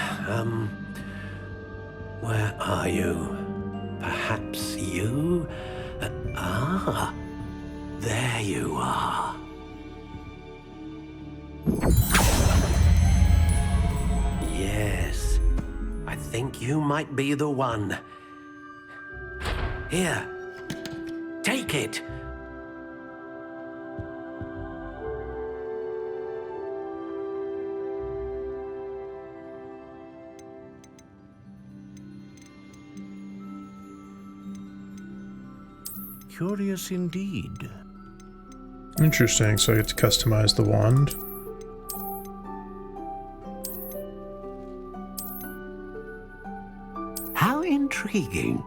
Where are you? Perhaps you? There you are. Yes, I think you might be the one. Here, take it. Curious indeed. Interesting, so I get to customize the wand. How intriguing.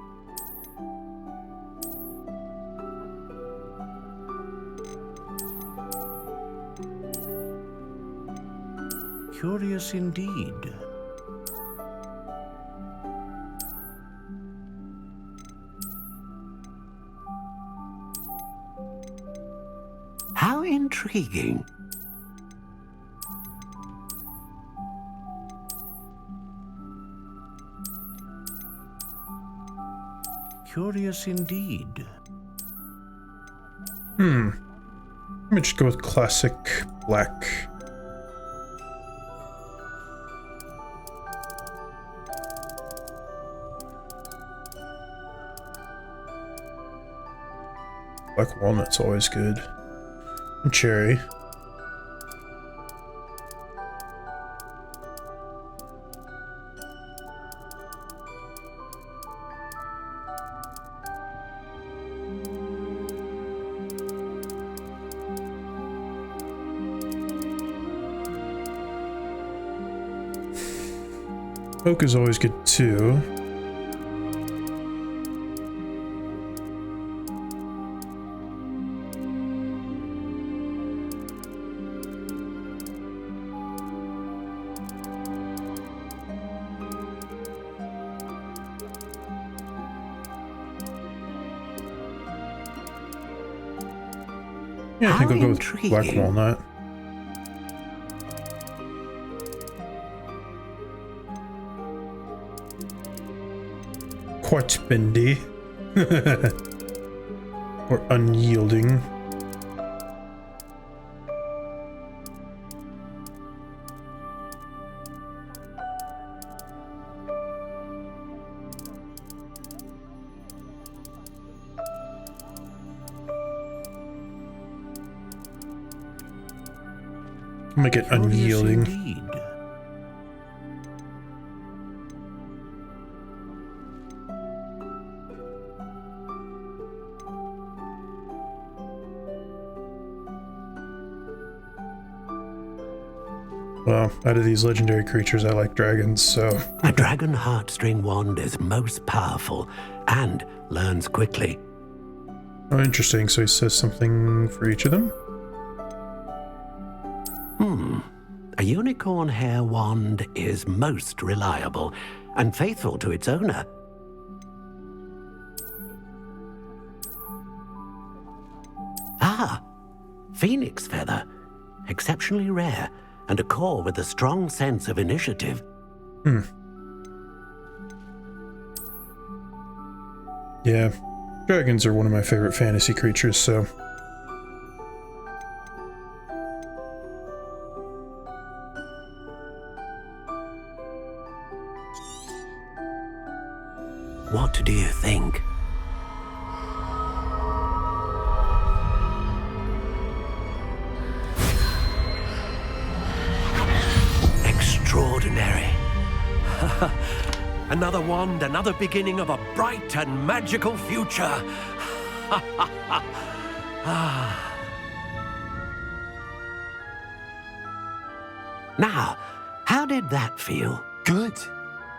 Curious indeed. intriguing. Curious indeed. Let me just go with classic black. Black walnut's always good. And cherry. Oak is always good too. Yeah, I think I'll go with black walnut. Quite bendy. Or unyielding. Make it unyielding. Indeed. Well, out of these legendary creatures, I like dragons, so... A dragon heartstring wand is most powerful and learns quickly. Oh, interesting. So he says something for each of them? A unicorn hair wand is most reliable and faithful to its owner. Ah, phoenix feather. Exceptionally rare, and a core with a strong sense of initiative. Yeah, dragons are one of my favorite fantasy creatures, so... What do you think? Extraordinary. Another wand, another beginning of a bright and magical future. Now, how did that feel? Good.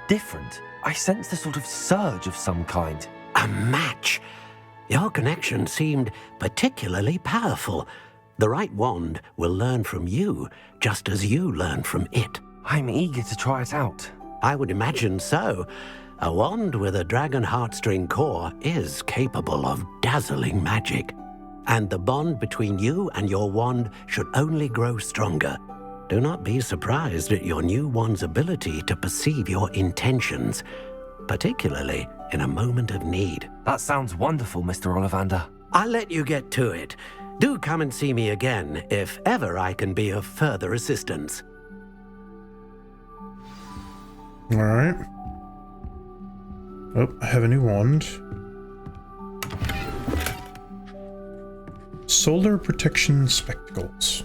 Different. I sensed a sort of surge of some kind. A match. Your connection seemed particularly powerful. The right wand will learn from you, just as you learn from it. I'm eager to try it out. I would imagine so. A wand with a dragon heartstring core is capable of dazzling magic. And the bond between you and your wand should only grow stronger. Do not be surprised at your new wand's ability to perceive your intentions, particularly in a moment of need. That sounds wonderful, Mr. Ollivander. I'll let you get to it. Do come and see me again if ever I can be of further assistance. Alright. Oh, I have a new wand. Solar Protection Spectacles.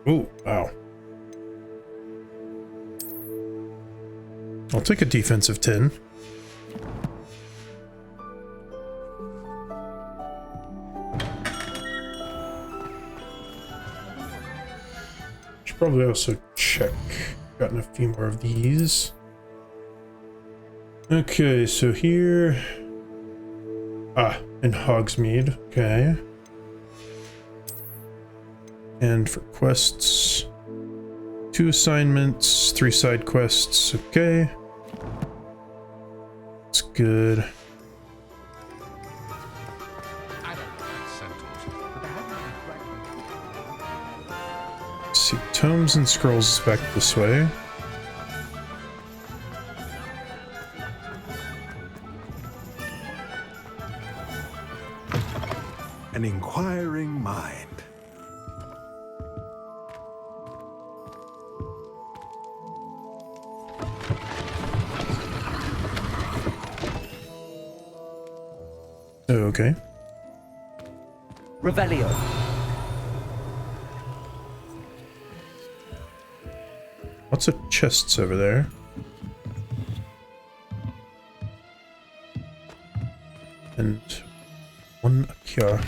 Oh, wow. I'll take a defensive 10. Should probably also check. Gotten a few more of these. Okay, so here... Ah, in Hogsmeade. Okay. And for quests, 2 assignments, 3 side quests, okay. That's good. see, tomes and scrolls is back this way. An inquiring mind. Okay. Revelio. Lots of chests over there. And one up here.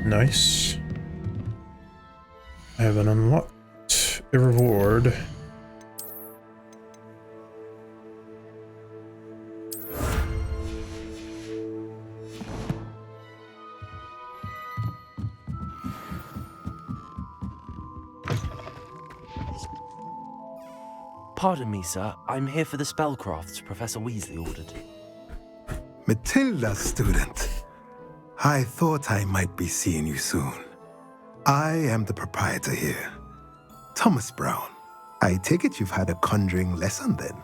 Nice. I have an unlocked reward. Pardon me, sir. I'm here for the spellcrafts Professor Weasley ordered. Matilda's student. I thought I might be seeing you soon. I am the proprietor here, Thomas Brown. I take it you've had a conjuring lesson then?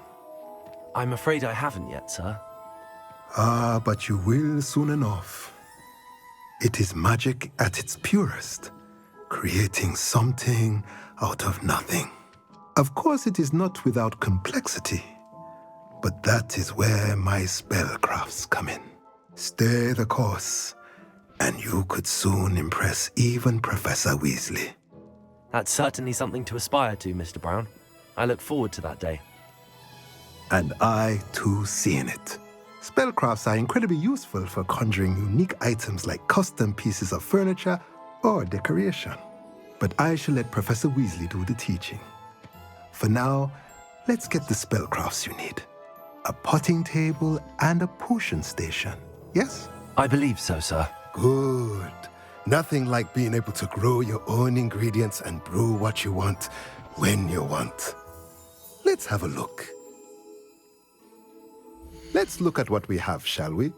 I'm afraid I haven't yet, sir. Ah, but you will soon enough. It is magic at its purest, creating something out of nothing. Of course, it is not without complexity, but that is where my spellcrafts come in. Stay the course, and you could soon impress even Professor Weasley. That's certainly something to aspire to, Mr. Brown. I look forward to that day. And I, too, seeing it. Spellcrafts are incredibly useful for conjuring unique items like custom pieces of furniture or decoration. But I shall let Professor Weasley do the teaching. For now, let's get the spellcrafts you need. A potting table and a potion station, yes? I believe so, sir. Good. Nothing like being able to grow your own ingredients and brew what you want, when you want. Let's have a look. Let's look at what we have, shall we?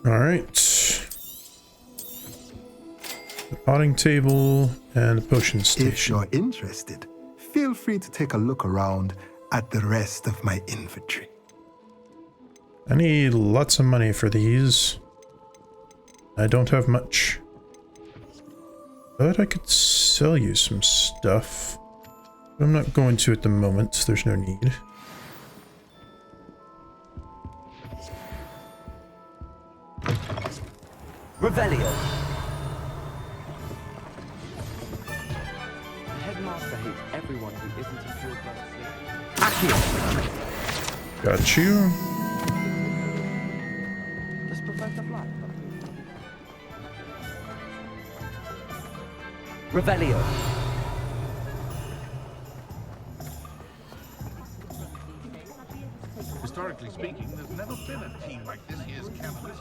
Alright. The potting table and the potion station. If you're interested, feel free to take a look around at the rest of my inventory. I need lots of money for these. I don't have much. But I could sell you some stuff. I'm not going to at the moment, there's no need. Revelio. The headmaster hates everyone who isn't in field class. Got you. Does Professor Black? Revelio. Historically speaking, there's never been a team like this year's campus.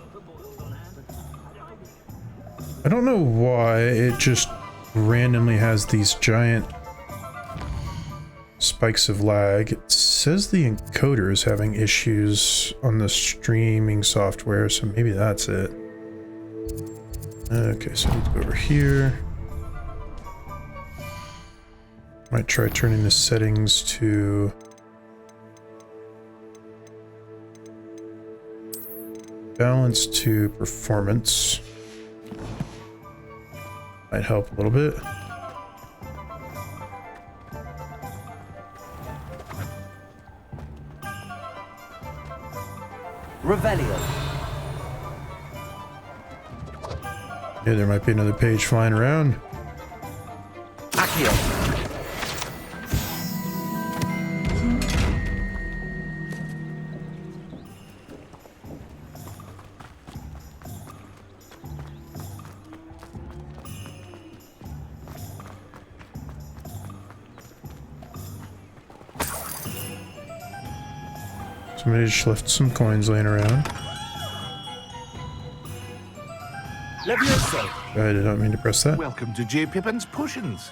I don't know why it just randomly has these giant spikes of lag. It says the encoder is having issues on the streaming software, so maybe that's it. Okay, so I need to go over here. Might try turning the settings to balance to performance. Might help a little bit. Revelio. Yeah, there might be another page flying around. Accio. Somebody just left some coins laying around. I did not mean to press that. Welcome to J. Pippin's Potions.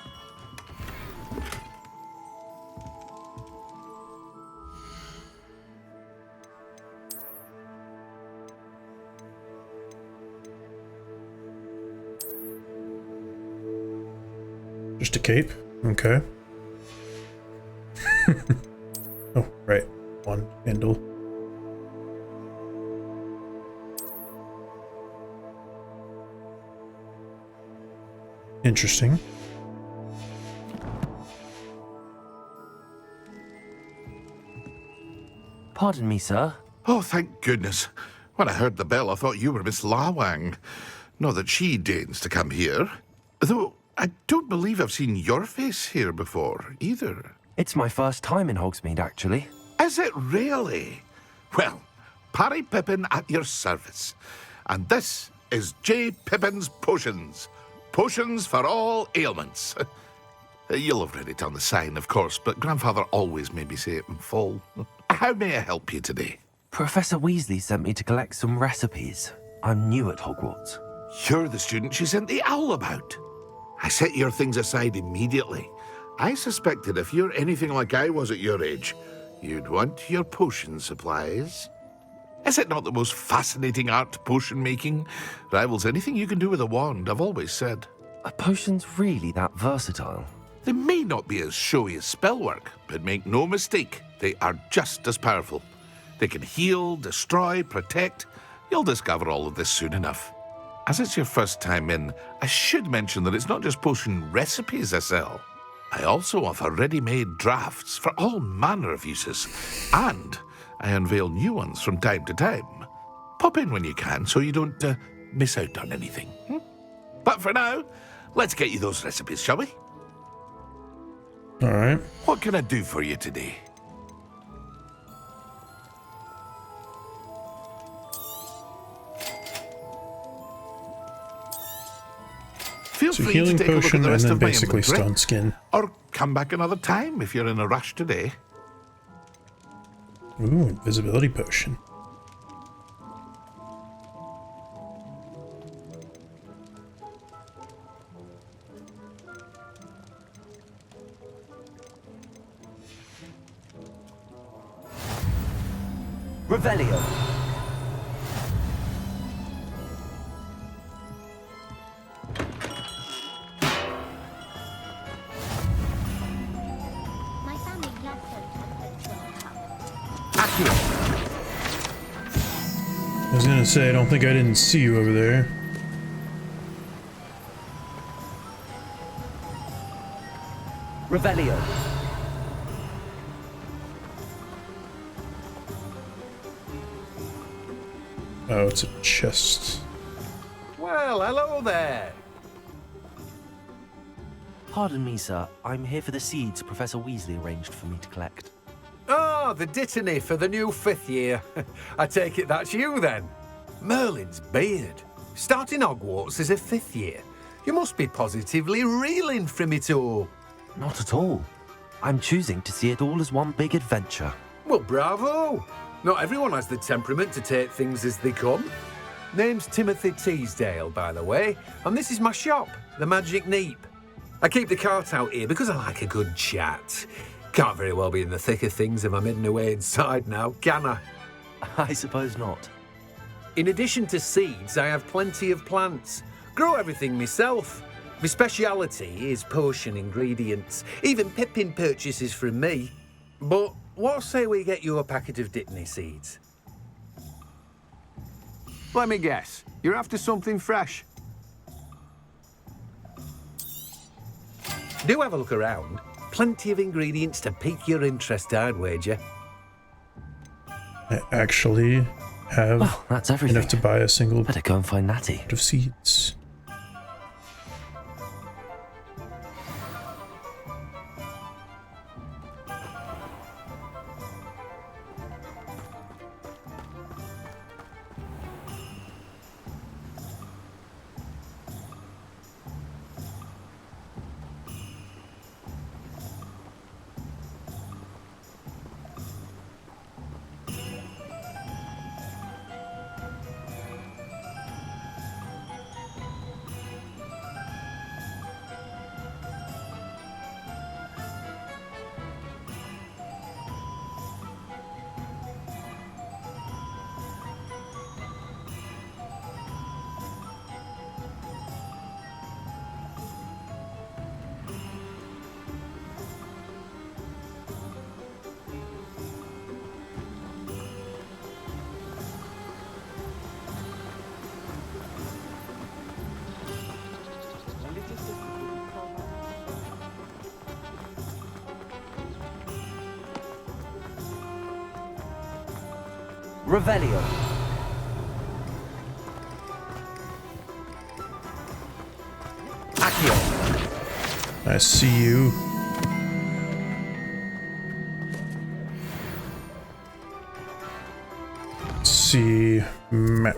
cape. Okay. Oh, right. One handle. Interesting. Pardon me, sir. Oh, thank goodness. When I heard the bell, I thought you were Miss Lawang. Not that she deigns to come here. Though, I don't believe I've seen your face here before, either. It's my first time in Hogsmeade, actually. Is it really? Well, Parry Pippin at your service. And this is J. Pippin's Potions. Potions for all ailments. You'll have read it on the sign, of course, but Grandfather always made me say it in full. How may I help you today? Professor Weasley sent me to collect some recipes. I'm new at Hogwarts. You're the student she sent the owl about. I set your things aside immediately. I suspected if you're anything like I was at your age, you'd want your potion supplies. Is it not the most fascinating art, potion making? Rivals anything you can do with a wand, I've always said. Are potions really that versatile? They may not be as showy as spellwork, but make no mistake, they are just as powerful. They can heal, destroy, protect. You'll discover all of this soon enough. As it's your first time in, I should mention that it's not just potion recipes I sell. I also offer ready-made drafts for all manner of uses, and I unveil new ones from time to time. Pop in when you can so you don't miss out on anything. But for now, let's get you those recipes, shall we? All right. What can I do for you today? Feel So free healing to take a look potion at the and rest then of my basically inventory, stone skin. or come back another time if you're in a rush today. Ooh, invisibility potion. Revelio. My family loves those templates World Cup. I was gonna say, I don't think I didn't see you over there. Revelio. Oh, it's a chest. Well, hello there. Pardon me, sir. I'm here for the seeds Professor Weasley arranged for me to collect. Oh, the dittany for the new 5th year. I take it that's you then. Merlin's beard. Starting Hogwarts as a 5th year. You must be positively reeling from it all. Not at all. I'm choosing to see it all as one big adventure. Well, bravo. Not everyone has the temperament to take things as they come. Name's Timothy Teasdale, by the way, and this is my shop, the Magic Neep. I keep the cart out here because I like a good chat. Can't very well be in the thick of things if I'm hidden away inside now, can I? I suppose not. In addition to seeds, I have plenty of plants. Grow everything myself. My speciality is potion ingredients. Even Pippin purchases from me. But what say we get you a packet of Dittany seeds? Let me guess. You're after something fresh. Do have a look around. Plenty of ingredients to pique your interest, I'd wager. I actually have that's everything. enough to buy a single Better go and find Natty. of seeds. Revelio. Accio. I see you. Let's see map.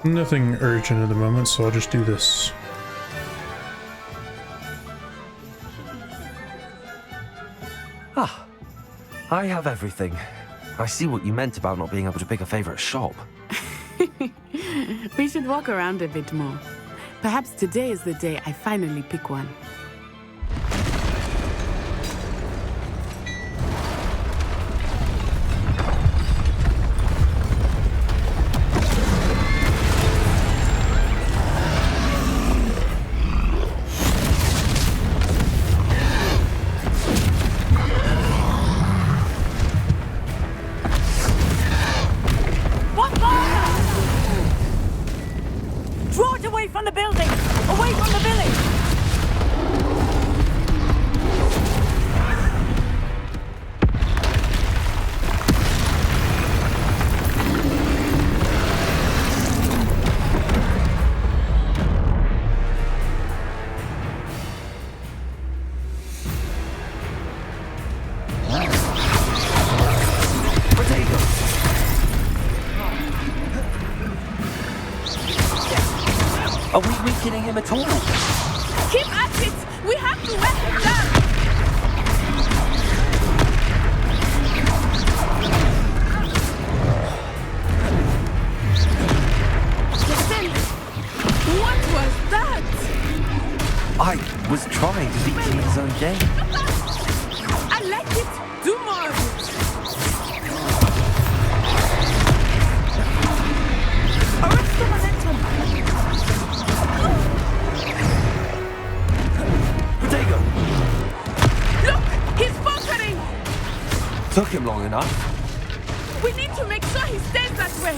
Nothing urgent at the moment, so I'll just do this. Ah, I have everything. I see what you meant about not being able to pick a favorite shop. We should walk around a bit more. Perhaps today is the day I finally pick one. Are we weakening him at all? Keep at it! We have to wear him down! Listen! What was that? I was trying to beat him in his own game. I like it! Do more of it! Arrest the momentum! Protego! Look! He's bunkering! Took him long enough. We need to make sure he stays that way!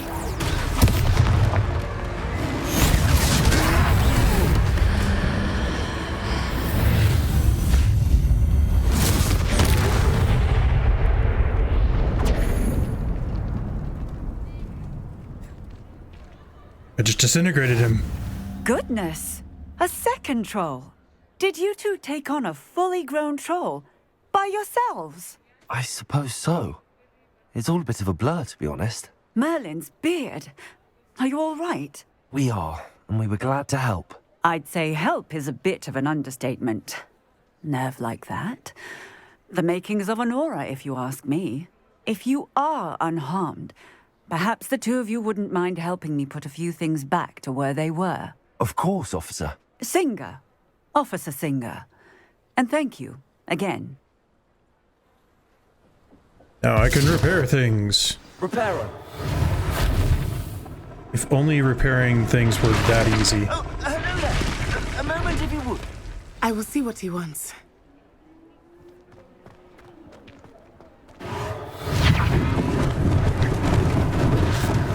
I just disintegrated him. Goodness! A second troll! Did you two take on a fully grown troll? By yourselves? I suppose so. It's all a bit of a blur, to be honest. Merlin's beard. Are you all right? We are, and we were glad to help. I'd say help is a bit of an understatement. Nerve like that. The makings of an aura, if you ask me. If you are unharmed, perhaps the two of you wouldn't mind helping me put a few things back to where they were. Of course, officer. Singer. Officer Singer. And thank you, again. Now I can repair things. Repairer. If only repairing things were that easy. Oh, hello there. A moment if you would. I will see what he wants.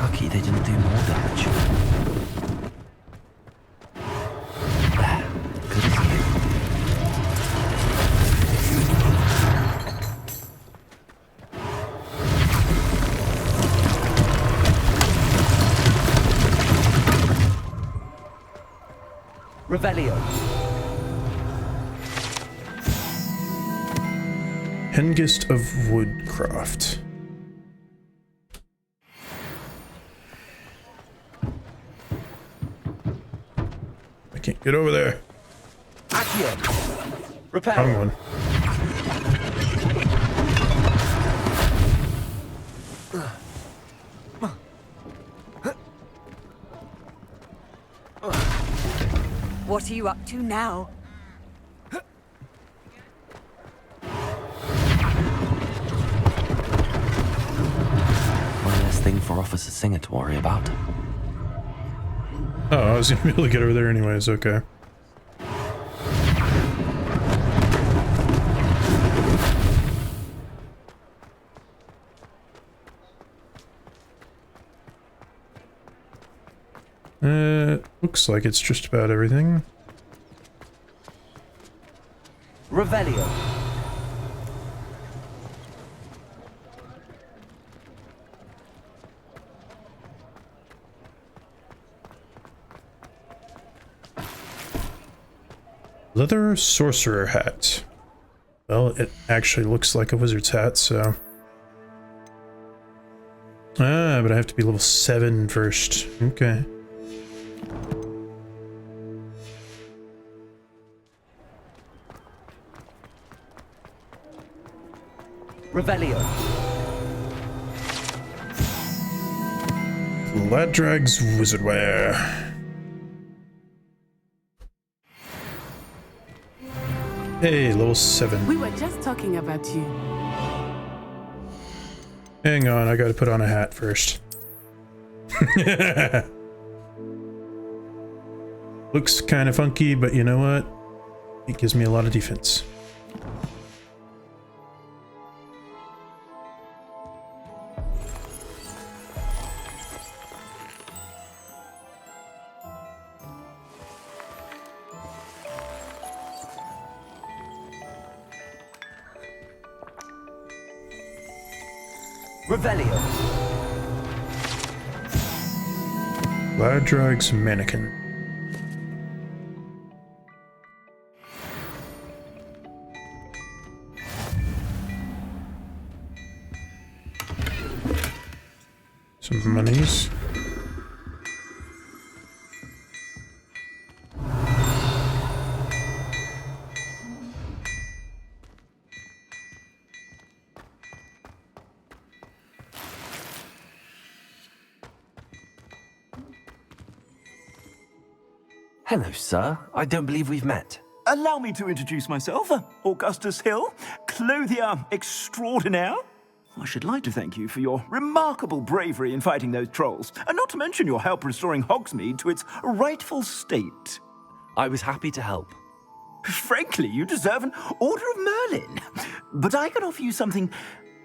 Lucky they didn't do more damage. There. Good as new. Revelio. Hengist of Woodcroft. I can't get over there. Accio. Repair. Wrong one. What are you up to now? One less thing for Officer Singer to worry about. Oh, I was gonna be able to get over there anyways, okay. Looks like it's just about everything. Revelio. Leather sorcerer hat. Well, it actually looks like a wizard's hat, so... Ah, but I have to be level 7 first. Okay. Revelio. Ladrag's wizard wear. Hey, level 7. We were just talking about you. Hang on, I gotta put on a hat first. Looks kind of funky, but you know what? It gives me a lot of defense. Revelio. Ladrag's mannequin. Some monies. Hello, sir. I don't believe we've met. Allow me to introduce myself, Augustus Hill, clothier extraordinaire. I should like to thank you for your remarkable bravery in fighting those trolls, and not to mention your help restoring Hogsmeade to its rightful state. I was happy to help. Frankly, you deserve an Order of Merlin. But I can offer you something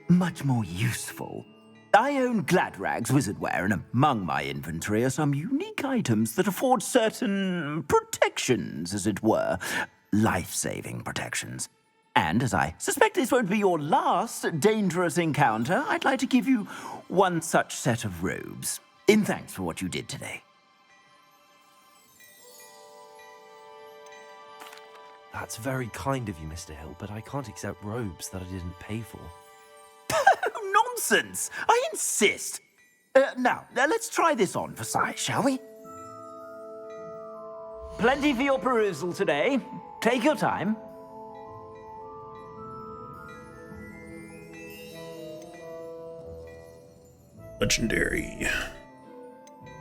much more useful. I own Gladrag's wizardware, and among my inventory are some unique items that afford certain protections, as it were. Life-saving protections. And as I suspect this won't be your last dangerous encounter, I'd like to give you one such set of robes, in thanks for what you did today. That's very kind of you, Mr. Hill, but I can't accept robes that I didn't pay for. Nonsense! I insist! Now, let's try this on for size, shall we? Plenty for your perusal today. Take your time. Legendary.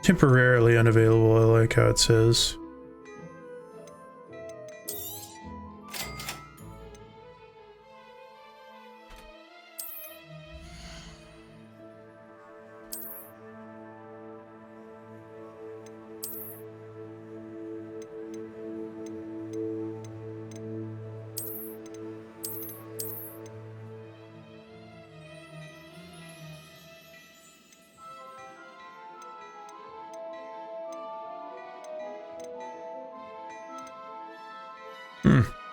Temporarily unavailable, I like how it says.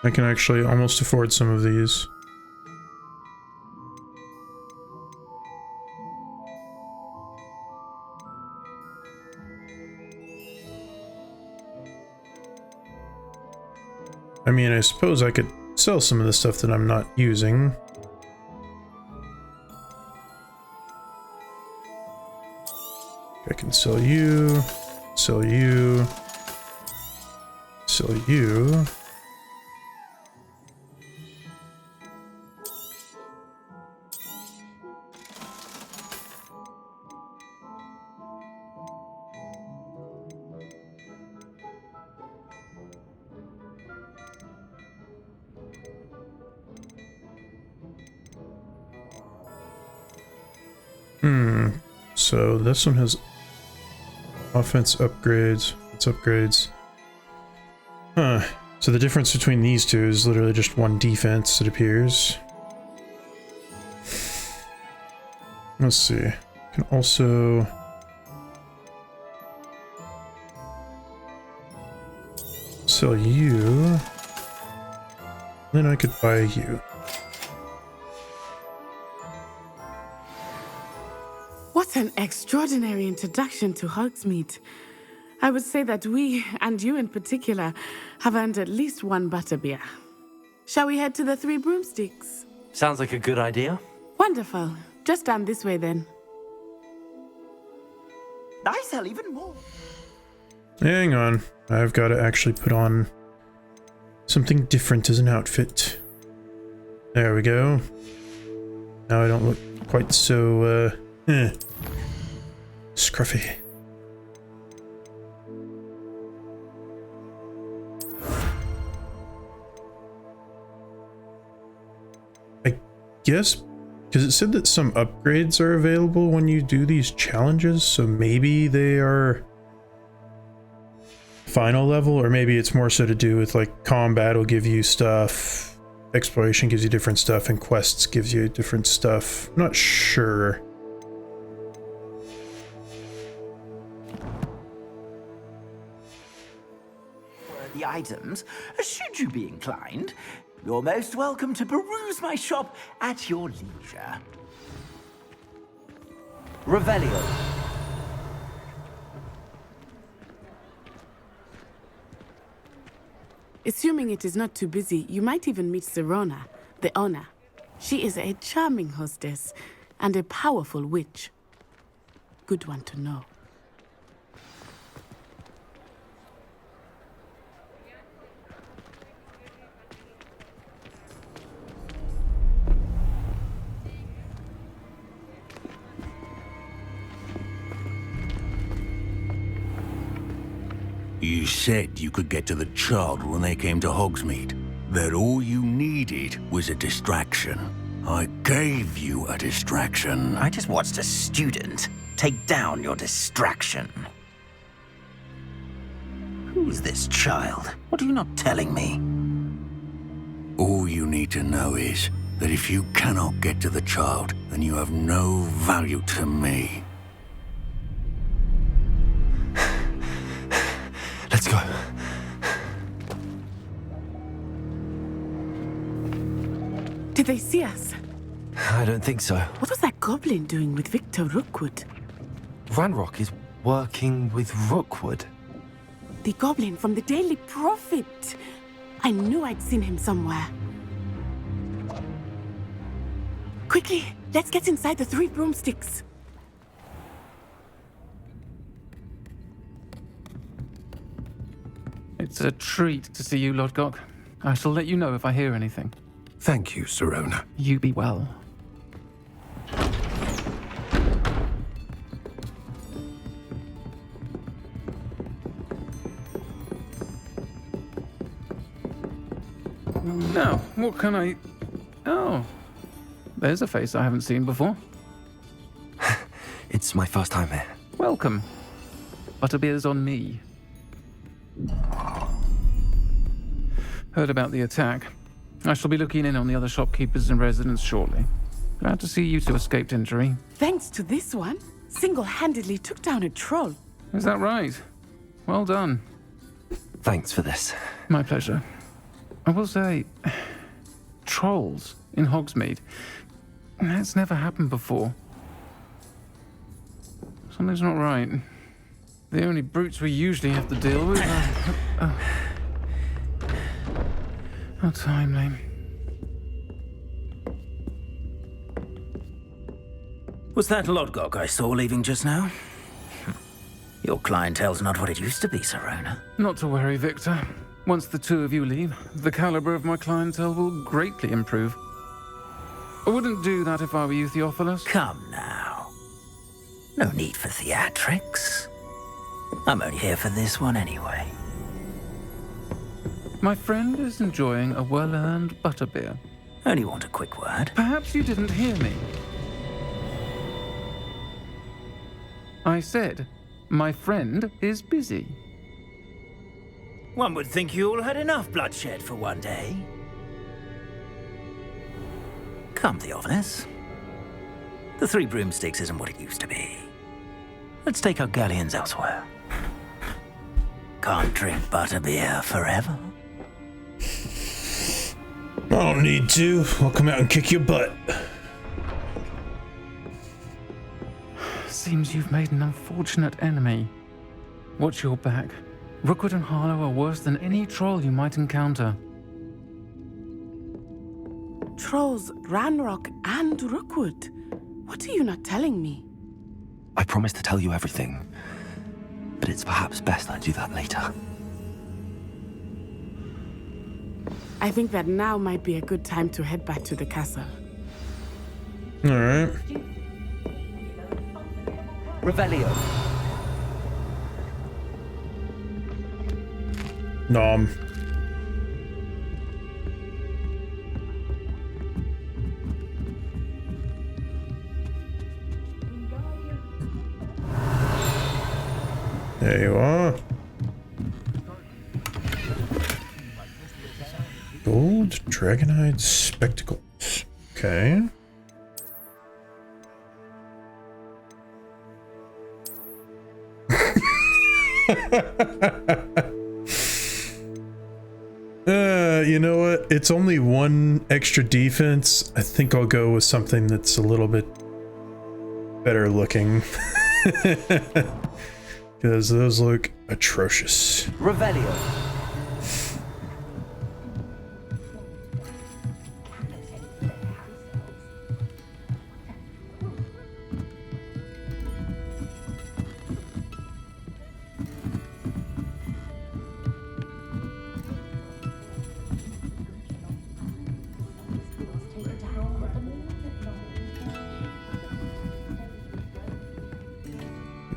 I can actually almost afford some of these. I mean, I suppose I could sell some of the stuff that I'm not using. I can sell you, sell you, sell you. So this one has offense upgrades, it's upgrades. Huh. So the difference between these two is literally just one defense, it appears. Let's see. Can also sell you. Then I could buy you. What an extraordinary introduction to Hogsmeade. I would say that we, and you in particular, have earned at least one butterbeer. Shall we head to the Three Broomsticks? Sounds like a good idea. Wonderful. Just down this way then. I sell even more. Hang on. I've got to actually put on something different as an outfit. There we go. Now I don't look quite so, scruffy. I guess, because it said that some upgrades are available when you do these challenges, so maybe they are final level, or maybe it's more so to do with like combat will give you stuff, exploration gives you different stuff, and quests gives you different stuff. I'm not sure. The items, should you be inclined, you're most welcome to peruse my shop at your leisure. Revelio. Assuming it is not too busy, you might even meet Sirona, the owner. She is a charming hostess and a powerful witch. Good one to know. You said you could get to the child when they came to Hogsmeade. That all you needed was a distraction. I gave you a distraction. I just watched a student take down your distraction. Who's this child? What are you not telling me? All you need to know is that if you cannot get to the child, then you have no value to me. Let's go. Did they see us? I don't think so. What was that goblin doing with Victor Rookwood? Ranrock is working with Rookwood. The goblin from the Daily Prophet. I knew I'd seen him somewhere. Quickly, let's get inside the Three Broomsticks. It's a treat to see you, Lodgok. I shall let you know if I hear anything. Thank you, Sirona. You be well. Now, what can I... Oh, there's a face I haven't seen before. It's my first time here. Welcome. Butterbeer's on me. Heard about the attack. I shall be looking in on the other shopkeepers and residents shortly. Glad to see you two escaped injury. Thanks to this one, single-handedly took down a troll. Is that right? Well done. Thanks for this. My pleasure. I will say, trolls in Hogsmeade. That's never happened before. Something's not right. The only brutes we usually have to deal with are... How timely. Was that Lodgok I saw leaving just now? Your clientele's not what it used to be, Sirona. Not to worry, Victor. Once the two of you leave, the caliber of my clientele will greatly improve. I wouldn't do that if I were you, Theophilus. Come now. No need for theatrics. I'm only here for this one anyway. My friend is enjoying a well-earned butterbeer. Only want a quick word. Perhaps you didn't hear me. I said, my friend is busy. One would think you all had enough bloodshed for one day. Come, Theophilus. The Three Broomsticks isn't what it used to be. Let's take our galleons elsewhere. can't drink butterbeer forever. I don't need to. I'll come out and kick your butt. Seems you've made an unfortunate enemy. Watch your back. Rookwood and Harlow are worse than any troll you might encounter. Trolls, Ranrock, and Rookwood. What are you not telling me? I promised to tell you everything, but it's perhaps best I do that later. I think that now might be a good time to head back to the castle. Alright. Revelio. Nom. There you are. Gold dragonite spectacles. Okay. You know what? It's only one extra defense. I think I'll go with something that's a little bit better looking. Because those look atrocious. Revelio.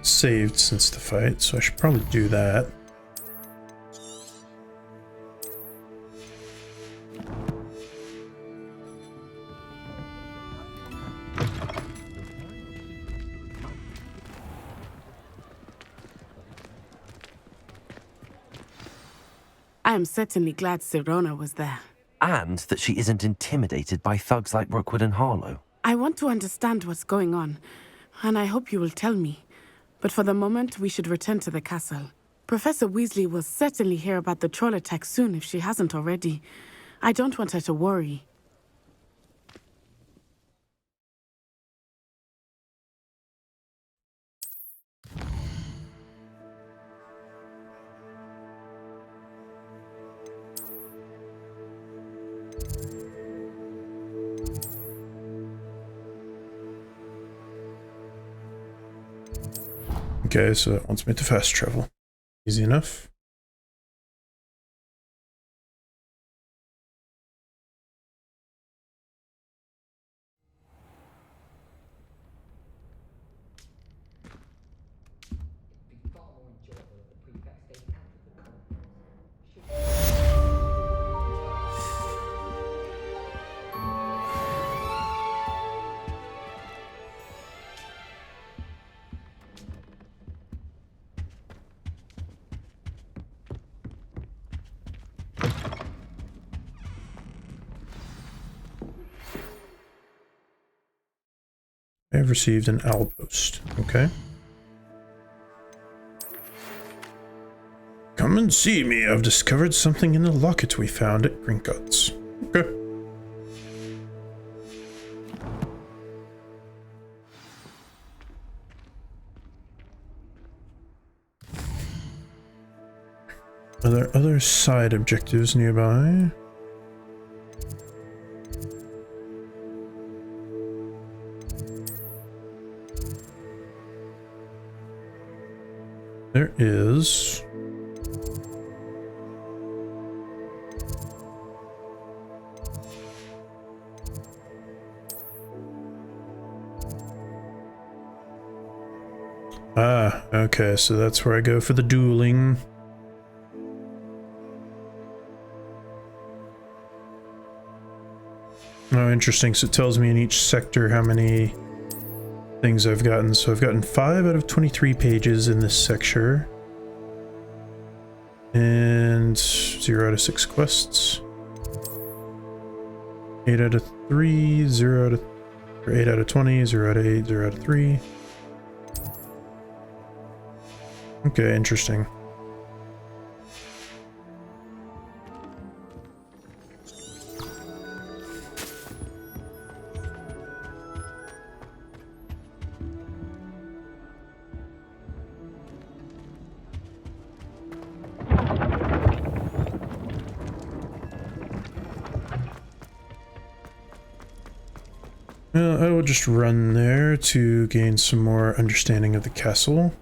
Saved since the fight, so I should probably do that. I am certainly glad Sirona was there. And that she isn't intimidated by thugs like Rookwood and Harlow. I want to understand what's going on, and I hope you will tell me. But for the moment, we should return to the castle. Professor Weasley will certainly hear about the troll attack soon if she hasn't already. I don't want her to worry. Okay, so it wants me to fast travel. Easy enough. I have received an owl post. Okay. Come and see me. I've discovered something in the locket we found at Gringotts. Okay. Are there other side objectives nearby? There is. Ah, okay, so that's where I go for the dueling. Oh, interesting. So it tells me in each sector how many things I've gotten. So I've gotten 5 out of 23 pages in this sector. And 0 out of 6 quests. 8 out of 3, 0 out of... Or 8 out of 20, 0 out of 8, 0 out of 3. Okay, interesting. I will just run there to gain some more understanding of the castle.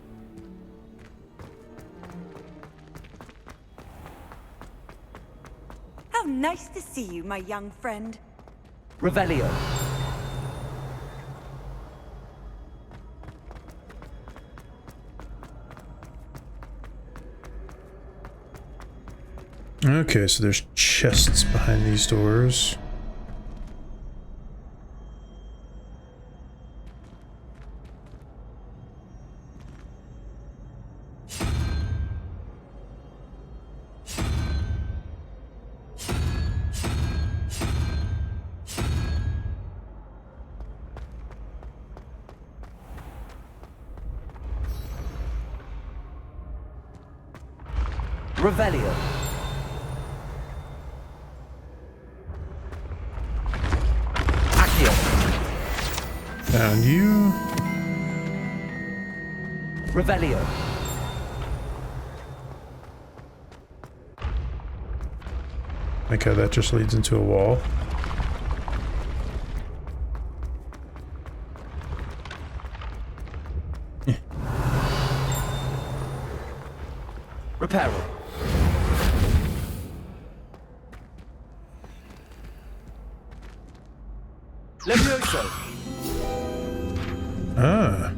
How nice to see you, my young friend. Revelio. Okay, so there's chests behind these doors. Revelio. Found you. Revelio. Like how that just leads into a wall. Reparo. Levioso. Ah.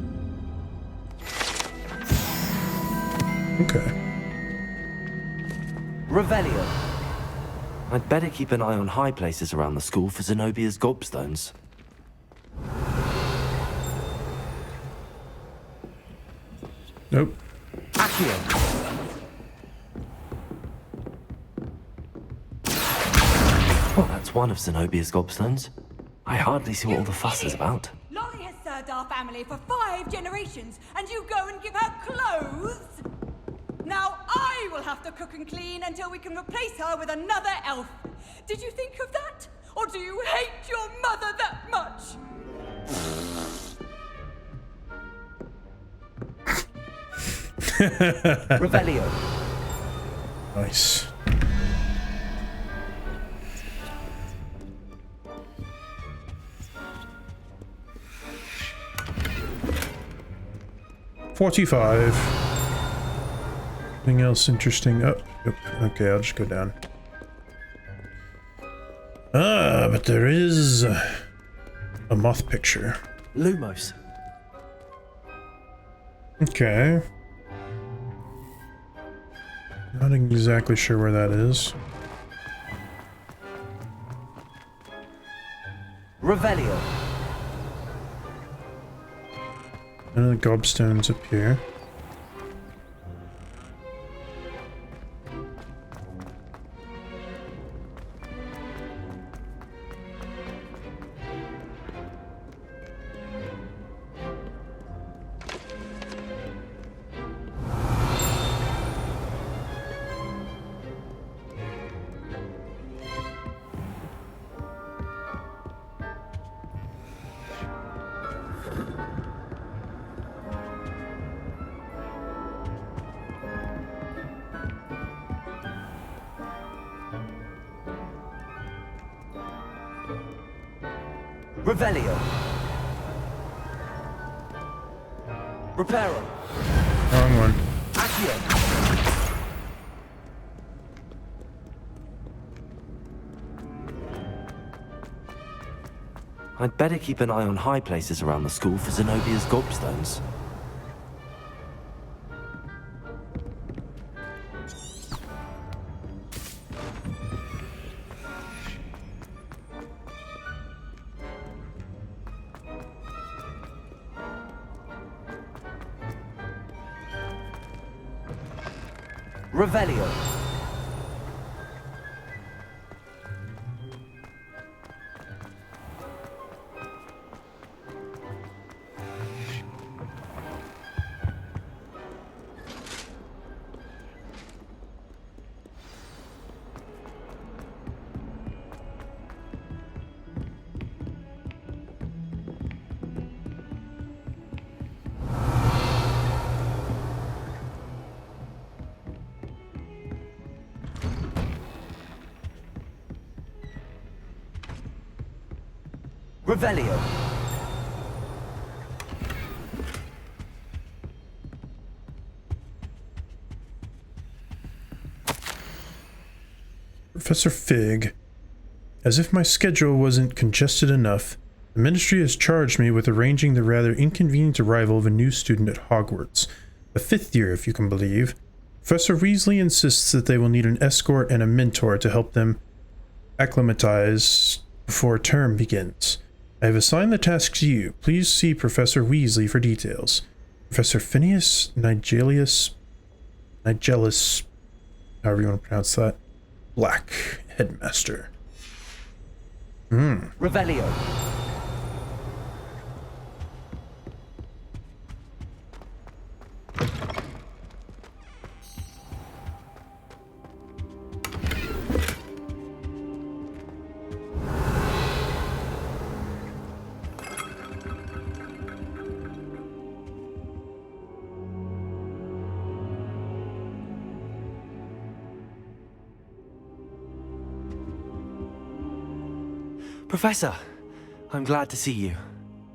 Okay. Revelio. I'd better keep an eye on high places around the school for Zenobia's gobstones. Nope. Accio. Well, that's one of Zenobia's gobstones. I hardly see what all the fuss is about. Lolly has served our family for 5 generations, and you go and give her clothes? Now I will have to cook and clean until we can replace her with another elf. Did you think of that? Or do you hate your mother that much? Revelio. Nice. $45. Anything else interesting? Oh, yep. Okay, I'll just go down. Ah, but there is a moth picture. Lumos. Okay. Not exactly sure where that is. Revelio. None of the gobstones up here. Revelio. Reparo. Wrong one. Accio. I'd better keep an eye on high places around the school for Zenobia's gobstones. Revelio. Revelio. Professor Fig, as if my schedule wasn't congested enough, the Ministry has charged me with arranging the rather inconvenient arrival of a new student at Hogwarts. A 5th year, if you can believe. Professor Weasley insists that they will need an escort and a mentor to help them acclimatize before term begins. I have assigned the task to you. Please see Professor Weasley for details. Professor Phineas Nigellus, however you want to pronounce that, Black, Headmaster. Revelio. Professor, I'm glad to see you.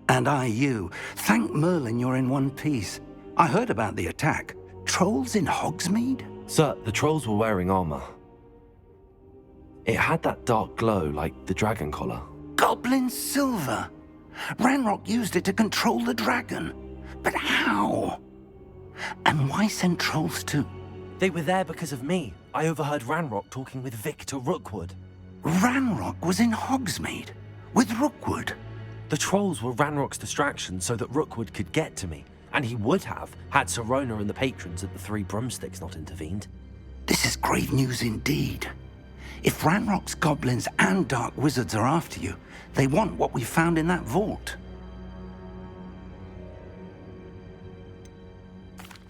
And I you. Thank Merlin you're in one piece. I heard about the attack. Trolls in Hogsmeade? Sir, the trolls were wearing armor. It had that dark glow like the dragon collar. Goblin silver. Ranrock used it to control the dragon. But how? And why send trolls to... They were there because of me. I overheard Ranrock talking with Victor Rookwood. Ranrock was in Hogsmeade with Rookwood. The trolls were Ranrock's distraction so that Rookwood could get to me, and he would have had Sirona and the patrons at the Three Broomsticks not intervened. This is grave news indeed. If Ranrock's goblins and dark wizards are after you, they want what we found in that vault.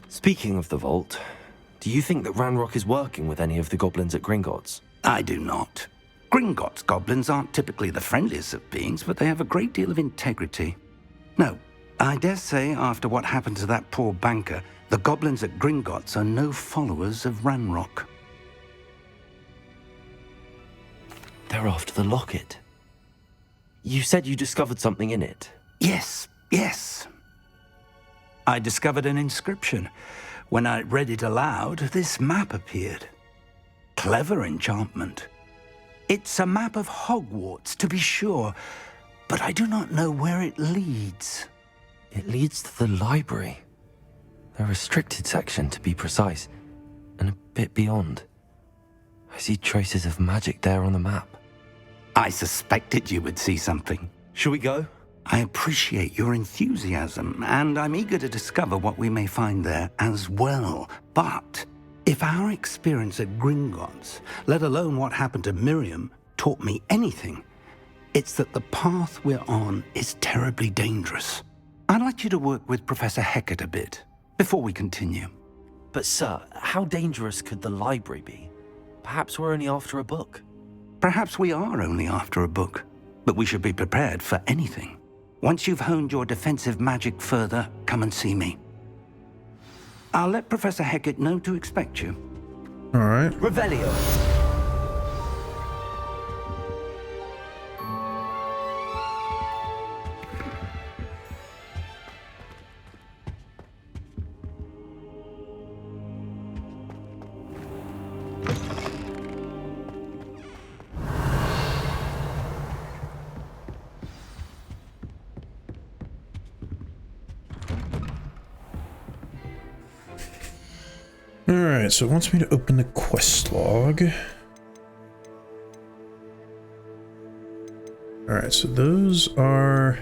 Speaking of the vault, do you think that Ranrock is working with any of the goblins at Gringotts? I do not. Gringotts goblins aren't typically the friendliest of beings, but they have a great deal of integrity. No, I dare say after what happened to that poor banker, the goblins at Gringotts are no followers of Ranrock. They're after the locket. You said you discovered something in it. Yes. I discovered an inscription. When I read it aloud, this map appeared. Clever enchantment. It's a map of Hogwarts, to be sure, but I do not know where it leads. It leads to the library. The restricted section, to be precise, and a bit beyond. I see traces of magic there on the map. I suspected you would see something. Shall we go? I appreciate your enthusiasm, and I'm eager to discover what we may find there as well. But if our experience at Gringotts, let alone what happened to Miriam, taught me anything, it's that the path we're on is terribly dangerous. I'd like you to work with Professor Hecat a bit before we continue. But sir, how dangerous could the library be? Perhaps we're only after a book. Perhaps we are only after a book, but we should be prepared for anything. Once you've honed your defensive magic further, come and see me. I'll let Professor Hecat know to expect you. All right. Revelio. Alright, so it wants me to open the quest log. Alright, so those are...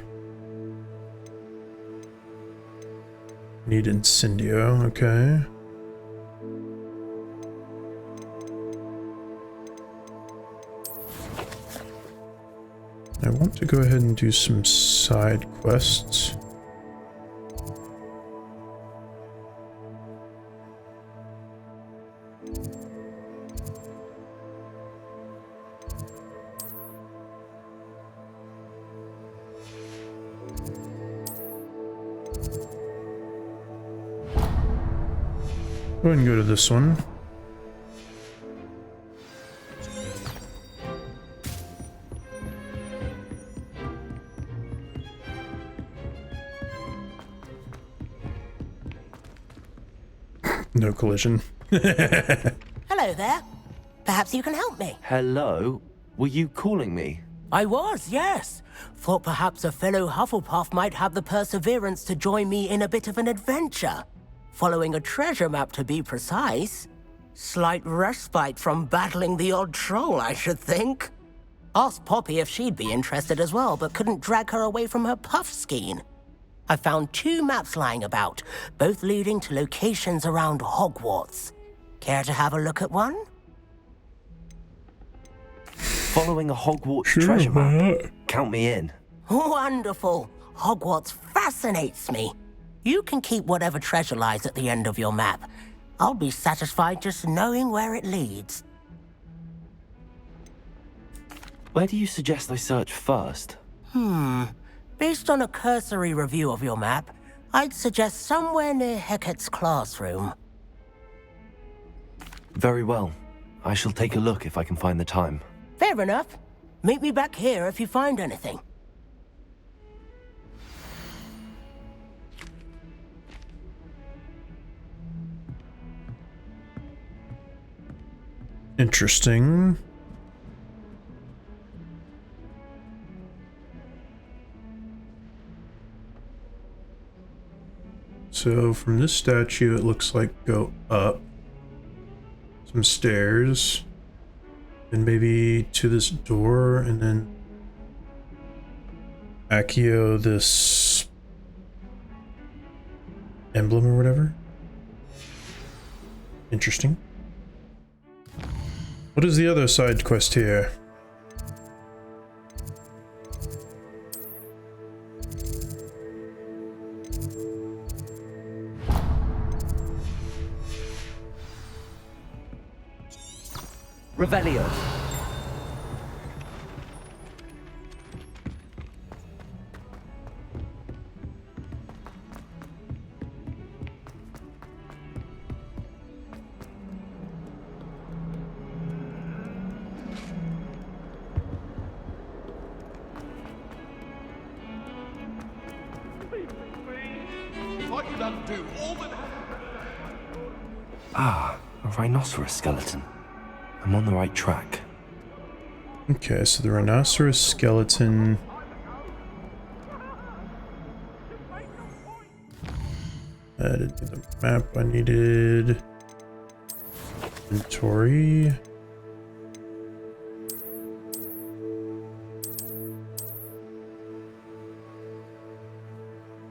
Need Incendio, okay. I want to go ahead and do some side quests. Go ahead and go to this one. No collision. Hello there. Perhaps you can help me. Hello? Were you calling me? I was, yes. Thought perhaps a fellow Hufflepuff might have the perseverance to join me in a bit of an adventure. Following a treasure map, to be precise. Slight respite from battling the odd troll, I should think. Asked Poppy if she'd be interested as well, but couldn't drag her away from her puffskein. I found 2 maps lying about, both leading to locations around Hogwarts. Care to have a look at one? Following a Hogwarts treasure map? Count me in. Wonderful. Hogwarts fascinates me. You can keep whatever treasure lies at the end of your map. I'll be satisfied just knowing where it leads. Where do you suggest I search first? Based on a cursory review of your map, I'd suggest somewhere near Hecat's classroom. Very well. I shall take a look if I can find the time. Fair enough. Meet me back here if you find anything. Interesting. So from this statue, it looks like go up some stairs, and maybe to this door, and then Accio this emblem or whatever. Interesting. What is the other side quest here? Revelio. Ah, a rhinoceros skeleton. I'm on the right track. Okay, so the rhinoceros skeleton. I didn't get the map I needed. Inventory.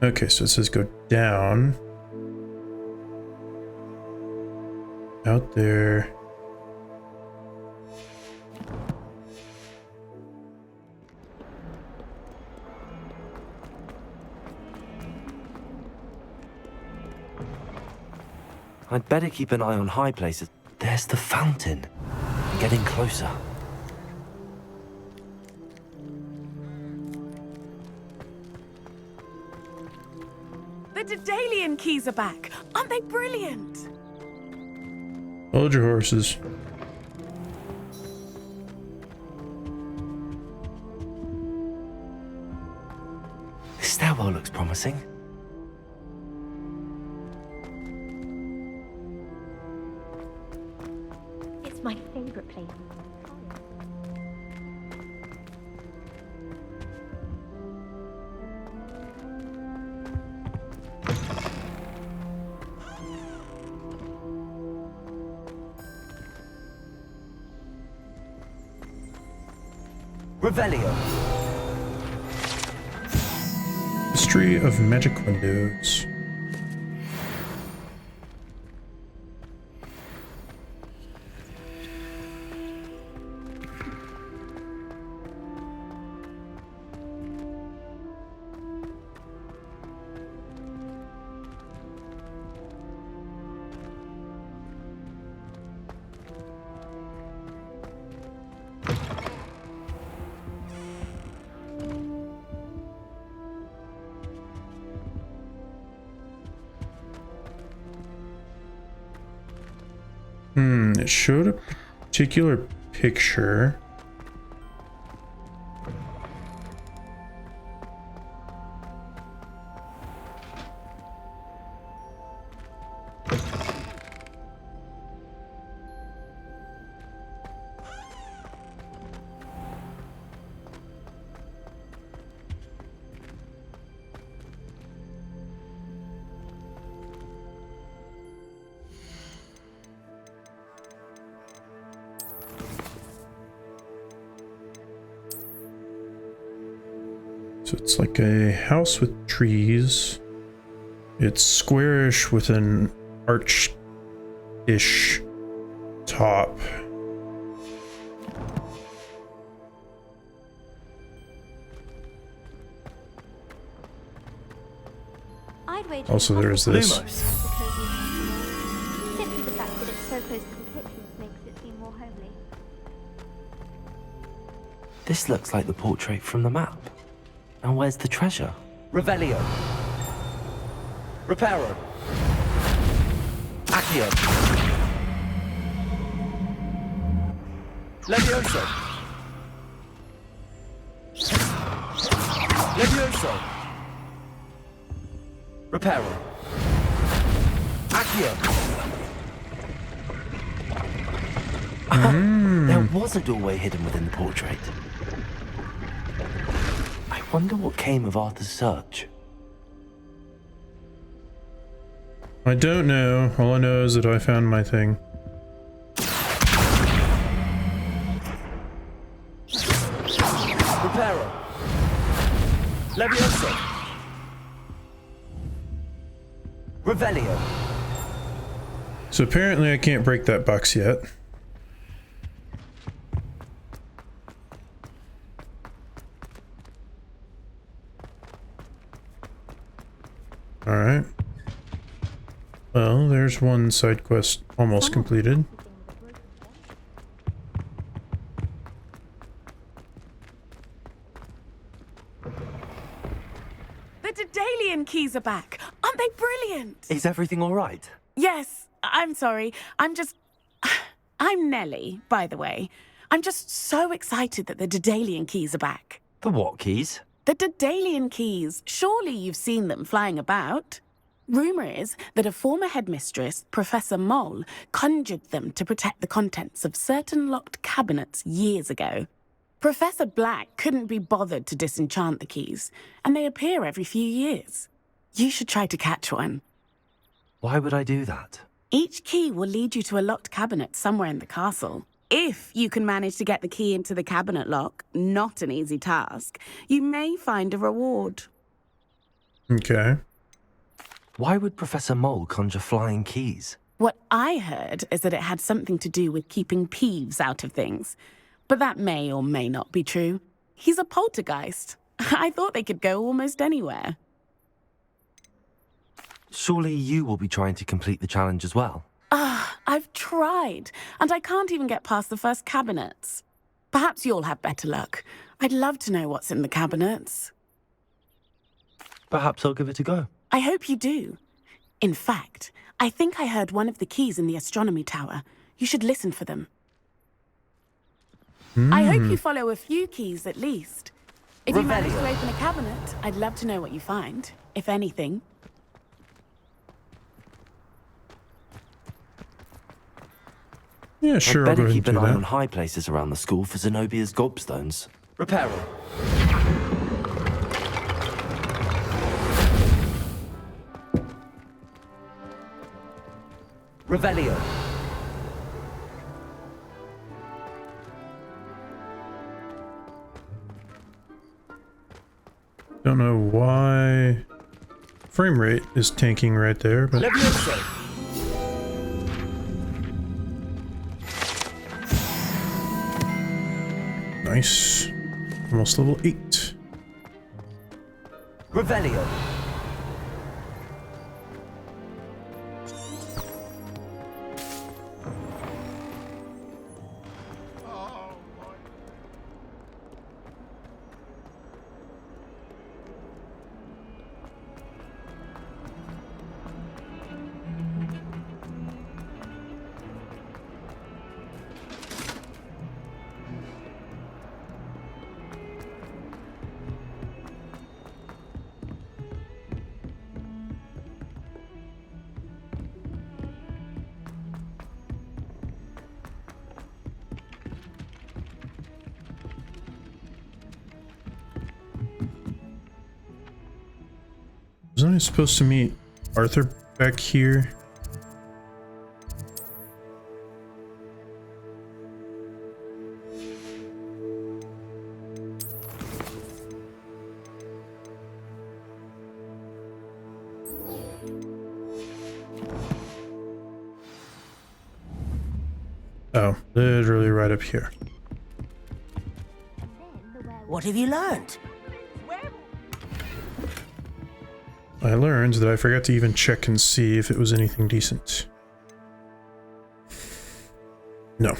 Okay, so it says go down. Out there. I'd better keep an eye on high places. There's the fountain. Getting closer. The Daedalian keys are back. Aren't they brilliant? Hold your horses. This stairwell looks promising. It's my favorite place. Revelio. History of magic windows. It showed a particular picture. So it's like a house with trees. It's squarish with an arch-ish top. Also, there's this. Simply the fact that it's so close to the kitchen makes it seem more homely. This looks like the portrait from the map. And where's the treasure? Revelio. Reparo. Accio. Levioso. Levioso. Reparo. Accio. There was a doorway hidden within the portrait. I wonder what came of Arthur's search. I don't know. All I know is that I found my thing. Reparo. Levioso. Revelio. So apparently I can't break that box yet. Alright. Well, there's one side quest almost completed. The Daedalian keys are back. Aren't they brilliant? Is everything all right? Yes, I'm sorry. I'm Nellie, by the way. I'm just so excited that the Daedalian keys are back. The what keys? The Daedalian keys. Surely you've seen them flying about. Rumour is that a former headmistress, Professor Mole, conjured them to protect the contents of certain locked cabinets years ago. Professor Black couldn't be bothered to disenchant the keys, and they appear every few years. You should try to catch one. Why would I do that? Each key will lead you to a locked cabinet somewhere in the castle. If you can manage to get the key into the cabinet lock, not an easy task, you may find a reward. Okay. Why would Professor Mole conjure flying keys? What I heard is that it had something to do with keeping Peeves out of things. But that may or may not be true. He's a poltergeist. I thought they could go almost anywhere. Surely you will be trying to complete the challenge as well. I've tried, and I can't even get past the first cabinets. Perhaps you'll have better luck. I'd love to know what's in the cabinets. Perhaps I'll give it a go. I hope you do. In fact, I think I heard one of the keys in the astronomy tower. You should listen for them. I hope you follow a few keys at least. If you manage to open a cabinet, I'd love to know what you find, if anything. Yeah, sure, I'd I'll go better ahead keep and an do eye that. on high places around the school for Zenobia's gobstones. Reparo. Revelio. Don't know why frame rate is tanking right there, but Levioso. nice. Almost level 8. Revelio. Wasn't I supposed to meet Arthur back here? Oh, literally right up here. What have you learned? I learned that I forgot to even check and see if it was anything decent. No.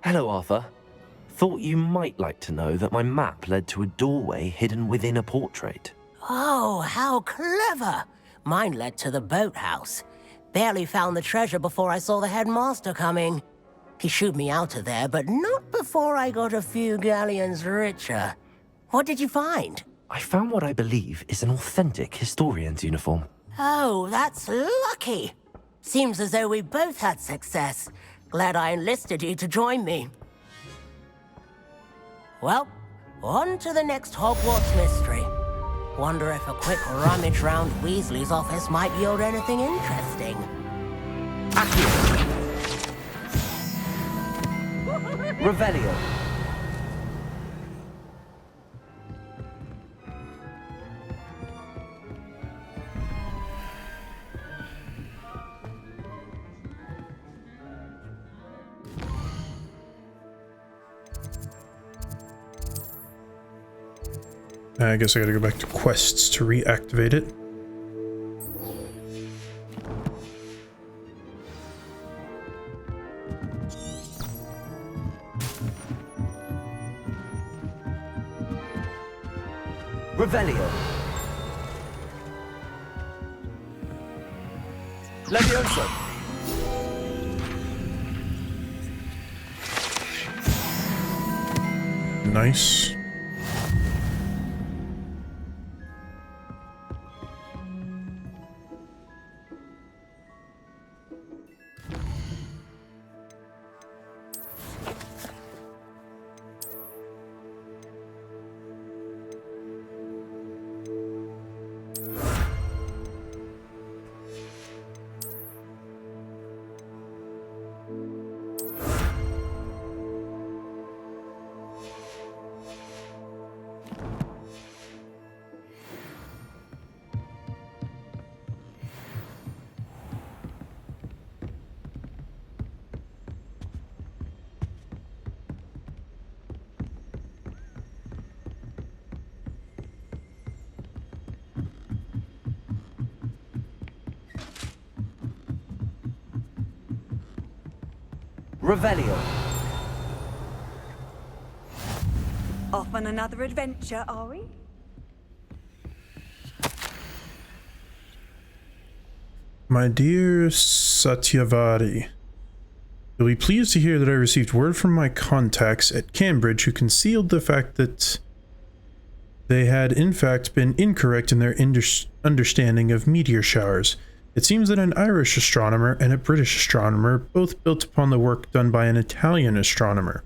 Hello, Arthur. Thought you might like to know that my map led to a doorway hidden within a portrait. Oh, how clever! Mine led to the boathouse. Barely found the treasure before I saw the headmaster coming. He shooed me out of there, but not before I got a few galleons richer. What did you find? I found what I believe is an authentic historian's uniform. Oh, that's lucky. Seems as though we both had success. Glad I enlisted you to join me. Well, on to the next Hogwarts mystery. Wonder if a quick rummage round Weasley's office might yield anything interesting. Revelio. I guess I gotta go back to quests to reactivate it. Revelio. Levioso. Nice. Revelio. Off on another adventure, are we? My dear Satyavari, you'll be pleased to hear that I received word from my contacts at Cambridge who concealed the fact that they had in fact been incorrect in their understanding of meteor showers. It seems that an Irish astronomer and a British astronomer both built upon the work done by an Italian astronomer.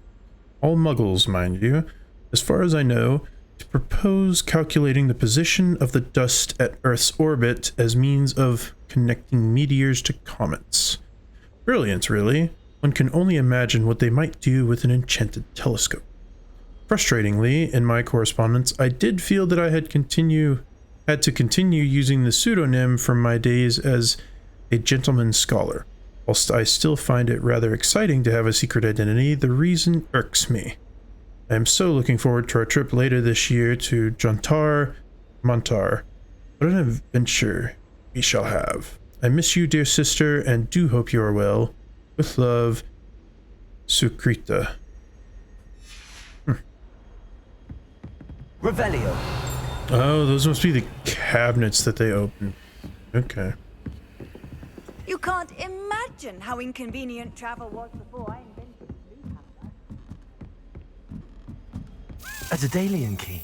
All muggles, mind you, as far as I know, to propose calculating the position of the dust at Earth's orbit as means of connecting meteors to comets. Brilliant, really. One can only imagine what they might do with an enchanted telescope. Frustratingly, in my correspondence, I did feel that I had to continue using the pseudonym from my days as a gentleman scholar. Whilst I still find it rather exciting to have a secret identity, the reason irks me. I am so looking forward to our trip later this year to Montar. What an adventure we shall have. I miss you, dear sister, and do hope you are well. With love, Sukrita. Revelio. Oh, those must be the cabinets that they opened. Okay. You can't imagine how inconvenient travel was before I invented blue powder. A Daedalian key.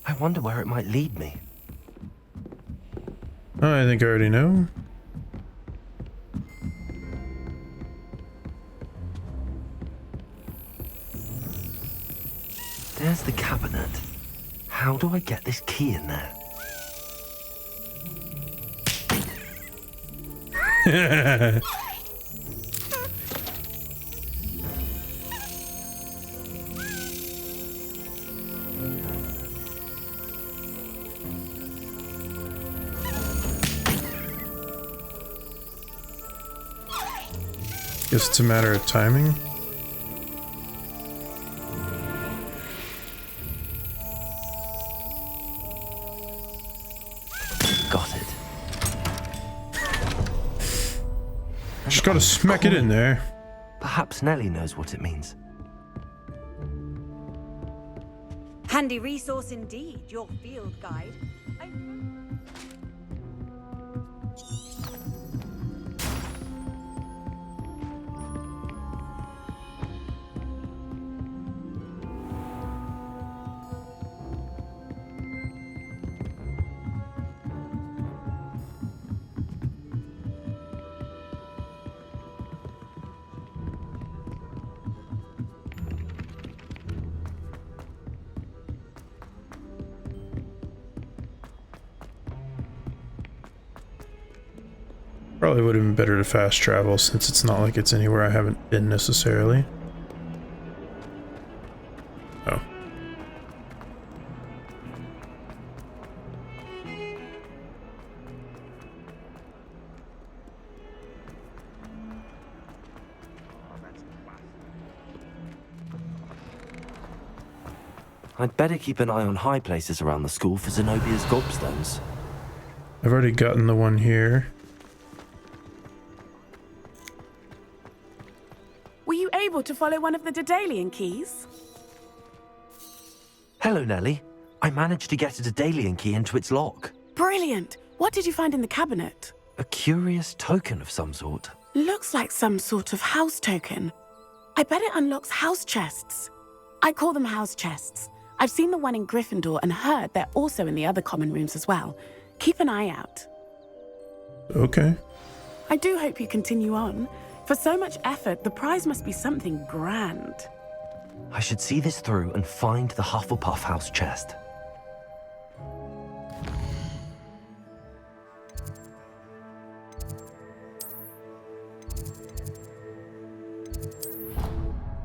I wonder where it might lead me. I think I already know. There's the cabinet. How do I get this key in there? Guess it's a matter of timing. Got it. Just gotta smack it in there. Perhaps Nellie knows what it means. Handy resource indeed, your field guide. Probably would have been better to fast travel since it's not like it's anywhere I haven't been necessarily. Oh. I'd better keep an eye on high places around the school for Zenobia's gobstones. I've already gotten the one here. Were you able to follow one of the Daedalian keys? Hello, Nellie. I managed to get a Daedalian key into its lock. Brilliant! What did you find in the cabinet? A curious token of some sort. Looks like some sort of house token. I bet it unlocks house chests. I call them house chests. I've seen the one in Gryffindor and heard they're also in the other common rooms as well. Keep an eye out. Okay. I do hope you continue on. For so much effort, the prize must be something grand. I should see this through and find the Hufflepuff house chest.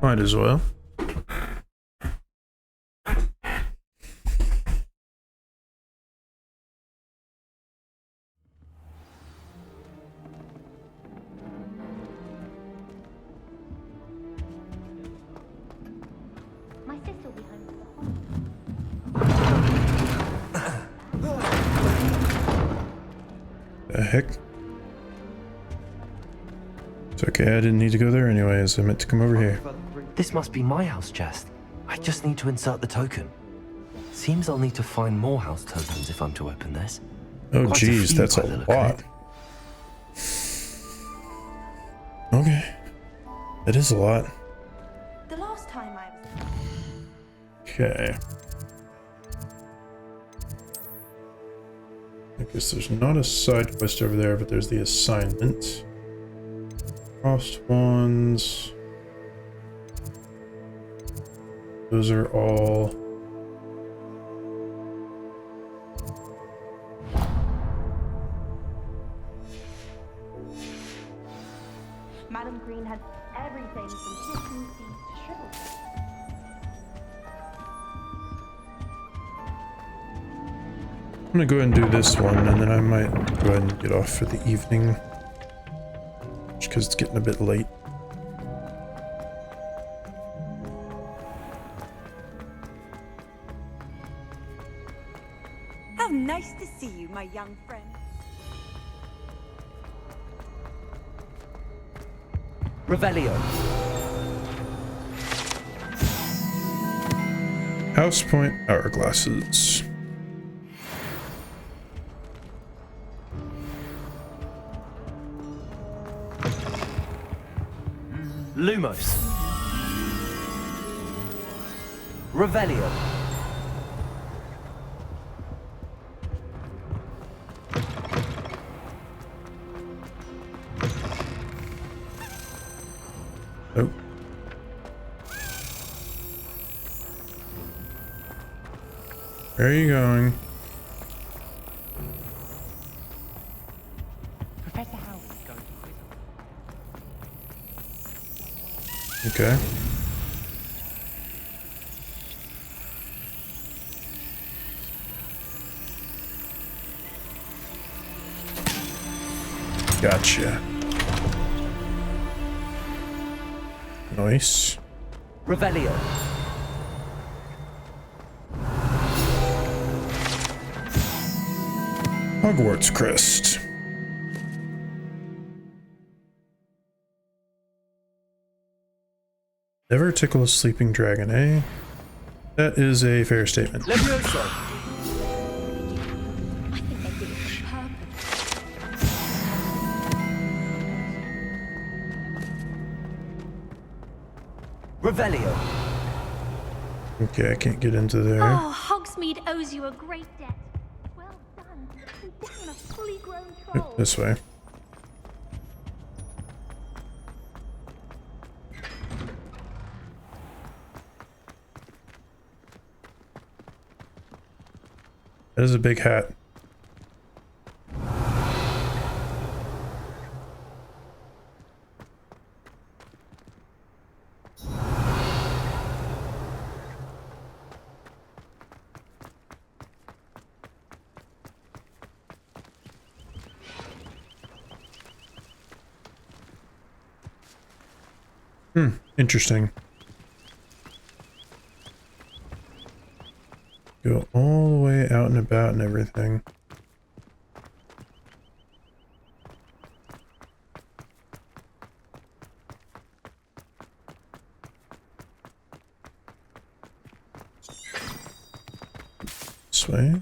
Might as well. My sister will be home for the holidays. The heck? It's okay, I didn't need to go there anyways. I meant to come over here. This must be my house chest. I just need to insert the token. Seems I'll need to find more house tokens if I'm to open this. Oh Quite geez, few that's by a the look lot. of it. Okay. That is a lot. The last time I was... Okay. I guess there's not a side quest over there, but there's the assignment. Frost wands. Those are all... Madam Green had everything from hidden seeds to shriveled. I'm gonna go ahead and do this one, and then I might go ahead and get off for the evening. Just because it's getting a bit late. How nice to see you, my young friend. Revelio. House Point hourglasses. Lumos. Revelio. Oh. Where are you going? Professor Howard is going to prison. Okay. Gotcha. Nice. Revelio. Hogwarts crest. Never tickle a sleeping dragon, eh? That is a fair statement. Levioso. Revelio. Okay, I can't get into there. Oh, Hogsmeade owes you a great debt. Well done. You down a fully grown troll. This way. That is a big hat. Interesting. Go all the way out and about and everything. This way.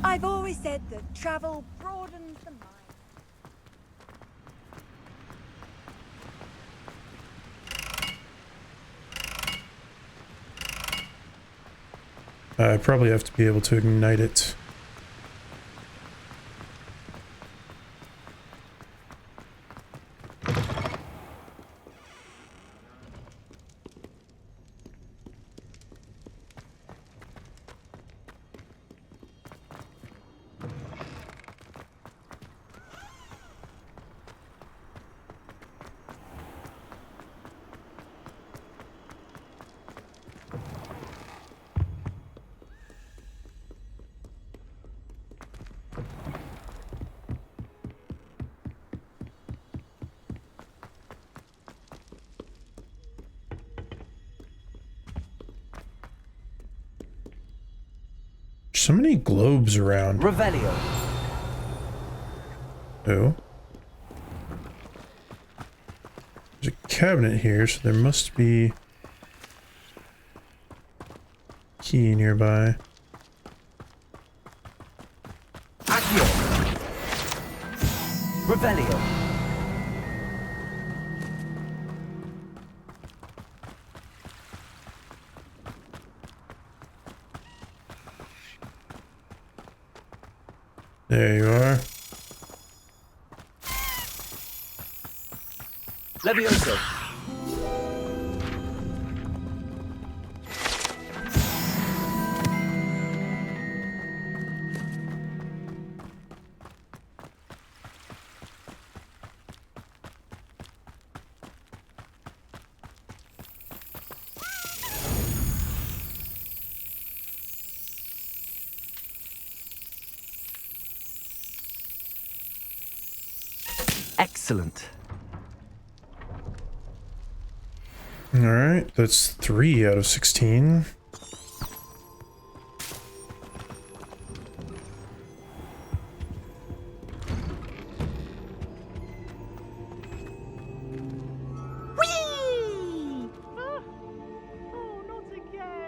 I've always said that travel broadens the mind. I probably have to be able to ignite it. So many globes around. Revelio. Oh. There's a cabinet here, so there must be a key nearby. Accio. Revelio. There you are. Levioso. Excellent. Alright, that's 3 out of 16.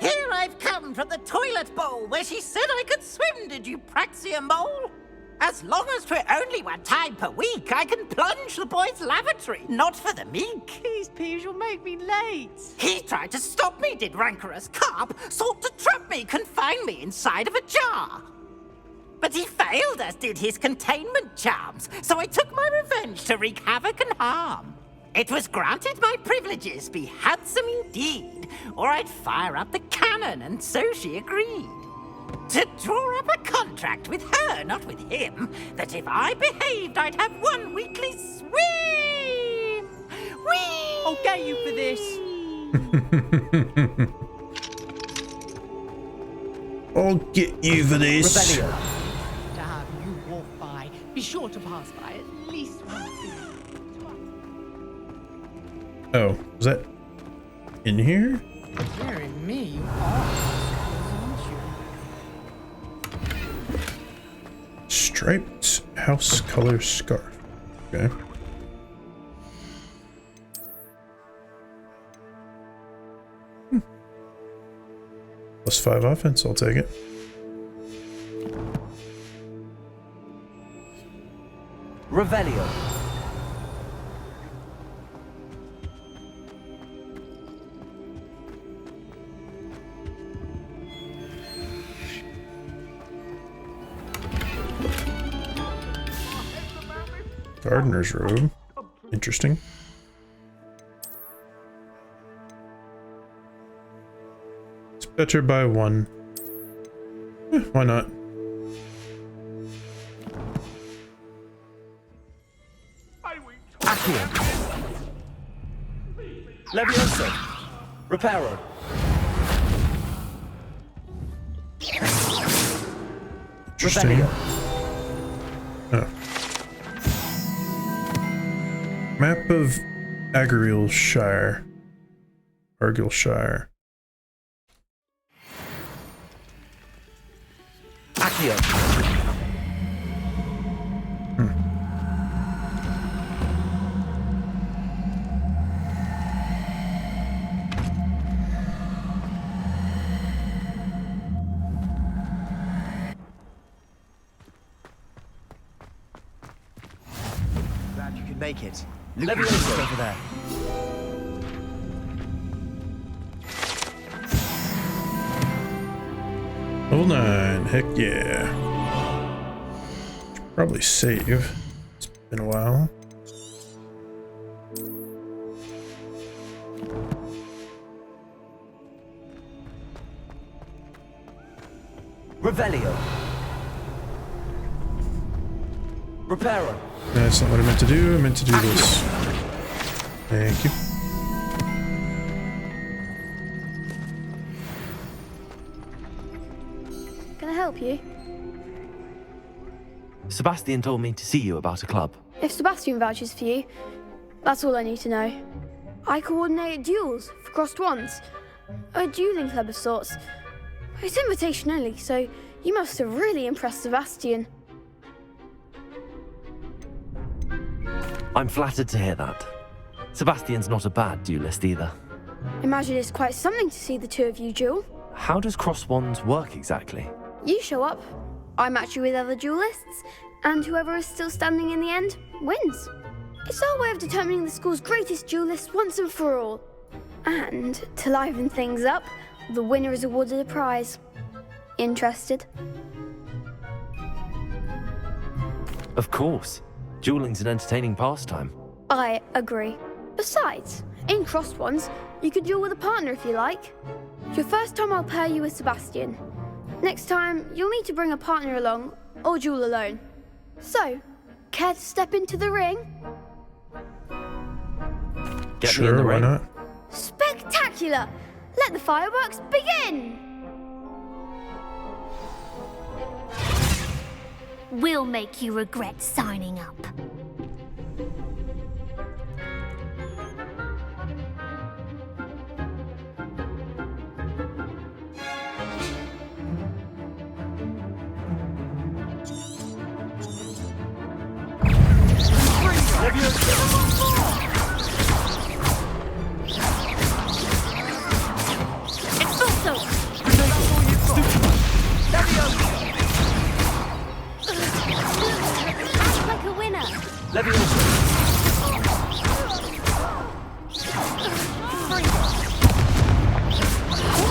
Here I've come from the toilet bowl where she said I could swim, did you praxia mole? As long as 'twere only one time per week, I can plunge the boy's lavatory, not for the meek. These peas will make me late. He tried to stop me, did rancorous carp, sought to trap me, confine me inside of a jar. But he failed, as did his containment charms, so I took my revenge to wreak havoc and harm. It was granted my privileges be handsome indeed, or I'd fire up the cannon, and so she agreed. To draw up a contract with her, not with him, that if I behaved, I'd have 1 weekly swim! Whee! I'll get you for this. I'll get you for this. To have you walk by, be sure to pass by at least once. Oh, was that in here? Hearing me, you are. Striped house color scarf. Okay. +5 offense, I'll take it. Revelio. Gardener's robe. Interesting. It's better by 1. Why not? Accio. Levioso. Reparo. Interesting. Oh. Map of Argyllshire. Accio. Glad you could make it. Levioso over there. Level 9, heck yeah. Should probably save. It's been a while. Revelio. Reparo. That's not what I meant to do. I meant to do this. Thank you. Can I help you? Sebastian told me to see you about a club. If Sebastian vouches for you, that's all I need to know. I coordinate duels for crossed wands. A dueling club of sorts. It's invitation only, so you must have really impressed Sebastian. I'm flattered to hear that. Sebastian's not a bad duelist either. Imagine it's quite something to see the two of you duel. How does cross wands work exactly? You show up, I match you with other duelists, and whoever is still standing in the end wins. It's our way of determining the school's greatest duelist once and for all. And to liven things up, the winner is awarded a prize. Interested? Of course. Dueling's an entertaining pastime. I agree. Besides, in crossed ones, you could duel with a partner if you like. Your first time I'll pair you with Sebastian. Next time, you'll need to bring a partner along, or duel alone. So, care to step into the ring? Get me in the Why ring. not? Spectacular! Let the fireworks begin! We'll make you regret signing up. Expulso! Act like a winner! Don't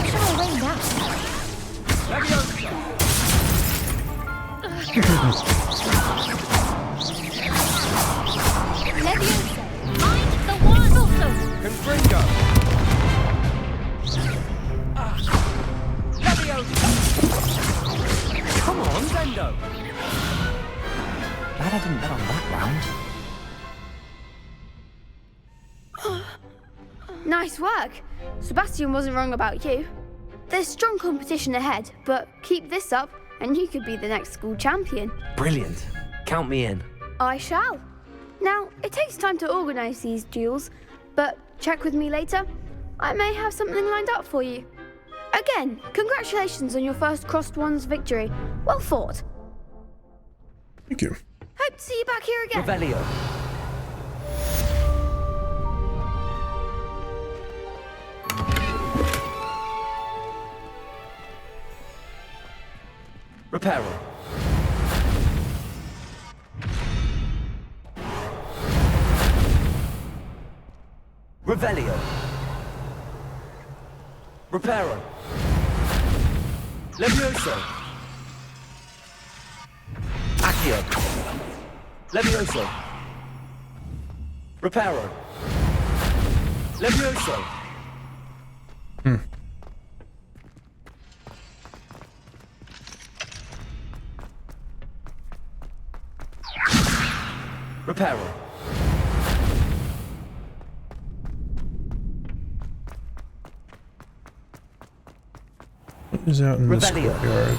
shy away now. Levioso, mind the wall! Madam Gringo! Come on, Zendo! Glad I didn't bet on that round. Nice work. Sebastian wasn't wrong about you. There's strong competition ahead, but keep this up and you could be the next school champion. Brilliant. Count me in. I shall. Now, it takes time to organise these duels, but check with me later. I may have something lined up for you. Again, congratulations on your first Crossed Wands victory. Well fought. Thank you. Hope to see you back here again. Revelio. Reparo. Revelio. Reparo. Levioso. Accio. Levioso. Reparo. Levioso. Reparo. What is out in this Revelio. courtyard?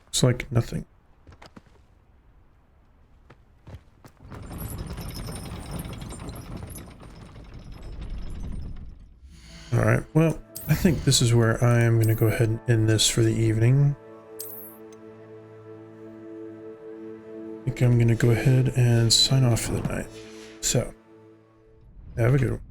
Looks like nothing. Alright, well, I think this is where I am going to go ahead and end this for the evening. I think I'm going to go ahead and sign off for the night. So, have a good one.